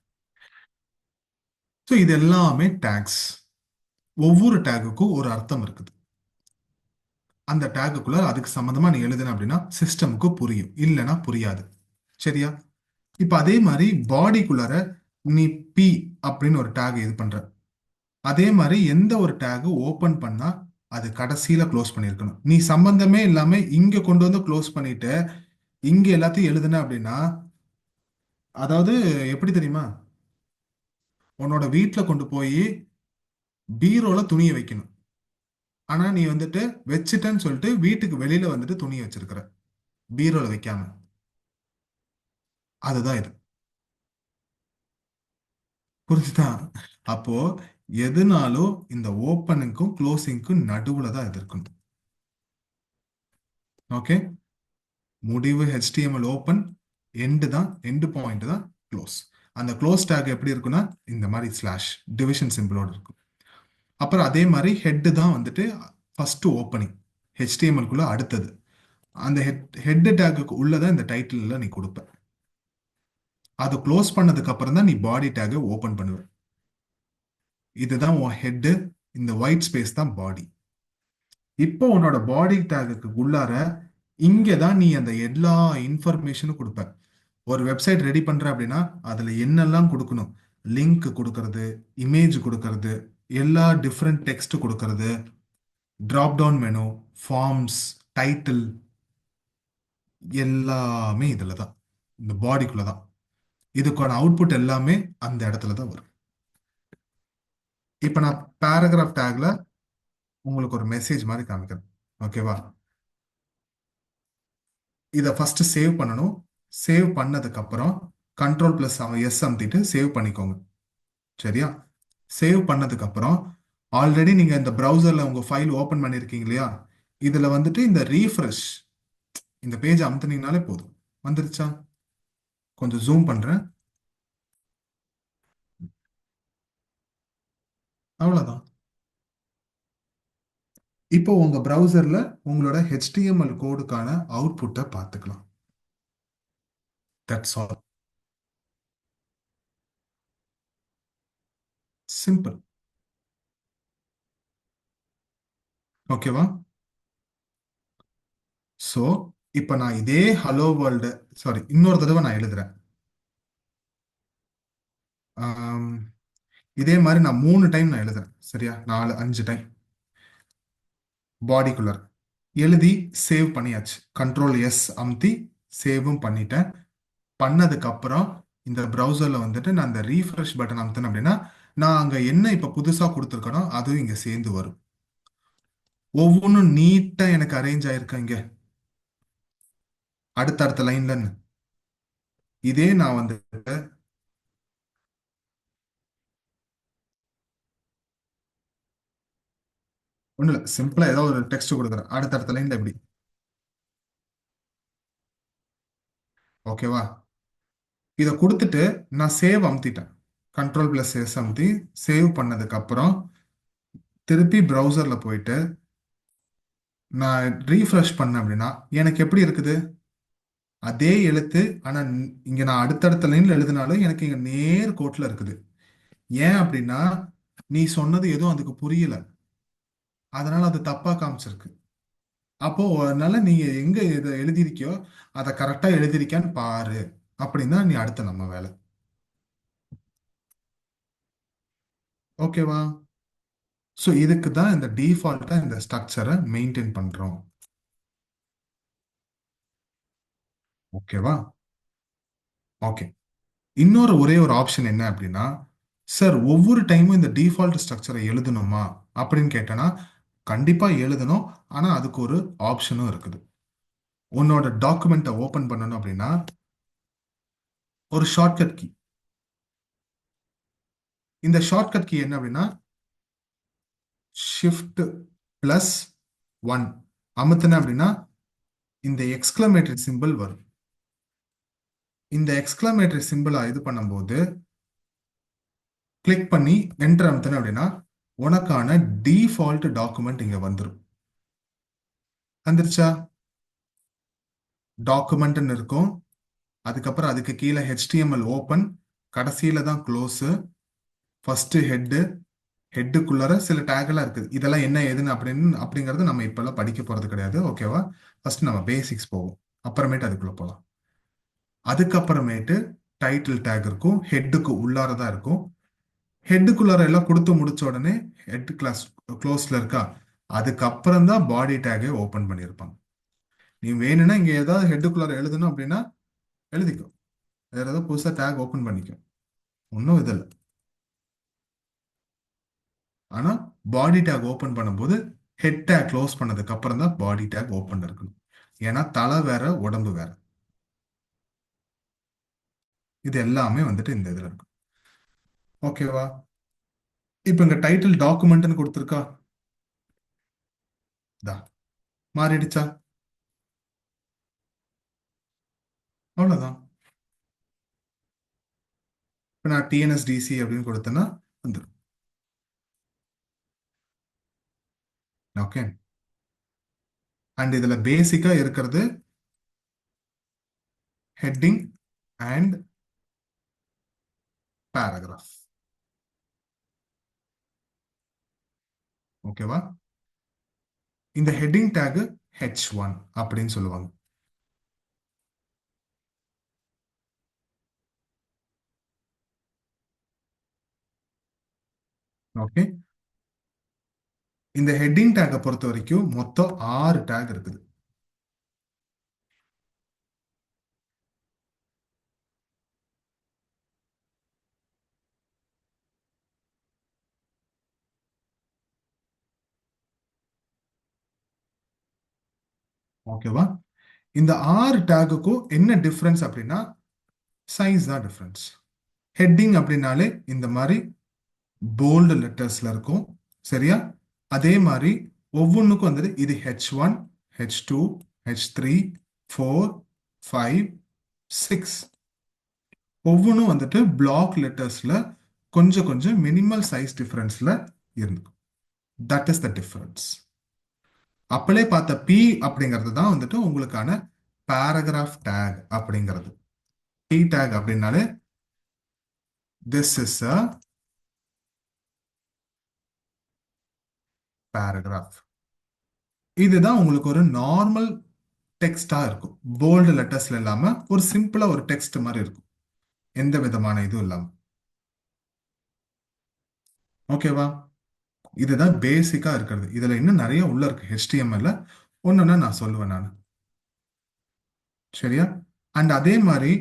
ஸோ இது எல்லாமே டேக்ஸ். ஒவ்வொரு டேகுக்கும் ஒரு அர்த்தம் இருக்குது. அந்த டேகுக்குள்ள அதுக்கு சம்மந்தமா நீ எழுதுன அப்படின்னா சிஸ்டமுக்கு புரியும், இல்லைன்னா புரியாது. சரியா? இப்ப அதே மாதிரி பாடிக்குள்ளார நீ பி அப்படின்னு ஒரு டேக் இது பண்ற. அதே மாதிரி எந்த ஒரு டேக் ஓபன் பண்ணா அது கடைசியில க்ளோஸ் பண்ணிருக்கணும். நீ சம்பந்தமே இல்லாம இங்க கொண்டு வந்து க்ளோஸ் பண்ணிட்டு இங்க எல்லாத்தையும் எழுதுன அப்படின்னா, அதாவது எப்படி தெரியுமா, உன்னோட வீட்டுல கொண்டு போய் பீரோல துணியை வைக்கணும். ஆனா நீ வந்துட்டு வச்சுட்டேன்னு சொல்லிட்டு வீட்டுக்கு வெளியில வந்துட்டு துணியை வச்சிருக்கிற, பீரோல வைக்காம. அதுதான் இது. புரிஞ்சுதா? அப்போ எதுனாலும் இந்த ஓப்பனுக்கும் க்ளோசிங்க்கும் நடுவுல தான் இது இருக்கணும். ஓகே. முடிவு HTML ஓப்பன், எண்டு தான், எண்டு பாயிண்ட் தான் க்ளோஸ். அந்த க்ளோஸ் டேக் எப்படி இருக்குன்னா இந்த மாதிரி ஸ்லாஷ் டிவிஷன் சிம்பிளோட இருக்கும். அப்புறம் அதே மாதிரி ஹெட்டு தான் வந்துட்டு ஃபர்ஸ்ட் ஓப்பனிங், HTML-க்குள்ள அடுத்தது. அந்த ஹெட் டேக்குக்கு உள்ளதான் இந்த டைட்டில் நீ கொடுப்ப. அதை க்ளோஸ் பண்ணதுக்கு அப்புறம் தான் நீ பாடி டேக்கை ஓப்பன் பண்ணுவ. இதுதான் உன் ஹெட்டு. இந்த ஒயிட் ஸ்பேஸ் தான் பாடி. இப்போ உன்னோட பாடி டேகுக்கு உள்ளார இங்கே தான் நீ அந்த எல்லா இன்ஃபர்மேஷனும் கொடுப்ப. ஒரு வெப்சைட் ரெடி பண்ற அப்படின்னா அதுல என்னெல்லாம் கொடுக்கணும், லிங்க் கொடுக்கறது, இமேஜ் கொடுக்கறது, எல்லா டிஃப்ரெண்ட் டெக்ஸ்ட் கொடுக்கறது, drop down menu, forms, title, எல்லாமே இதுல தான், இந்த பாடிக்குள்ள தான். இதுக்கான அவுட்புட் எல்லாமே அந்த இடத்துல தான் வரும். இப்போ நான் பேராகிராஃப் டேக்ல உங்களுக்கு ஒரு மெசேஜ் மாதிரி காமிக்கிறேன். ஓகேவா? இதை ஃபர்ஸ்ட் சேவ் பண்ணணும். சேவ் பண்ணதுக்கு அப்புறம் கண்ட்ரோல் பிளஸ் எஸ் அமுத்திட்டு சேவ் பண்ணிக்கோங்க. சரியா? சேவ் பண்ணதுக்கு அப்புறம் ஆல்ரெடி நீங்க இந்த ப்ரௌசர்ல உங்க ஃபைல் ஓபன் பண்ணிருக்கீங்க இல்லையா, இதுல வந்துட்டு இந்த ரீஃப்ரெஷ், இந்த பேஜ் அமுத்துனீங்கனாலே போதும். வந்துருச்சா? கொஞ்சம் ஜூம் பண்றேன். அவ்வளவுதான். இப்போ உங்க ப்ரௌசர்ல உங்களோட HTML கோடுக்கான அவுட்புட்டை பார்த்துக்கலாம். That's all. சிம்பிள். ஓகேவா? ஸோ இப்போ நான் இதே ஹலோ வேர்ல்டு, சாரி, இன்னொரு தடவை நான் எழுதுறேன். ஆம், இதே மாதிரி நான் 3 டைம் நான் எழுதுறேன். சரியா? 4 5 டைம் பாடிக்குள்ளர் எழுதி சேவ் பண்ணியாச்சு. கண்ட்ரோல் எஸ் அமுத்தி சேவும் பண்ணிட்டேன். பண்ணதுக்கு அப்புறம் இந்த ப்ரௌசர்ல வந்துட்டு நான் இந்த ரீஃப்ரெஷ் பட்டன் அமுத்தினேன் அப்படின்னா நான் அங்க என்ன இப்ப புதுசா கொடுத்துருக்கனோ அதுவும் இங்க சேர்ந்து வரும். ஒவ்வொன்றும் நீட்டா எனக்கு அரேஞ்ச் ஆயிருக்க இங்க அடுத்தடுத்த லைன்ல. இதே நான் வந்துட்டு ஒண்ணு இல்ல, சிம்பிளா ஏதோ ஒரு டெக்ஸ்ட் கொடுக்குறேன் அடுத்தடுத்த லைன்ல எப்படி. ஓகேவா? இதை கொடுத்துட்டு நான் சேவ் அமுத்திட்டேன். கண்ட்ரோல் பிளஸ் எஸ் அமுத்தி சேவ் பண்ணதுக்கு அப்புறம் திருப்பி ப்ரௌசர்ல போயிட்டு நான் ரீஃப்ரெஷ் பண்ணேன் அப்படின்னா எனக்கு எப்படி இருக்குது? அதே எழுத்து. ஆனா இங்க நான் அடுத்தடுத்த லைன்ல எழுதினாலும் எனக்கு இங்க நேர் கோட்ல இருக்குது. ஏன் அப்படின்னா நீ சொன்னது எதுவும் அதுக்கு புரியல, அதனால அது தப்பா காமிச்சிருக்கு. அப்போ அதனால நீங்க எங்க இதை எழுதிருக்கியோ அதை கரெக்டா எழுதிருக்கியான்னு பாரு. அப்படின்னா நீ அடுத்த நம்ம வேலை. ஓகேவா? ஸோ இதுக்கு தான் இந்த டிஃபால்ட்டா இந்த ஸ்ட்ரக்சரை மெயின்டைன் பண்றோம். ஓகேவா? ஓகே. இன்னொரு ஒரே ஒரு ஆப்ஷன் என்ன அப்படின்னா, சார் ஒவ்வொரு டைமும் இந்த டிஃபால்ட் ஸ்ட்ரக்சரை எழுதணுமா அப்படின்னு கேட்டேன்னா கண்டிப்பா எழுதணும். ஆனா அதுக்கு ஒரு ஆப்ஷனும் இருக்குது. உன்னோட டாக்குமெண்ட்டை ஓபன் பண்ணணும் அப்படின்னா ஒரு ஷார்ட்கட் கீ. இந்த ஷார்ட்கட் கீ என்ன அப்படின்னா ஷிஃப்ட் பிளஸ் ஒன் அமுத்தின அப்படின்னா இந்த எக்ஸ்கிளமேட்டரி சிம்பிள் வரும். இந்த எக்ஸ்கிளமேட்டரி சிம்பிளா இது பண்ணும்போது கிளிக் பண்ணி என்டர் அமுத்தின அப்படின்னா உனக்கான டிஃபால்ட் டாக்குமெண்ட் இங்க வந்துடும். வந்துருச்சா? டாக்குமெண்ட்னு இருக்கும். அதுக்கப்புறம் அதுக்கு கீழே HTML ஓப்பன், கடைசியில தான் க்ளோஸு, ஃபர்ஸ்ட் ஹெட்டு, ஹெட்டுக்குள்ளார சில டேக் எல்லாம் இருக்குது. இதெல்லாம் என்ன ஏதுன்னு அப்படிங்கறது நம்ம இப்பெல்லாம் படிக்க போறது கிடையாது. ஓகேவா? ஃபர்ஸ்ட் நம்ம பேசிக்ஸ் போவோம், அப்புறமேட்டு அதுக்குள்ள போலாம். அதுக்கப்புறமேட்டு டைட்டில் டேக் இருக்கும், ஹெட்டுக்கு உள்ளாரதான் இருக்கும். ஹெட்டுக்குள்ளார எல்லாம் கொடுத்து முடிச்ச உடனே ஹெட் கிளாஸ் க்ளோஸ்ல இருக்கா, அதுக்கப்புறம் தான் பாடி டேகை ஓபன் பண்ணியிருப்பாங்க. நீ வேணும்னா இங்க ஏதாவது ஹெட்டுக்குள்ளார எழுதணும் அப்படின்னா எழுதிக்கும், வேற ஏதாவது புதுசா டேக் ஓபன் பண்ணிக்கும், ஒன்றும் இது இல்லை. ஆனா பாடி டேக் ஓபன் பண்ணும்போது ஹெட் டேக் க்ளோஸ் பண்ணதுக்கு அப்புறம் தான் பாடி டேக் ஓபன் இருக்கணும். ஏன்னா தலை வேற உடம்பு வேற. இது எல்லாமே வந்துட்டு இந்த இதுல இருக்கும். ஓகேவா? இப்போ இங்க டைட்டில் டாக்குமெண்ட்னு கொடுத்துருக்கா, தா மாறிடுச்சா? அவ்வளவுதான். இப்போ நான் டிஎன்எஸ்டிசி அப்படின்னு கொடுத்தேன்னா வந்துடும். ஓகே. அண்ட் இதுல பேசிக்கா இருக்கிறது ஹெட்டிங் அண்ட் பேராகிராஃப். ஓகேவா? இந்த ஹெட்டிங் டேக் H1 அப்படின்னு சொல்லுவாங்க. ஓகே. இந்த ஹெட்டிங் டேக்கை பொறுத்த வரைக்கும் மொத்தம் 6 டேக் இருக்குது. ஓகேவா? இந்த 6 டேக்குக்கும் என்ன டிஃபரன்ஸ் அப்படின்னா சைஸ் தான் டிஃபரன்ஸ். ஹெட்டிங் அப்படின்னாலே இந்த மாதிரி போல்டு லெட்டர்ஸ்ல இருக்கும், சரியா? அதே மாதிரி ஒவ்வொன்றுக்கும் வந்துட்டு இது H1, H2, H3, 4, 5, 6 ஒவ்வொன்றும் வந்துட்டு பிளாக் லெட்டர்ஸ்ல கொஞ்சம் கொஞ்சம் மினிமல் சைஸ் டிஃபரன்ஸ்ல இருக்கும். That is the difference. அப்பளே பார்த்த பி அப்படிங்கிறது தான் வந்துட்டு உங்களுக்கான பேராகிராஃப் டேக் அப்படிங்கிறது. பி டேக் அப்படின்னாலே திஸ் இஸ் அ பேராகிராஃப். இதுதான் உங்களுக்கு ஒரு நார்மல் டெக்ஸ்டா இருக்கும், போல்டு லெட்டர்ஸ்ல இல்லாம ஒரு சிம்பிளா ஒரு டெக்ஸ்ட் மாதிரி இருக்கும், எந்த விதமான இதுவும் இல்லாம. ஓகேவா? இதுதான் பேசிக்கா இருக்கிறது. இதுல இன்னும் நிறைய உள்ள இருக்கு HTML. ஒண்ணுன்னா நான் சொல்லுவேன் நான், சரியா? அண்ட் அதே மாதிரி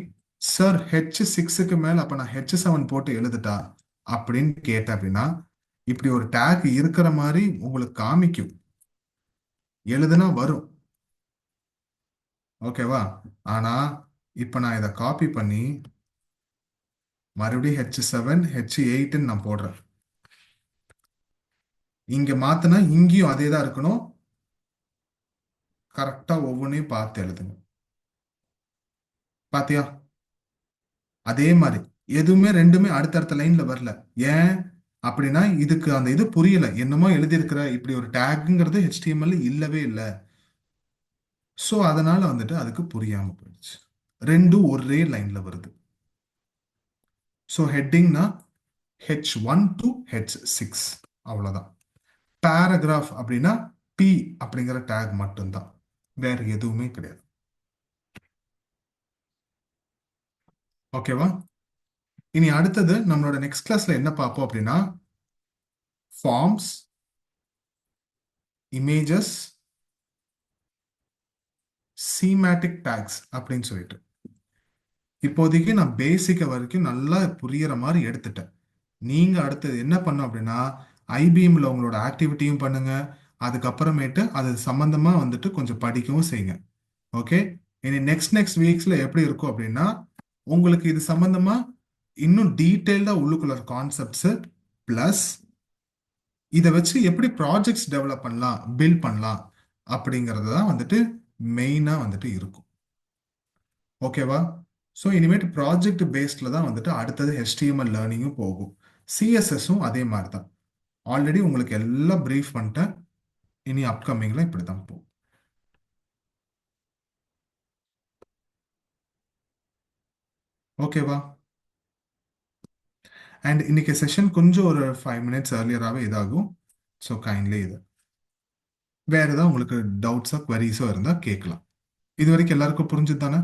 சார் H6க்கு மேல அப்ப நான் H7 போட்டு எழுதுட்டா அப்படின்னு கேட்டேன் அப்படின்னா இப்படி ஒரு டேக் இருக்கிற மாதிரி உங்களுக்கு காமிக்கும், எழுதுனா வரும். ஓகேவா? ஆனா இப்ப நான் இதை காப்பி பண்ணி மறுபடியும் H7 H8 நான் போடுறேன். இங்க மாத்தினா இங்கேயும் அதே தான் இருக்கணும். கரெக்டா ஒவ்வொன்றையும் பார்த்து எழுதுங்க. பாத்தியா? அதே மாதிரி எதுவுமே ரெண்டுமே அடுத்தடுத்த லைன்ல வரல. ஏன் அப்படின்னா இதுக்கு அந்த இது புரியல, என்னமோ எழுதியிருக்கிற இப்படி ஒரு டேக்குங்கிறது HTML இல்லவே இல்லை. ஸோ அதனால வந்துட்டு அதுக்கு புரியாம போயிடுச்சு. ரெண்டும் ஒரே லைன்ல வருது. ஸோ ஹெட்டிங்னா H1 to H6 அவ்வளவுதான். பேராகிராஃப் அப்படின்னா பி அப்படிங்கிற டேக் மட்டும்தான், வேற எதுவுமே கிடையாது. ஓகேவா? இனி அடுத்தது நம்மளோட நெக்ஸ்ட் கிளாஸ்ல என்ன பார்ப்போம் அப்படின்னா ஃபார்ம்ஸ், இமேஜஸ், சீமேட்டிக் டேக்ஸ் அப்படின்னு சொல்லிட்டு. இப்போதைக்கு நான் பேசிக்க வரைக்கும் நல்லா புரியிற மாதிரி எடுத்துட்டேன். நீங்க அடுத்தது என்ன பண்ணும் அப்படின்னா ஐபிஎம்ல உங்களோட ஆக்டிவிட்டியும் பண்ணுங்க, அதுக்கப்புறமேட்டு அது சம்பந்தமா வந்துட்டு கொஞ்சம் படிக்கவும் செய்யுங்க. ஓகே. இனி நெக்ஸ்ட் நெக்ஸ்ட் வீக்ஸ்ல எப்படி இருக்கும் அப்படின்னா உங்களுக்கு இது சம்பந்தமா இன்னும் டீட்டெயில்டா உள்ளுக்குள்ள கான்செப்ட்ஸ் பிளஸ் இதை வச்சு எப்படி ப்ராஜெக்ட்ஸ் டெவலப் பண்ணலாம், பில்ட் பண்ணலாம் அப்படிங்கிறது தான் வந்துட்டு மெயினா வந்துட்டு இருக்கும். ஓகேவா? ஸோ இனிமேட்டு ப்ராஜெக்ட் பேஸ்ட்ல தான் வந்துட்டு அடுத்தது HTML லேர்னிங்கும் போகும். சிஎஸ்எஸும் அதே மாதிரி தான். ஆல்ரெடி உங்களுக்கு எல்லாம் ப்ரீஃப் பண்ணிட்டேன். இனி அப்கமிங்ல இப்படி தான் போகும். ஓகேவா? அண்ட் இன்னைக்கு செஷன் கொஞ்சம் ஒரு 5 மினிட்ஸ் ஏர்லியராகவே இதாகும். ஸோ கைண்ட்லி இது வேற ஏதாவது உங்களுக்கு டவுட்ஸோ queries-ஓ இருந்தால் கேட்கலாம். இது வரைக்கும் எல்லாருக்கும் புரிஞ்சுது தானே?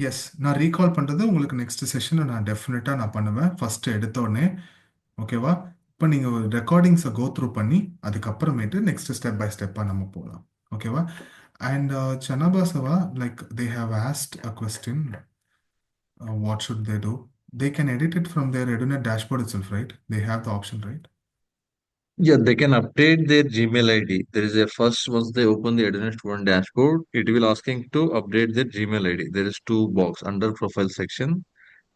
எஸ், நான் ரீகால் பண்ணுறது உங்களுக்கு நெக்ஸ்ட் செஷனில் நான் டெஃபினட்டாக நான் பண்ணுவேன் ஃபஸ்ட்டு எடுத்தோடனே. ஓகேவா? இப்போ நீங்கள் ஒரு ரெக்கார்டிங்ஸை கோ த்ரூ பண்ணி அதுக்கப்புறமேட்டு நெக்ஸ்ட் ஸ்டெப் பை ஸ்டெப்பாக நம்ம போகலாம். ஓகேவா? அண்ட் சனபாசவா, like they have asked a question, what should they do? They can edit it from their EduNet dashboard itself, right? They have the option, right? Yeah, they can update their Gmail ID. There is a first, once they open the Adonis Student dashboard, it will asking to update their Gmail ID. There is two box under profile section.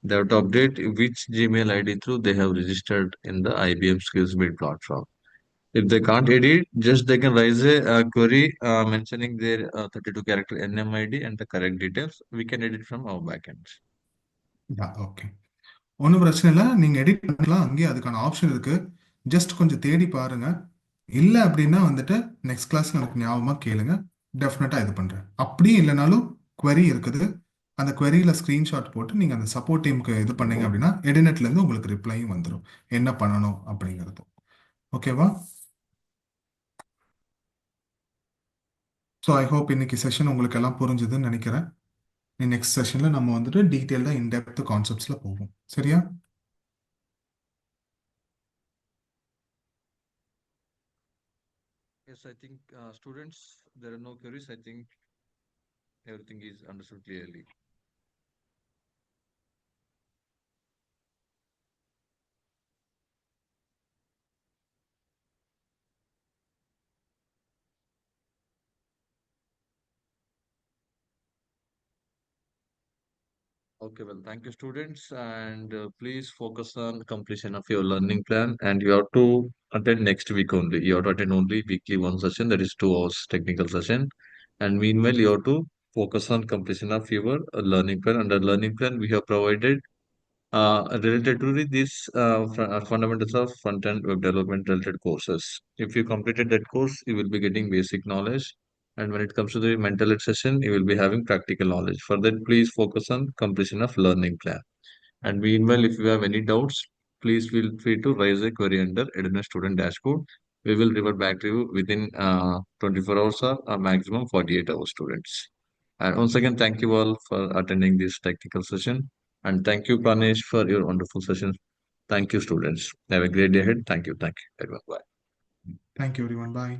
They have to update which Gmail ID through they have registered in the IBM SkillsBuild platform. If they can't edit, just they can raise a query mentioning their 32 character NMID and the correct details. We can edit from our backend. Yeah, okay. ஒன்றும் பிரச்சனை இல்லை, நீங்கள் edit பண்ணலாம், அங்கேயே அதுக்கான option இருக்குது. Just கொஞ்சம் தேடி பாருங்க. இல்லை அப்படின்னா வந்துட்டு நெக்ஸ்ட் கிளாஸ் எனக்கு ஞாபகமாக கேளுங்க, டெஃபினட்டாக இது பண்ணுறேன். அப்படியும் இல்லைனாலும் query இருக்குது, அந்த queryல ஸ்க்ரீன்ஷாட் போட்டு நீங்கள் அந்த சப்போர்ட் டீமுக்கு இது பண்ணீங்க அப்படின்னா எடினெட்லேருந்து உங்களுக்கு ரிப்ளையும் வந்துடும் என்ன பண்ணணும் அப்படிங்கிறது. ஓகேவா? ஸோ ஐ ஹோப் இன்னைக்கு செஷன் உங்களுக்கு எல்லாம் புரிஞ்சுதுன்னு நினைக்கிறேன். நெக்ஸ்ட் செஷனில் நம்ம வந்துட்டு டீட்டெயில்டாக இன்டெப்த் கான்செப்ட்ஸில் போவோம். சரியா? Yes, I think students, there are no queries. I think everything is understood clearly. Okay, well, thank you, students, and please focus on completion of your learning plan. And you have to attend next week only. You have to attend only weekly one session, that is 2 hours technical session. And meanwhile, you have to focus on completion of your learning plan. Under learning plan, we have provided related to this fundamentals of front-end web development related courses. If you completed that course, you will be getting basic knowledge. And when it comes to the mental ed session, you will be having practical knowledge. For that, please focus on completion of learning plan. And meanwhile, if you have any doubts, please feel free to raise a query under Eduna Student Dashboard. We will revert back to you within 24 hours or maximum 48 hours, students. And once again, thank you all for attending this technical session. And thank you, Pranesh, for your wonderful session. Thank you, students. Have a great day ahead. Thank you. Thank you, everyone. Bye. Thank you, everyone. Bye.